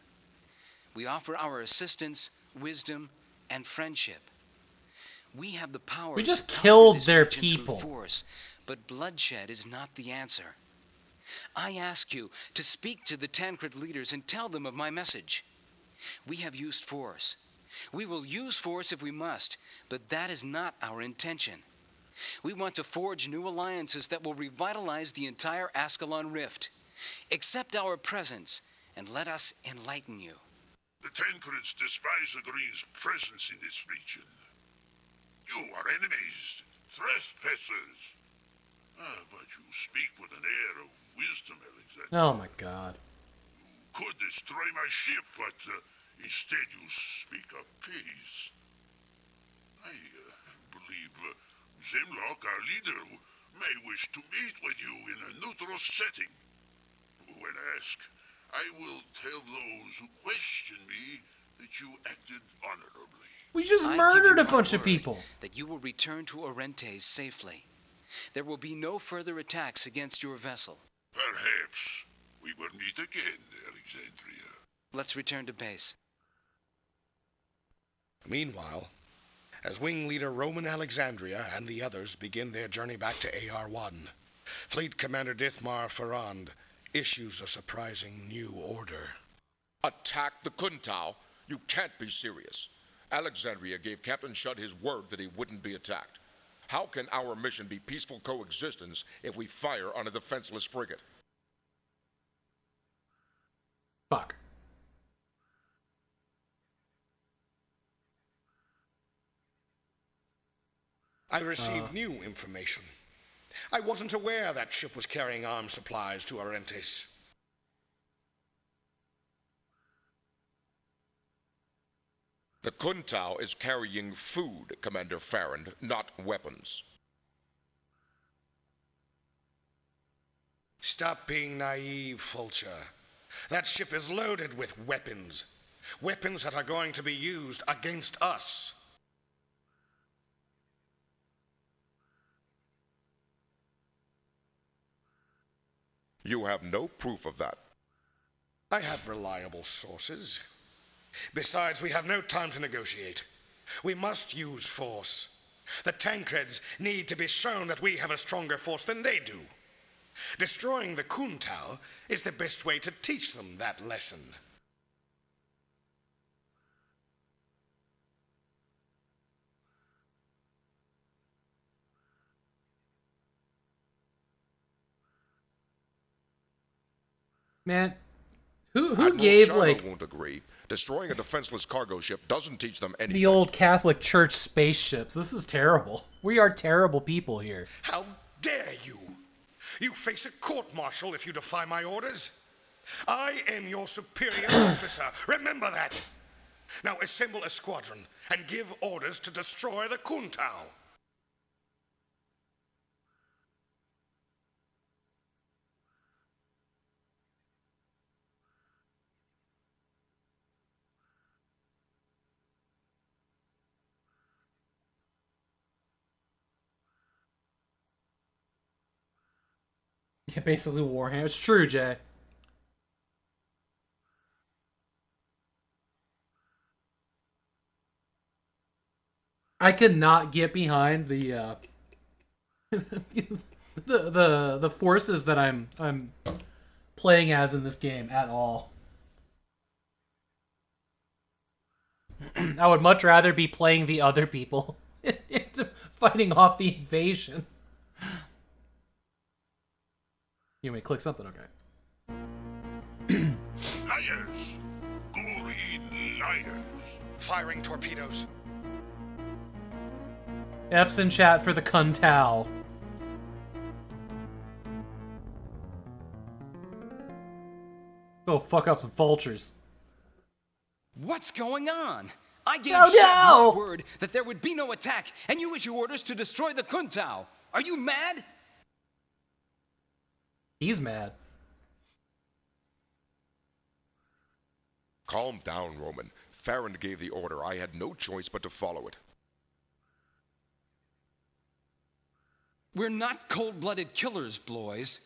We offer our assistance, wisdom, and friendship. We have the power. We just to conquer killed this their region people. through force, but bloodshed is not the answer. I ask you to speak to the Tancred leaders and tell them of my message. We have used force. We will use force if we must, but that is not our intention. We want to forge new alliances that will revitalize the entire Ascalon Rift. Accept our presence and let us enlighten you. The Tancreds despise the Green's presence in this region. You are enemies, trespassers. But you speak with an air of wisdom, Alexander. Oh my god. You could destroy my ship, but Instead, you speak of peace. I believe Zemlok, our leader, may wish to meet with you in a neutral setting. When asked, I will tell those who question me that you acted honorably. We just I murdered give a you my bunch of word people. that you will return to Orentes safely. There will be no further attacks against your vessel. Perhaps we will meet again, Alexandria. Let's return to base. Meanwhile, as wing leader Roman Alexandria and the others begin their journey back to AR-1, Fleet Commander Dithmar Farrand issues a surprising new order. Attack the Kuntao? You can't be serious. Alexandria gave Captain Shud his word that he wouldn't be attacked. How can our mission be peaceful coexistence if we fire on a defenseless frigate? Fuck. I received new information. I wasn't aware that ship was carrying arms supplies to Orentes. The Kuntao is carrying food, Commander Farrand, not weapons. Stop being naive, Fulcher. That ship is loaded with weapons. Weapons that are going to be used against us. You have no proof of that. I have reliable sources. Besides, we have no time to negotiate. We must use force. The Tancreds need to be shown that we have a stronger force than they do. Destroying the Kuntao is the best way to teach them that lesson. Man, who Admiral gave Shiloh like won't agree. Destroying a defenseless cargo ship doesn't teach them anything. the old Catholic Church spaceships? This is terrible. We are terrible people here. How dare you? You face a court-martial if you defy my orders. I am your superior officer. Remember that. Now assemble a squadron and give orders to destroy the Kuntao. Yeah, basically Warhammer. It's true, Jay. I could not get behind the the forces that I'm playing as in this game at all. I would much rather be playing the other people fighting off the invasion. You may click something, okay. Liars! Gory liars! Firing torpedoes. F's in chat for the Kuntao. Go fuck up some vultures. What's going on? I gave No! my word that there would be no attack, and you issue orders to destroy the Kuntao. Are you mad? He's mad. Calm down, Roman. Farrand gave the order. I had no choice but to follow it. We're not cold-blooded killers, Blois.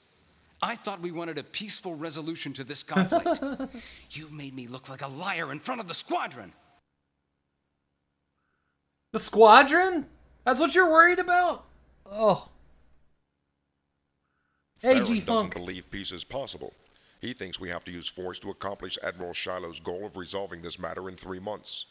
I thought we wanted a peaceful resolution to this conflict. You've made me look like a liar in front of the squadron. The squadron? That's what you're worried about? Oh. Hey, Farrand G-Funk. doesn't believe peace is possible. He thinks we have to use force to accomplish Admiral Shiloh's goal of resolving this matter in 3 months.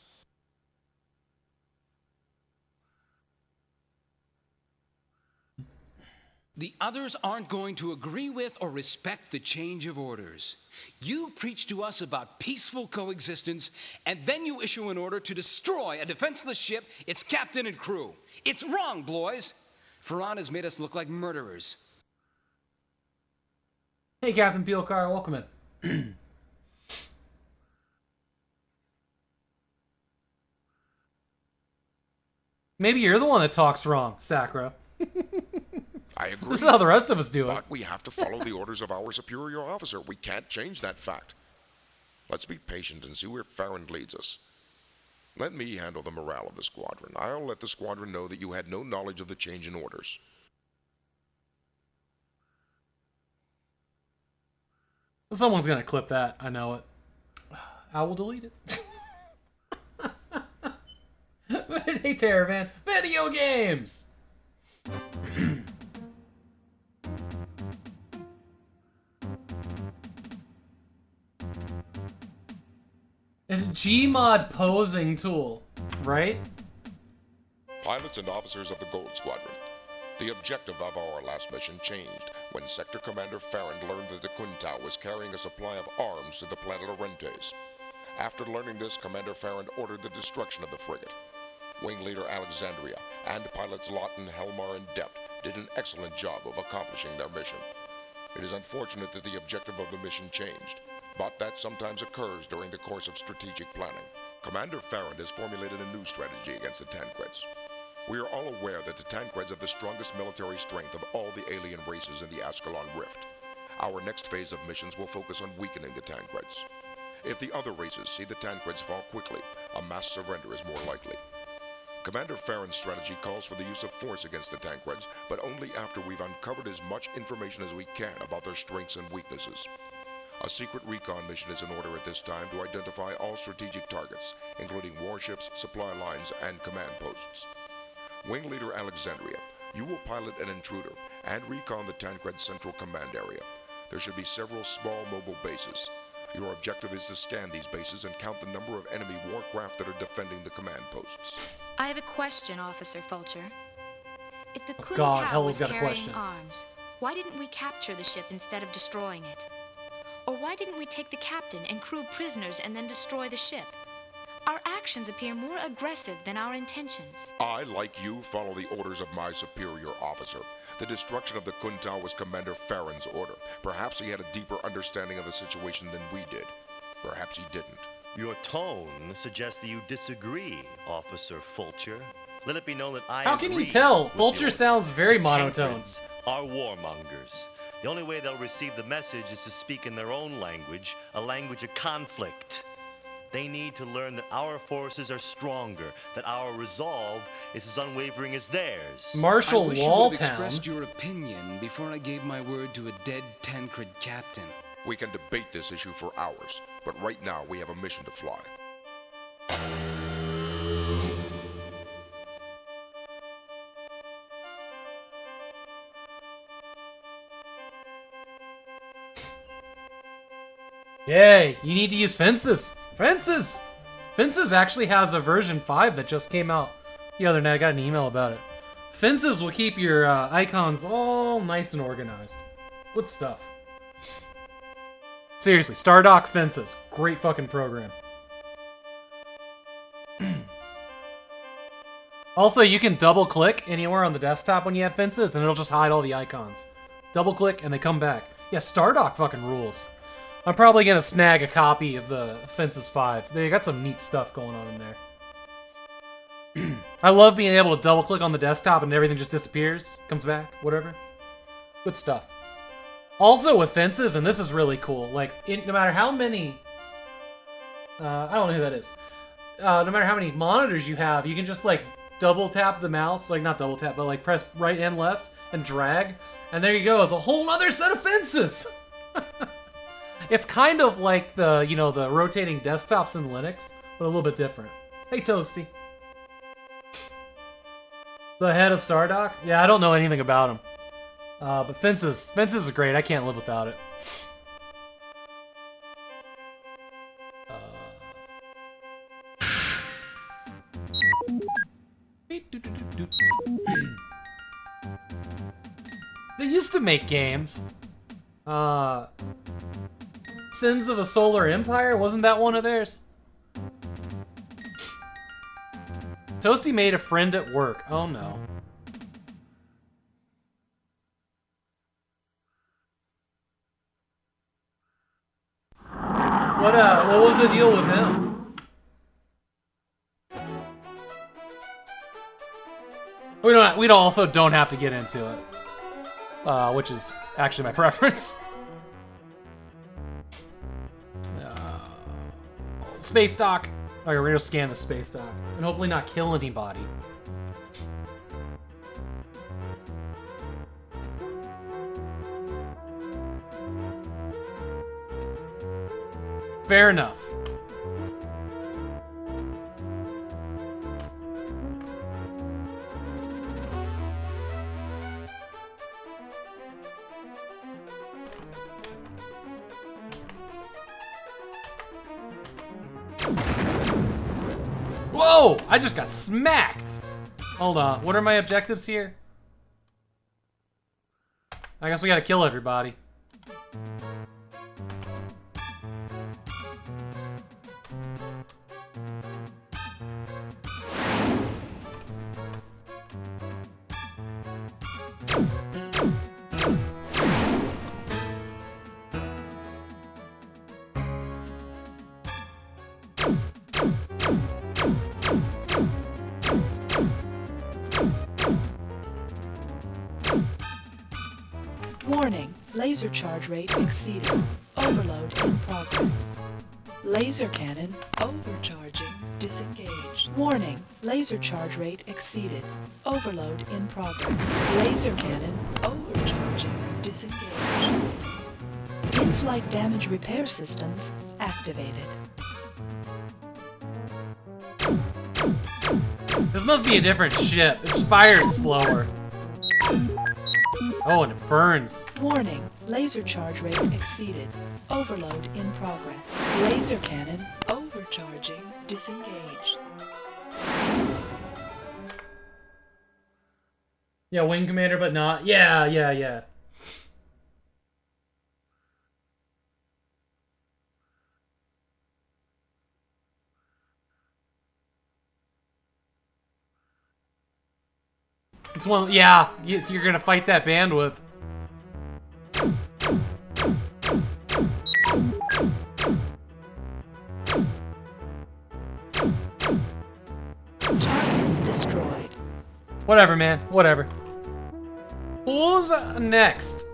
The others aren't going to agree with or respect the change of orders. You preach to us about peaceful coexistence, and then you issue an order to destroy a defenseless ship, its captain and crew. It's wrong, Blois. Farrand has made us look like murderers. Hey, Captain Peelcar, welcome in. Maybe you're the one that talks wrong, Sakura. I agree. This is how the rest of us do it. But we have to follow the orders of our superior officer. We can't change that fact. Let's be patient and see where Farron leads us. Let me handle the morale of the squadron. I'll let the squadron know that you had no knowledge of the change in orders. Someone's gonna clip that. I know it. I will delete it. Hey, Terravan. Video games! It's a Gmod posing tool, right? Pilots and officers of the Gold Squadron. The objective of our last mission changed when Sector Commander Farron learned that the Quintao was carrying a supply of arms to the planet Orentes. After learning this, Commander Farron ordered the destruction of the frigate. Wing Leader Alexandria and pilots Lawton, Helmar, and Dept did an excellent job of accomplishing their mission. It is unfortunate that the objective of the mission changed, but that sometimes occurs during the course of strategic planning. Commander Farron has formulated a new strategy against the Tancreds. We are all aware that the Tancreds have the strongest military strength of all the alien races in the Ascalon Rift. Our next phase of missions will focus on weakening the Tancreds. If the other races see the Tancreds fall quickly, a mass surrender is more likely. Commander Farron's strategy calls for the use of force against the Tancreds, but only after we've uncovered as much information as we can about their strengths and weaknesses. A secret recon mission is in order at this time to identify all strategic targets, including warships, supply lines, and command posts. Wing Leader Alexandria, you will pilot an intruder and recon the Tancred Central Command area. There should be several small mobile bases. Your objective is to scan these bases and count the number of enemy warcraft that are defending the command posts. I have a question, Officer Fulcher. If the God, Quintao Hella's was got a carrying question. arms, why didn't we capture the ship instead of destroying it? Or why didn't we take the captain and crew prisoners and then destroy the ship? Our actions appear more aggressive than our intentions. I, like you, follow the orders of my superior officer. The destruction of the Quintao was Commander Farron's order. Perhaps he had a deeper understanding of the situation than we did. Perhaps he didn't. Your tone suggests that you disagree, Officer Fulcher. Let it be known that I How can you agree tell? with Fulcher your sounds very monotone. Tancreds are warmongers. The only way they'll receive the message is to speak in their own language, a language of conflict. They need to learn that our forces are stronger, that our resolve is as unwavering as theirs. Marshal I wish you would have Walltown. expressed your opinion before I gave my word to a dead Tancred captain. We can debate this issue for hours, but right now we have a mission to fly. Yay, you need to use fences. Fences! Fences actually has a version 5 that just came out the other night. I got an email about it. Fences will keep your icons all nice and organized. Good stuff. Seriously, Stardock Fences. Great fucking program. Also, you can double click anywhere on the desktop when you have fences and it'll just hide all the icons. Double click and they come back. Yeah, Stardock fucking rules. I'm probably gonna snag a copy of the Fences 5. They got some neat stuff going on in there. I love being able to double click on the desktop and everything just disappears, comes back, whatever. Good stuff. Also with Fences, and this is really cool, like, no matter how many... I don't know who that is. No matter how many monitors you have, you can just, like, double tap the mouse, like, not double tap, but, like, press right and left and drag, and there you go, it's a whole other set of fences! It's kind of like the, you know, the rotating desktops in Linux, but a little bit different. Hey, Toasty. The head of Stardock? Yeah, I don't know anything about him. But Fences is great. I can't live without it. They used to make games. Sins of a Solar Empire? Wasn't that one of theirs? Toasty made a friend at work. Oh no. What was the deal with him? We also don't have to get into it, which is actually my preference. Space dock. Okay, we're gonna scan the space dock and hopefully not kill anybody. Fair enough. Whoa! I just got smacked! Hold on, what are my objectives here? I guess we gotta kill everybody. Warning, laser charge rate exceeded. Overload in progress. Laser cannon overcharging. Disengaged. Warning, laser charge rate exceeded. Overload in progress. Laser cannon overcharging. Disengaged. In-flight damage repair systems activated. This must be a different ship. It just fires slower. Oh, and it burns. Warning, laser charge rate exceeded. Overload in progress. Laser cannon overcharging. Disengaged. Yeah, wing commander, but not. Yeah. It's one. Yeah, you're gonna fight that bandwidth. Target destroyed. Whatever, man. Whatever. Who's next?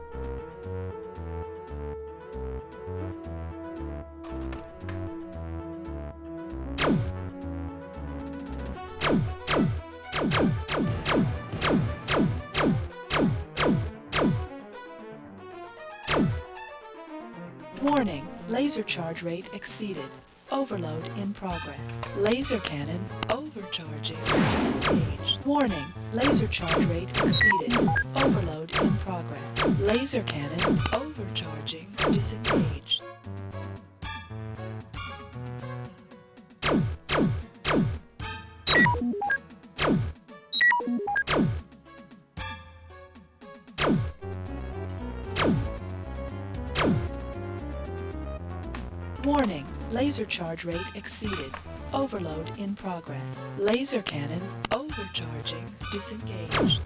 Warning, laser charge rate exceeded. Overload in progress. Laser cannon overcharging. Disengaged. Warning, laser charge rate exceeded. Overload in progress. Laser cannon overcharging. Disengaged. Warning, laser charge rate exceeded. Overload in progress. Laser cannon overcharging. Disengaged.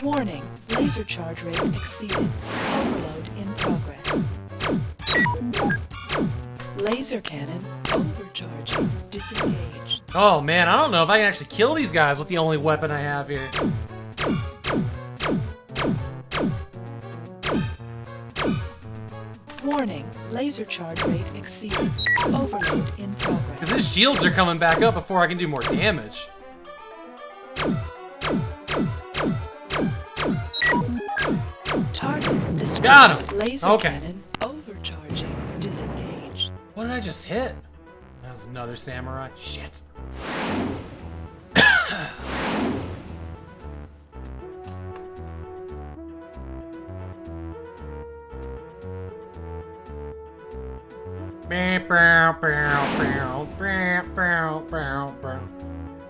Warning, laser charge rate exceeded. Overload in progress. Laser cannon overcharging. Disengaged. Oh man, I don't know if I can actually kill these guys with the only weapon I have here. Warning, laser charge rate exceeded. Overload in progress. Because his shields are coming back up before I can do more damage. Target destroyed. Got him! Laser Okay. cannon overcharging. Disengaged. What did I just hit? That was another samurai. Shit.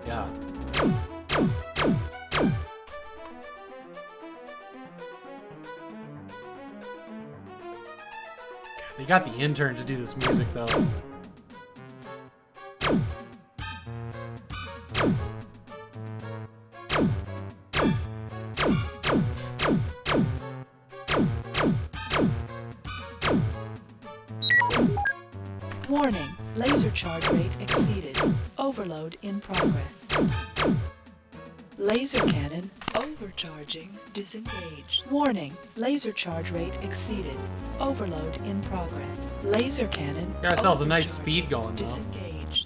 Yeah. They got the intern to do this music though. Warning, laser charge rate exceeded. Overload in progress. Laser cannon overcharging. Disengaged. Warning. Laser charge rate exceeded. Overload in progress. Laser cannon. Got ourselves a nice speed going though. Disengaged.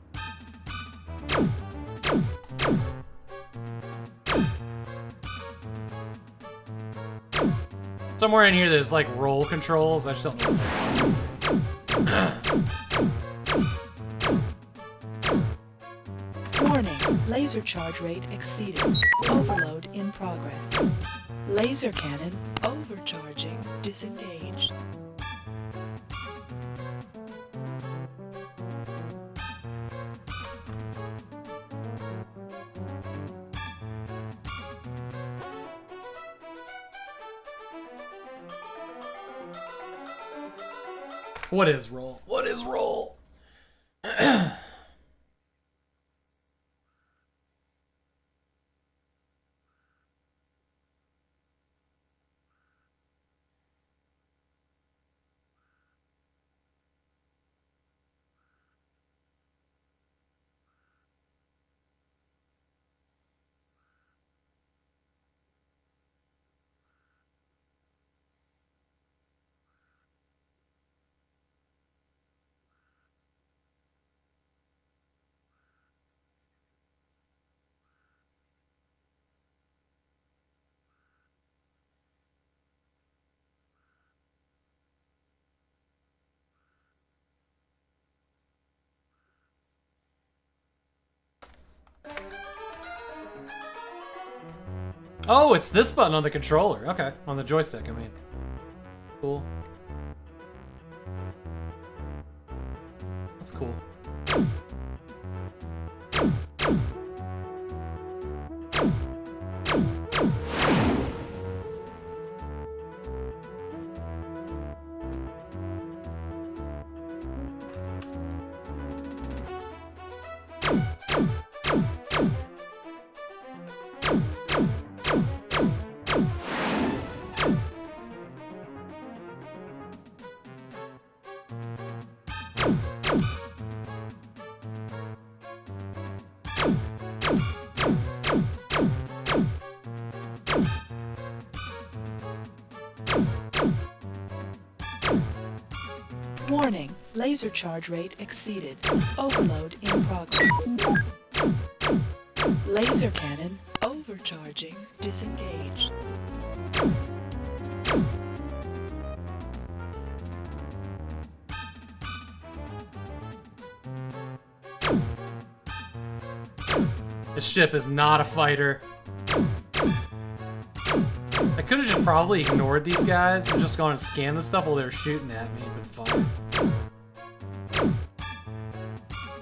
Somewhere in here there's like roll controls. I just don't know. Warning. Laser charge rate exceeded. Overload in progress. Laser cannon overcharging. Disengaged. What is roll? What is roll? Oh, it's this button on the controller. Okay, on the joystick, I mean. Cool. That's cool. Warning. Laser charge rate exceeded. Overload in progress. Laser cannon overcharging. Disengaged. This ship is not a fighter. I could have just probably ignored these guys and just gone and scanned the stuff while they were shooting at me and been fine.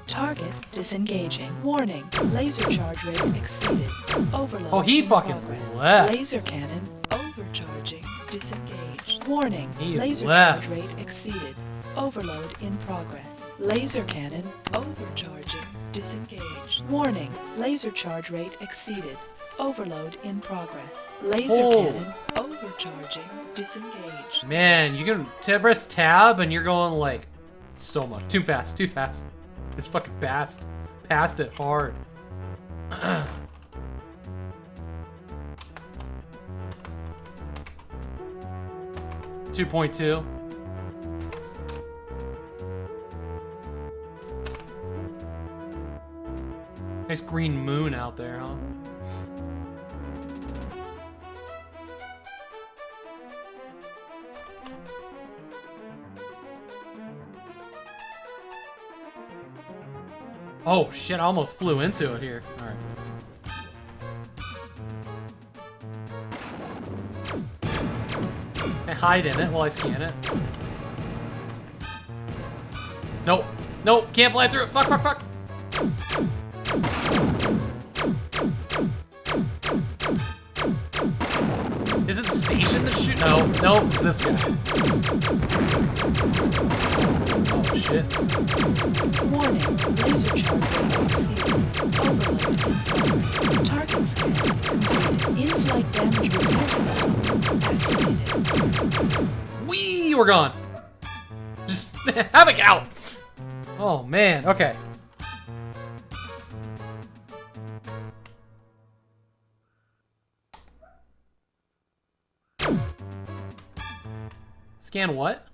Target disengaging. Warning. Laser charge rate exceeded. Overload. Oh, he in fucking progress. left. Laser cannon overcharging. Disengaged. Warning. He Laser left. charge rate exceeded. Overload in progress. Laser cannon overcharging. Disengaged. Warning. Laser charge rate exceeded. Overload in progress. Laser cannon overcharging. Disengaged. Man, you can press tab and you're going like so much. Too fast, too fast. It's fucking fast. Passed it hard. 2.2. Nice green moon out there, huh? Oh shit, I almost flew into it here. Alright. I hide in it while I scan it. Nope. Nope, can't fly through it. Fuck, fuck, fuck. Is it the station that's shooting? No, nope, it's this guy. Oh shit. Warning. Laser charge overload. Target scan completed. In-flight damage repair system activated. Whee! We're gone. Just Havok out. Oh man. Okay. Scan what?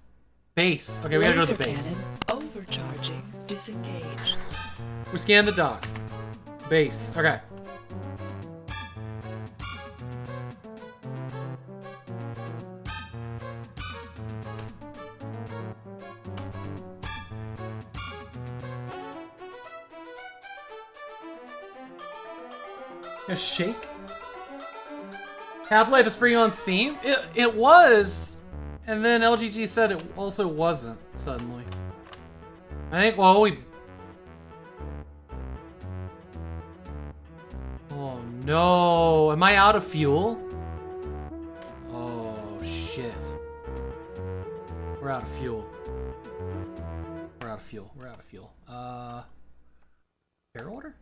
Base. Okay, we gotta go to the base. Cannon overcharging. Disengage. We scanned the dock. Base. Okay. A shake? Half-Life is free on Steam? It was! And then LGG said it also wasn't, suddenly. I think, well, we... Oh no, am I out of fuel? Oh shit. We're out of fuel. We're out of fuel, we're out of fuel. Air order?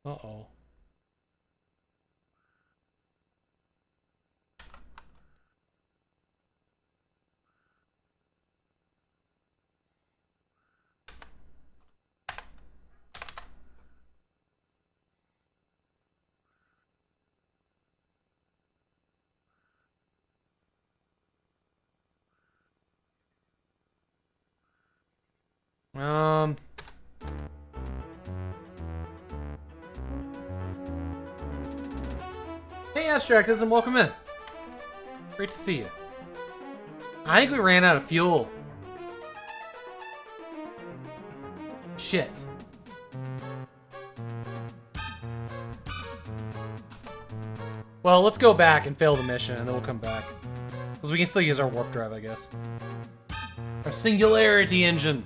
Uh-oh. Hey, Abstractism, welcome in. Great to see you. I think we ran out of fuel. Shit. Well, let's go back and fail the mission, and then we'll come back. Because we can still use our warp drive, I guess. Our singularity engine.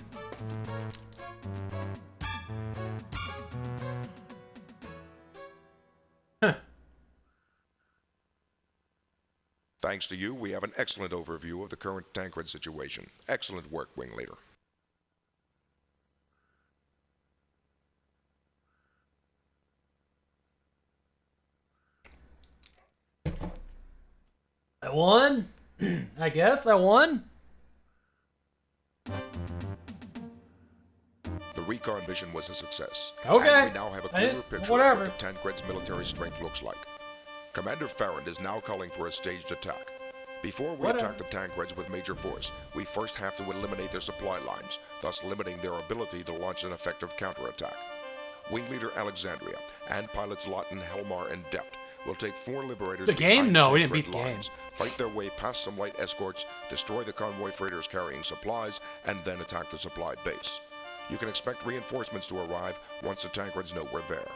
Thanks to you, we have an excellent overview of the current Tancred situation. Excellent work, Wing Leader. I won? I guess I won? The recon mission was a success. Okay. And we now have a clearer picture whatever. of what the Tancred's military strength looks like. Commander Farrand is now calling for a staged attack. Before we attack the Tancreds with major force, we first have to eliminate their supply lines, thus limiting their ability to launch an effective counterattack. Wing Leader Alexandria and pilots Lawton, Helmar, and Dept will take 4 liberators. The game? behind No, we didn't beat Tancred the game. lines, fight their way past some light escorts, destroy the convoy freighters carrying supplies, and then attack the supply base. You can expect reinforcements to arrive once the Tancreds know we're there.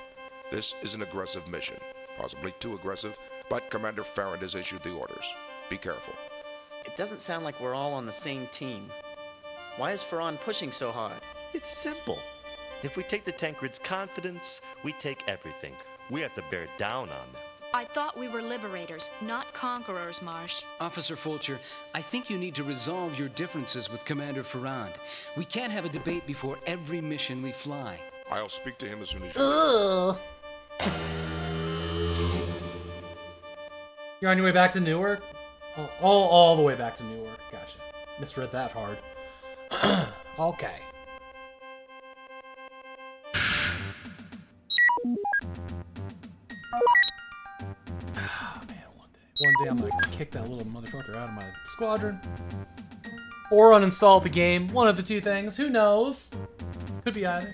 This is an aggressive mission, possibly too aggressive, but Commander Farrand has issued the orders. Be careful. It doesn't sound like we're all on the same team. Why is Farhan pushing so hard? It's simple. If we take the Tancred's confidence, we take everything. We have to bear down on them. I thought we were liberators, not conquerors, Marsh. Officer Fulcher, I think you need to resolve your differences with Commander Farrand. We can't have a debate before every mission we fly. I'll speak to him as soon as you... You're on your way back to Newark? Oh, all the way back to Newark. Gotcha. Misread that hard. Okay. Oh, man, one day I'm gonna kick that little motherfucker out of my squadron. Or uninstall the game. One of the two things. Who knows? Could be either.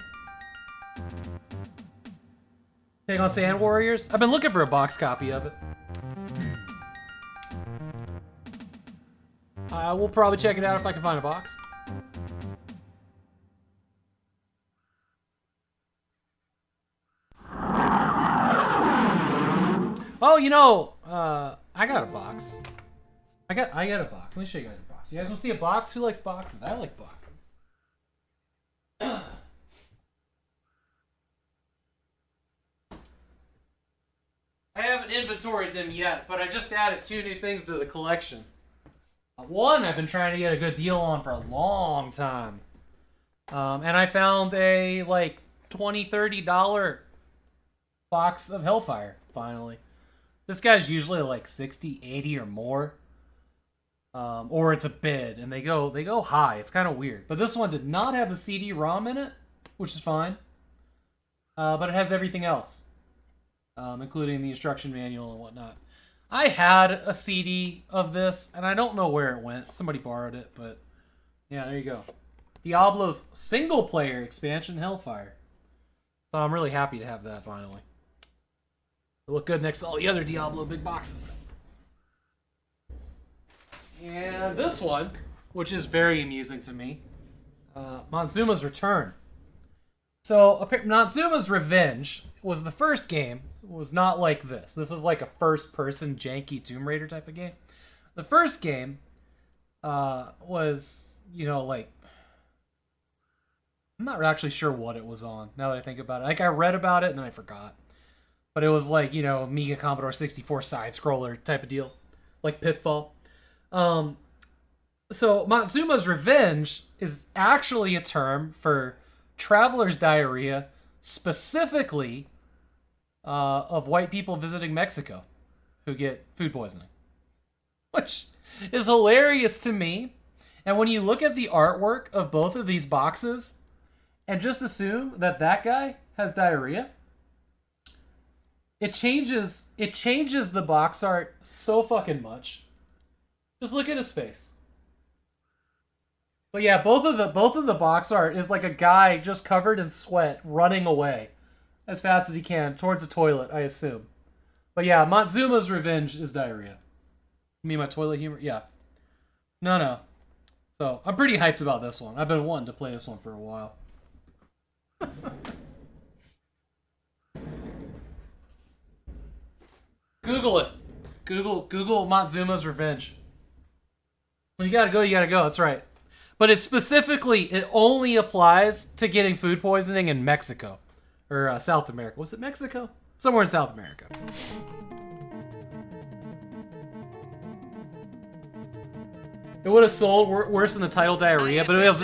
Take on Sand Warriors? I've been looking for a box copy of it. We'll probably check it out if I can find a box. Oh, you know, I got a box. I got a box. Let me show you guys a box. You guys want to see a box? Who likes boxes? I like boxes. I haven't inventoried them yet, but I just added 2 new things to the collection. One I've been trying to get a good deal on for a long time. And I found a, like, $20, $30 box of Hellfire, finally. This guy's usually like 60, 80 or more. Or it's a bid, and they go high. It's kind of weird. But this one did not have the CD-ROM in it, which is fine. But it has everything else. including the instruction manual and whatnot. I had a CD of this, and I don't know where it went. Somebody borrowed it, but yeah, there you go. Diablo's single-player expansion, Hellfire. So I'm really happy to have that finally. It'll look good next to all the other Diablo big boxes. And this one, which is very amusing to me, Monzuma's Return. So, Monzuma's Revenge was the first game. It was not like this. This is like a first-person janky Tomb Raider type of game. The first game was, you know, like... I'm not actually sure what it was on, now that I think about it. Like, I read about it, and then I forgot. But it was like, you know, Amiga Commodore 64 side-scroller type of deal. Like Pitfall. So, Monzuma's Revenge is actually a term for traveler's diarrhea, specifically of white people visiting Mexico who get food poisoning. Which is hilarious to me. And when you look at the artwork of both of these boxes and just assume that that guy has diarrhea, it changes the box art so fucking much. Just look at his face. But yeah, both of the box art is like a guy just covered in sweat running away as fast as he can towards a toilet, I assume. But yeah, Monzuma's Revenge is diarrhea. You mean my toilet humor? Yeah. No. So, I'm pretty hyped about this one. I've been wanting to play this one for a while. Google it. Google Monzuma's Revenge. When you gotta go, that's right. But it only applies to getting food poisoning in Mexico. Or South America. Was it Mexico? Somewhere in South America. It would have sold worse than the title Diarrhea, but it was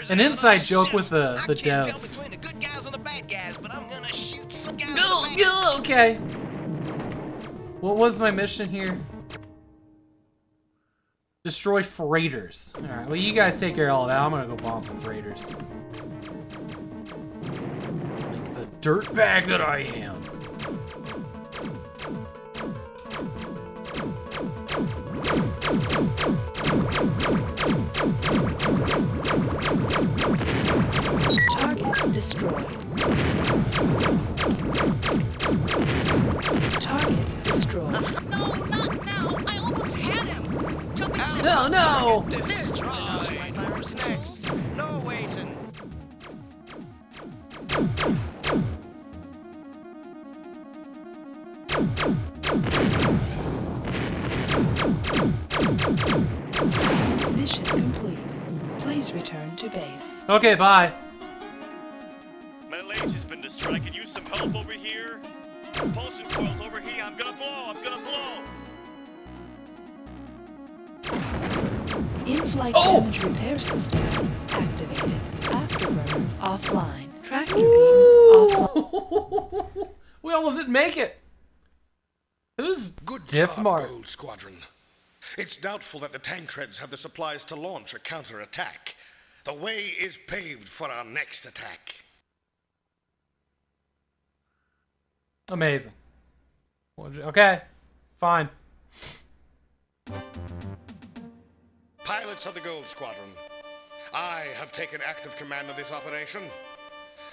an inside joke with the devs. Okay. What was my mission here? Destroy freighters. Alright, well you guys take care of all that. I'm gonna go bomb some freighters. Like the dirtbag that I am. Target destroyed. Target destroyed. No, not now. I almost had him. Jumping No. Destroy. Who's next? No waiting. Mission complete. Please return to base. Okay, bye. My laser's been destroyed. I can use some help over here. Propulsion coils over here. I'm gonna blow. In-flight damage repair system activated. Afterburners offline. Tracking beam offline. We almost didn't make it. It was Good Diff job, Mark. Gold Squadron. It's doubtful that the Tancreds have the supplies to launch a counterattack. The way is paved for our next attack. Amazing. Okay, fine. Pilots of the Gold Squadron, I have taken active command of this operation.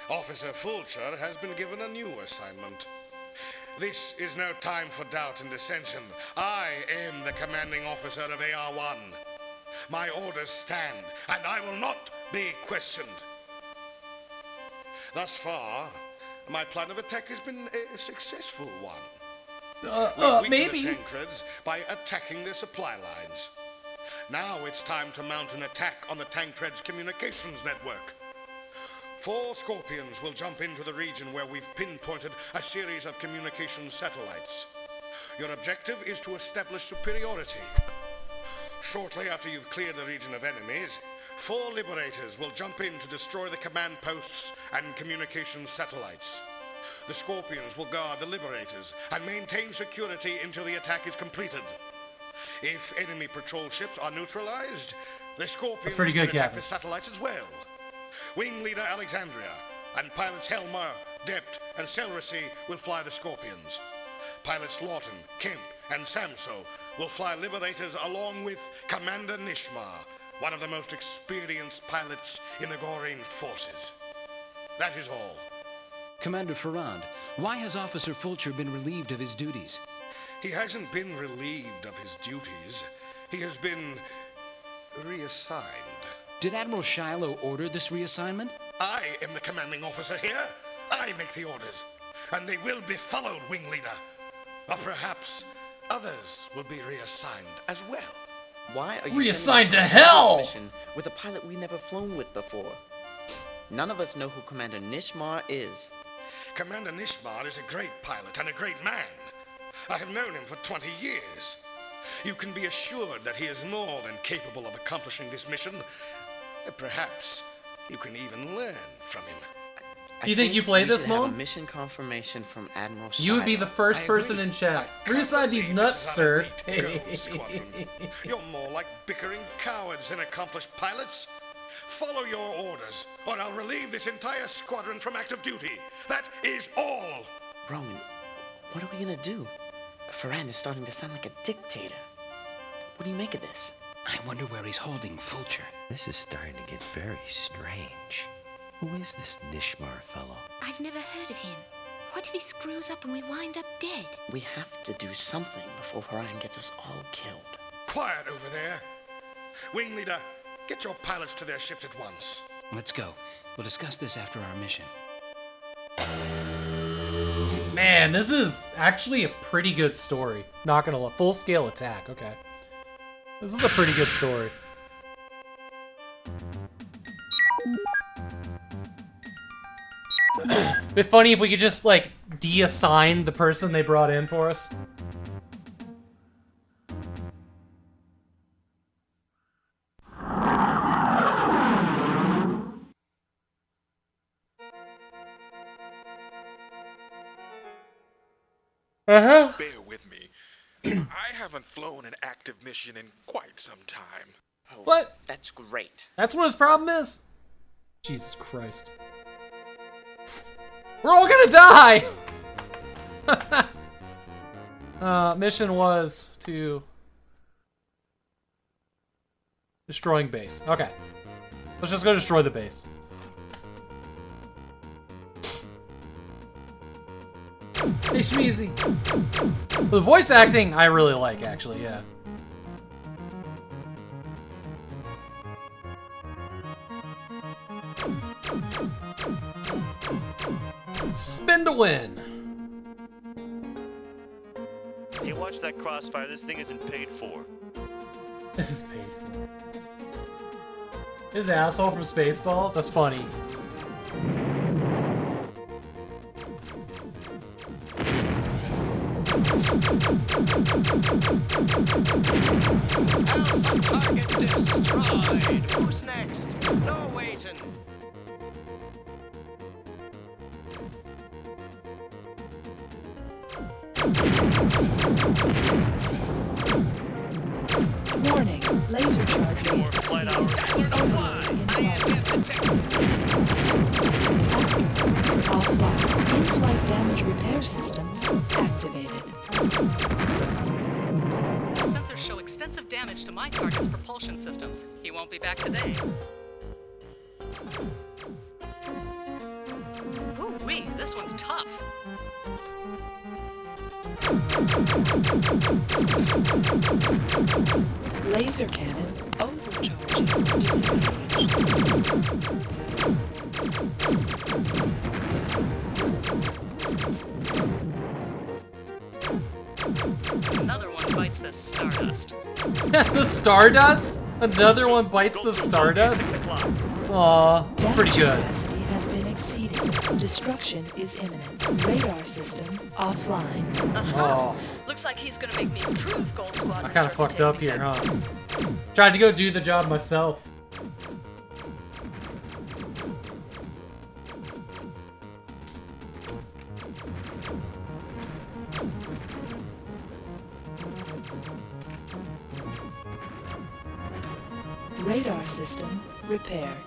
Officer Fulcher has been given a new assignment. This is no time for doubt and dissension. I am the commanding officer of AR-1. My orders stand, and I will not be questioned. Thus far, my plan of attack has been a successful one. Maybe. The Tancreds by attacking their supply lines. Now it's time to mount an attack on the Tancreds' communications network. 4 Scorpions will jump into the region where we've pinpointed a series of communications satellites. Your objective is to establish superiority. Shortly after you've cleared the region of enemies, 4 Liberators will jump in to destroy the command posts and communications satellites. The Scorpions will guard the Liberators and maintain security until the attack is completed. If enemy patrol ships are neutralized, the Scorpions That's pretty good, will attack Captain. the satellites as well. Wing Leader Alexandria, and pilots Helmer, Dept, and Selrecy will fly the Scorpions. Pilots Lawton, Kemp, and Samso will fly Liberators along with Commander Nishmar, one of the most experienced pilots in the Goreen forces. That is all. Commander Farrand, why has Officer Fulcher been relieved of his duties? He hasn't been relieved of his duties. He has been reassigned. Did Admiral Shiloh order this reassignment? I am the commanding officer here. I make the orders. And they will be followed, Wing Leader. Or perhaps others will be reassigned as well. Why are you Reassigned to sending us on a hell! mission with a pilot we've never flown with before? None of us know who Commander Nishmar is. Commander Nishmar is a great pilot and a great man. I have known him for 20 years. You can be assured that he is more than capable of accomplishing this mission. Perhaps you can even learn from him. You think you played this, We should have a Moan? mission confirmation from Admiral Shiloh. You would be the first person in chat. Reassign these nuts, sir. You're more like bickering cowards than accomplished pilots. Follow your orders, or I'll relieve this entire squadron from active duty. That is all. Roman, what are we gonna do? Farrand is starting to sound like a dictator. What do you make of this? I wonder where he's holding Fulcher. This is starting to get very strange. Who is this Nishmar fellow? I've never heard of him. What if he screws up and we wind up dead? We have to do something before Farrand gets us all killed. Quiet over there. Wing Leader, get your pilots to their ships at once. Let's go. We'll discuss this after our mission. Man, this is actually a pretty good story. Not gonna lie. Full scale attack. Okay. This is a pretty good story. It'd be funny if we could just, like, deassign the person they brought in for us. Uh-huh. Bear with me. I haven't flown an active mission in quite some time. Oh, What? That's great. That's what his problem is? Jesus Christ. We're all gonna die! Mission was to... destroying base. Okay. Let's just go destroy the base. Hey, Shmeezy. The voice acting, I really like, actually, yeah. Spin to win. Hey, watch that crossfire. This thing isn't paid for. This is paid for. His asshole from Spaceballs? That's funny. Alpha target destroyed. Who's next? No waiting. Warning, laser charge rate. Flight hours. I am detected. Offline. In-flight damage repair system activated. Sensors show extensive damage to my target's propulsion systems. He won't be back today. Ooh-wee, this one's tough. Laser cannon overcharging. Another one bites the stardust. The Stardust? Another one bites the Stardust? Aw, that's pretty good. Capacity has been exceeded. Destruction is imminent. Radar system offline. Oh, Looks like he's gonna make me improve Gold Squad. I kind of fucked up here, huh? Tried to go do the job myself. Radar system repaired.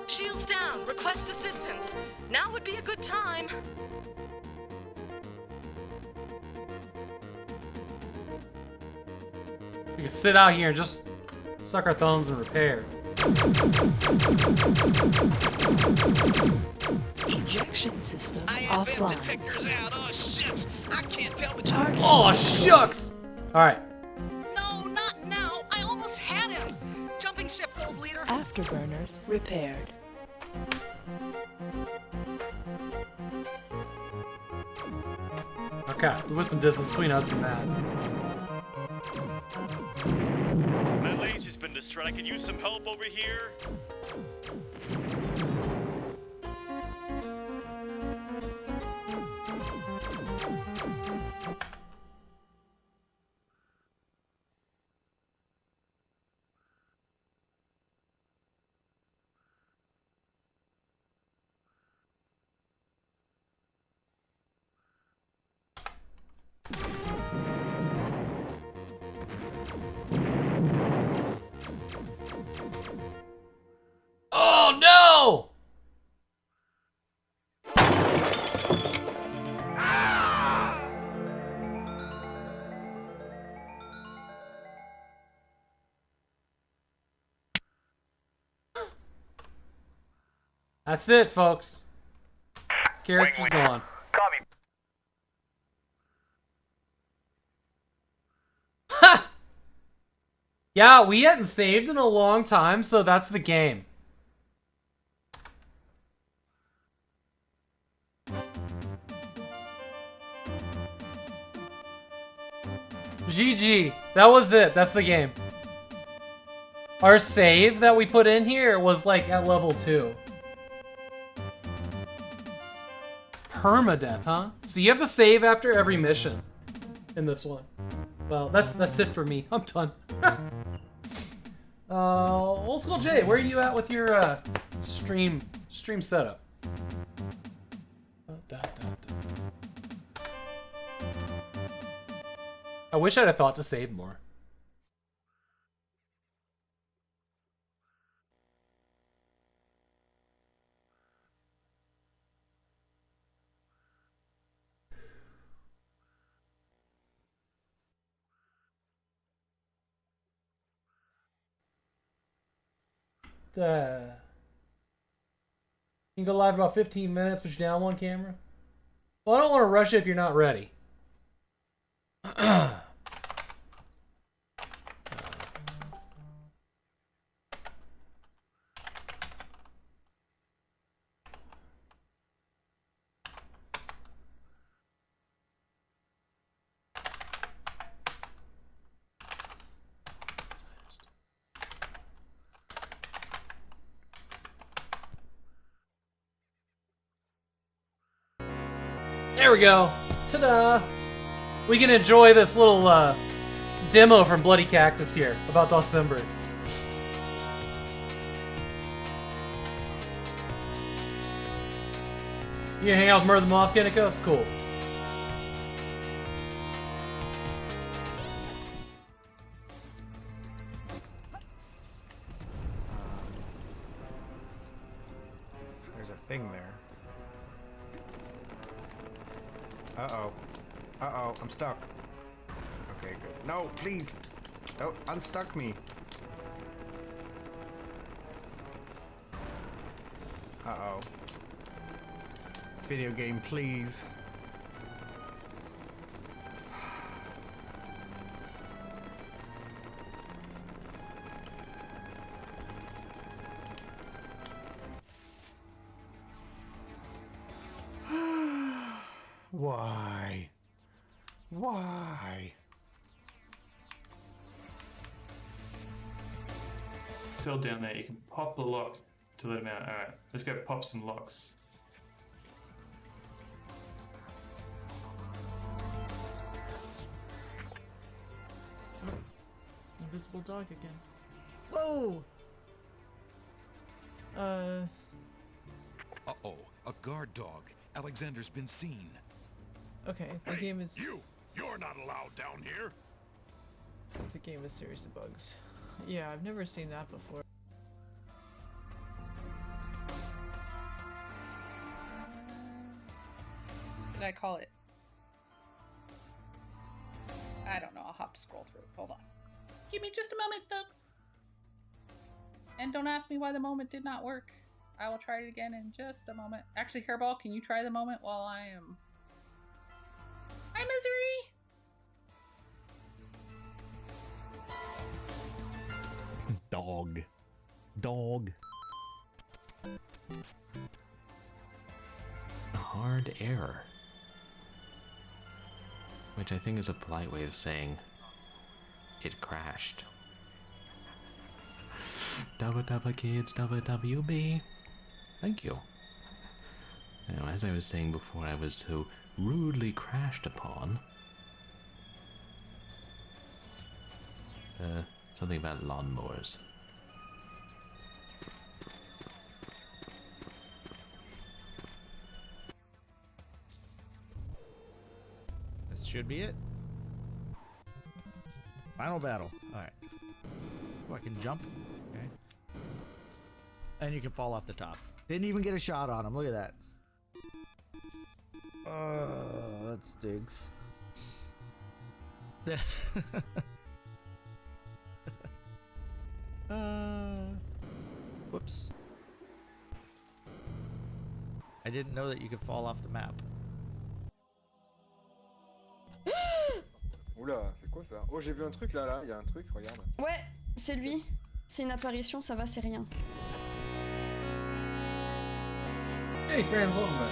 Shields down. Request assistance. Now would be a good time. We can sit out here and just suck our thumbs and repair. Ejection system I have been offline. detectors out. Oh, shit. I can't tell between... Target Oh, shucks! Alright. No, not now. I almost had him. Jumping ship, gold leader. Afterburners repaired. Okay, we put some distance between us and that. My laser's been destroyed. I can use some help over here. Oh no! That's it, folks. Character's gone. Copy. Ha! Yeah, we hadn't saved in a long time, so that's the game. GG. That was it. That's the game. Our save that we put in here was like at level 2. Permadeath, huh? So you have to save after every mission in this one. Well, that's it for me. I'm done. Oldskooljay, where are you at with your stream setup? I wish I'd have thought to save more. You can go live about 15 minutes, push down one camera. Well, I don't want to rush it if you're not ready. There we go. Ta-da! We can enjoy this little demo from Bloody Cactus here about December. You gonna hang out with Murder the Moth, Kinnikos? Cool. There's a thing there. Uh-oh. Uh-oh, I'm stuck. Okay, good. No, please! Don't unstuck me. Uh-oh. Video game, please. Why? Why? Still down there, you can pop the lock to let him out. Alright, let's go pop some locks. Invisible dog again. Whoa! Uh-oh, a guard dog. Alexander's been seen. Okay, the game is You're not allowed down here. The game is serious of bugs. Yeah, I've never seen that before. Did I call it? I don't know. I'll have to scroll through. Hold on. Give me just a moment, folks. And don't ask me why the moment did not work. I will try it again in just a moment. Actually, Hairball, can you try the moment while I am... Hi, Misery! Dog. Dog. Hard error. Which I think is a polite way of saying it crashed. Double kids, WB. Thank you. Now, as I was saying before, I was so rudely crashed upon. Something about lawnmowers. This should be it. Final battle. Alright. Oh, I can jump. Okay. And you can fall off the top. Didn't even get a shot on him. Look at that. That stinks. Whoops. I didn't know that you could fall off the map. Oula, c'est quoi ça? Oh, j'ai vu un truc là, il y a un truc, regarde. Ouais, c'est lui. C'est une apparition, ça va, c'est rien. Hey friends, welcome back.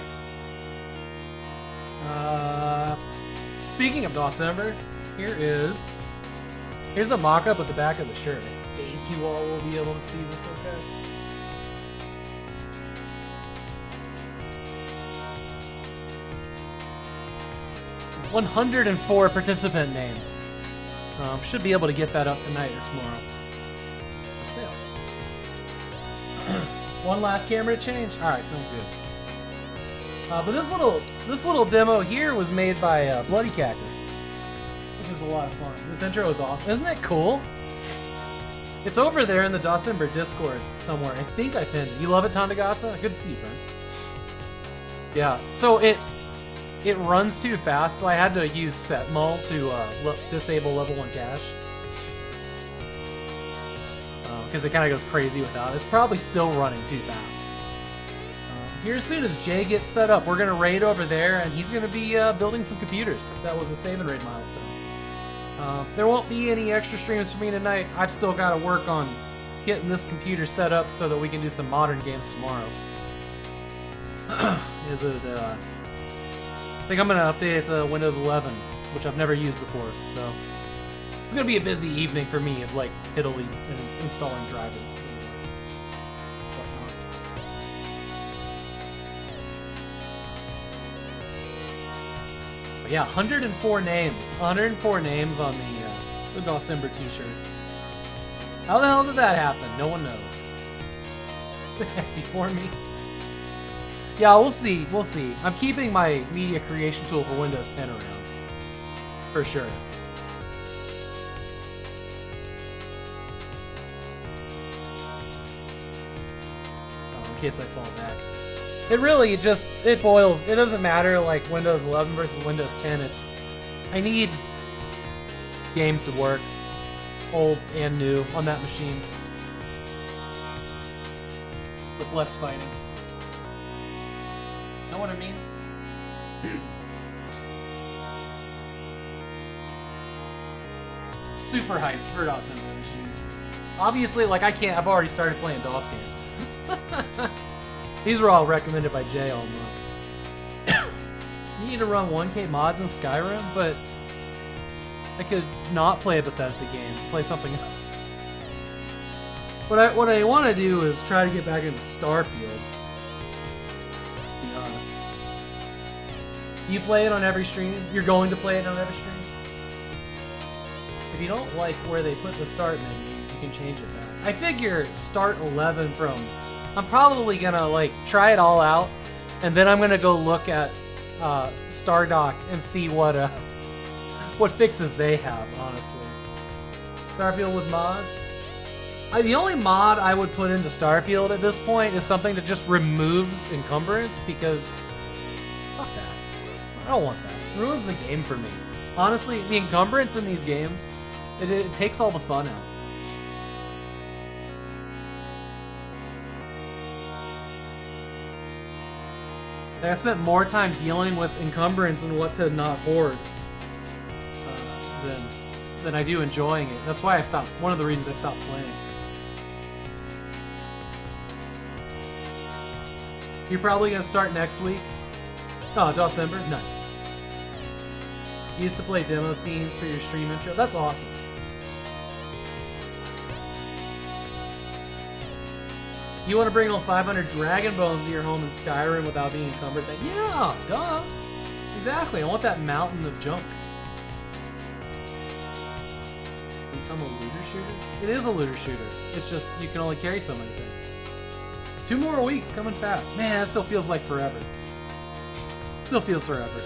Speaking of December, here's a mock-up at the back of the shirt. I think you all will be able to see this okay. $104 participant names. Should be able to get that up tonight or tomorrow. Sale. One last camera to change. All right, sounds good. But this little demo here was made by Bloody Cactus, which is a lot of fun. This intro is awesome. Isn't it cool? It's over there in the December Discord somewhere. I think I pinned it. You love it, Tandagasa? Good to see you, friend. Yeah. So it runs too fast, so I had to use setmul to disable level 1 cache. Because it kind of goes crazy without it. It's probably still running too fast. Here, as soon as Jay gets set up, we're going to raid over there, and he's going to be building some computers. That was a save and raid milestone. There won't be any extra streams for me tonight. I've still got to work on getting this computer set up so that we can do some modern games tomorrow. I think I'm going to update it to Windows 11, which I've never used before, so it's going to be a busy evening for me of like Italy and installing drivers. But yeah, 104 names. 104 names on the December t-shirt. How the hell did that happen? No one knows. Before me. Yeah, we'll see. We'll see. I'm keeping my media creation tool for Windows 10 around. For sure. In case I fall back. It really it boils. It doesn't matter like Windows 11 versus Windows 10. I need games to work, old and new, on that machine. With less fighting. Know what I mean? Super hyped for DOS in the machine. Obviously, like I've already started playing DOS games. These were all recommended by Jay all month. You need to run 1K mods in Skyrim, but I could not play a Bethesda game, play something else. What I want to do is try to get back into Starfield. To be honest. You play it on every stream? You're going to play it on every stream? If you don't like where they put the start menu, you can change it back. I figure start 11 from... I'm probably gonna like try it all out, and then I'm gonna go look at Stardock and see what what fixes they have, honestly. Starfield with mods? The only mod I would put into Starfield at this point is something that just removes encumbrance, because fuck that. I don't want that. It ruins the game for me. Honestly, the encumbrance in these games, it takes all the fun out. I spent more time dealing with encumbrance and what to not hoard than I do enjoying it. That's why I stopped. One of the reasons I stopped playing. You're probably gonna start next week. Oh, December? Nice. You used to play demo scenes for your stream intro. That's awesome. You want to bring all 500 Dragon Bones to your home in Skyrim without being encumbered? Yeah, duh. Exactly. I want that mountain of junk. Become a looter shooter? It is a looter shooter. It's just you can only carry so many things. 2 more weeks coming fast. Man, that still feels like forever. Still feels forever.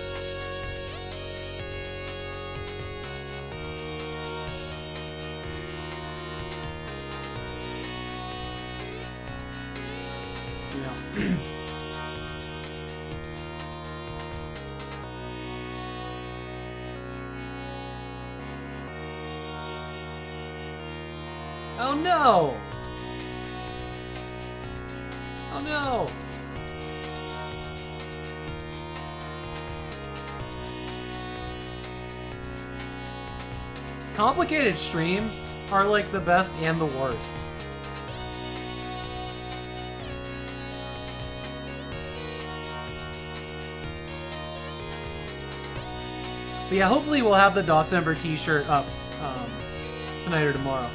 Yeah. Oh no! Oh no! Complicated streams are like the best and the worst. But yeah, hopefully we'll have the December t-shirt up tonight or tomorrow.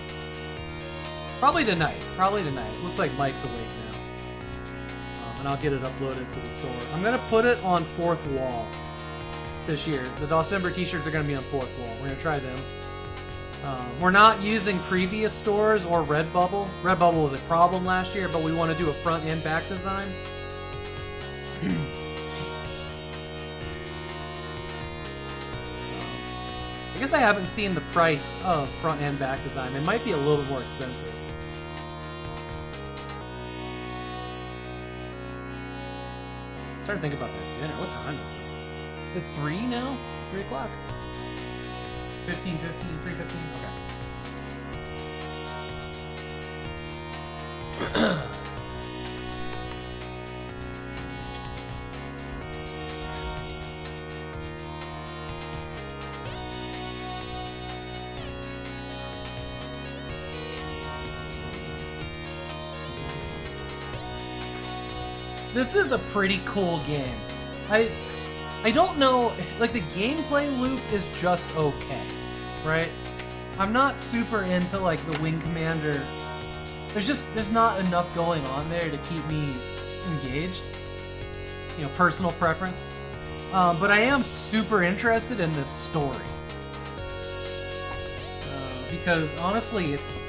Probably tonight. Probably tonight. Looks like Mike's awake now. And I'll get it uploaded to the store. I'm going to put it on 4th Wall this year. The December t-shirts are going to be on 4th Wall. We're going to try them. We're not using previous stores or Redbubble. Redbubble was a problem last year, but we want to do a front and back design. I guess I haven't seen the price of front and back design. It might be a little bit more expensive. I'm starting to think about that dinner. What time is it? It's 3 now? 3 o'clock? 15, 3:15? Okay. This is a pretty cool game. I don't know, like the gameplay loop is just okay, right? I'm not super into like the Wing Commander. There's not enough going on there to keep me engaged. You know, personal preference. But I am super interested in this story. Because honestly, it's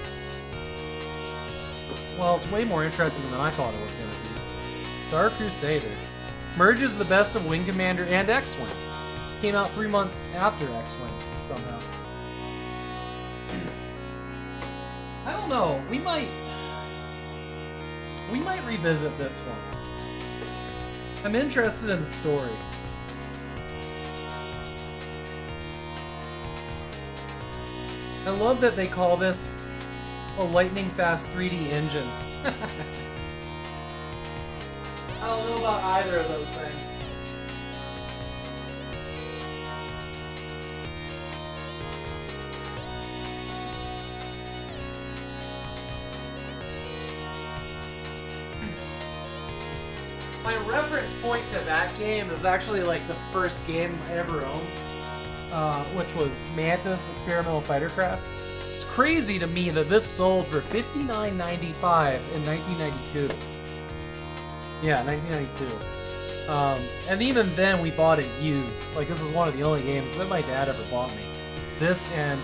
way more interesting than I thought it was going to be. Star Crusader merges the best of Wing Commander and X-Wing. Came out 3 months after X-Wing, somehow. I don't know. We might revisit this one. I'm interested in the story. I love that they call this a lightning-fast 3D engine. I don't know about either of those things. My reference point to that game is actually like the first game I ever owned, which was Mantis Experimental Fighter Craft. It's crazy to me that this sold for $59.95 in 1992. Yeah, 1992. And even then, we bought it used. Like, this was one of the only games that my dad ever bought me. This and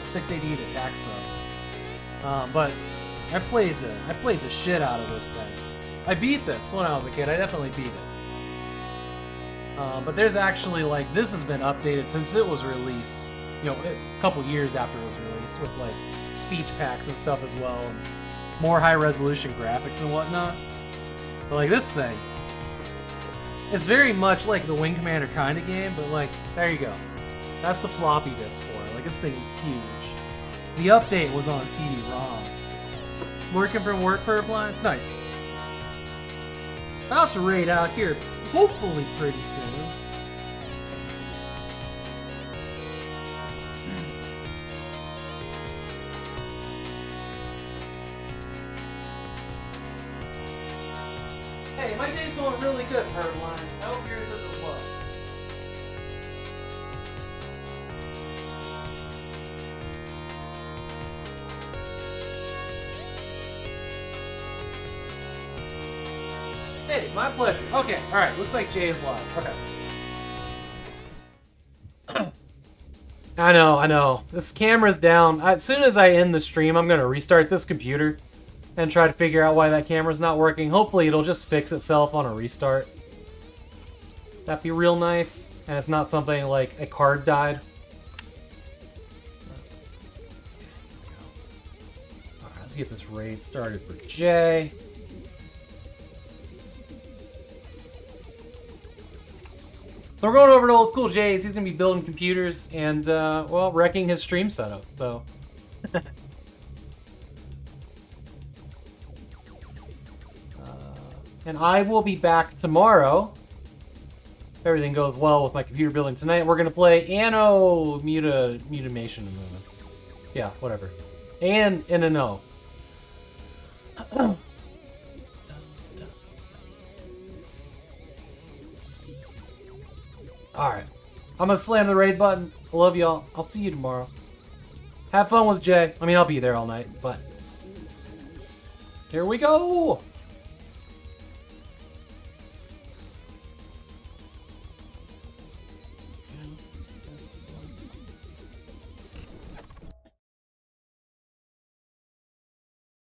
680 to Taxo. But I played the shit out of this thing. I beat this when I was a kid. I definitely beat it. But there's actually, like, this has been updated since it was released. You know, a couple years after it was released, with, like, speech packs and stuff as well, and more high-resolution graphics and whatnot. But, like, this thing, it's very much like the Wing Commander kind of game, but, like, there you go. That's the floppy disk for it. Like, this thing is huge. The update was on CD-ROM. Working from work purple. Nice. About to raid out here, hopefully pretty soon. Hey, my day's going really good, Purpline. I hope yours is as well. Hey, my pleasure. Okay, alright, looks like Jay is live. Okay. I know. This camera's down. As soon as I end the stream, I'm gonna restart this computer and try to figure out why that camera's not working. Hopefully it'll just fix itself on a restart. That'd be real nice. And it's not something like a card died. Alright, let's get this raid started for Jay. So we're going over to Oldskooljay's. He's going to be building computers and, well, wrecking his stream setup, though. And I will be back tomorrow. If everything goes well with my computer building tonight, we're going to play Anno Mutamation. Yeah, whatever. And in an O. Alright. I'm gonna slam the raid button. I love y'all. I'll see you tomorrow. Have fun with Jay. I mean, I'll be there all night, but... Here we go!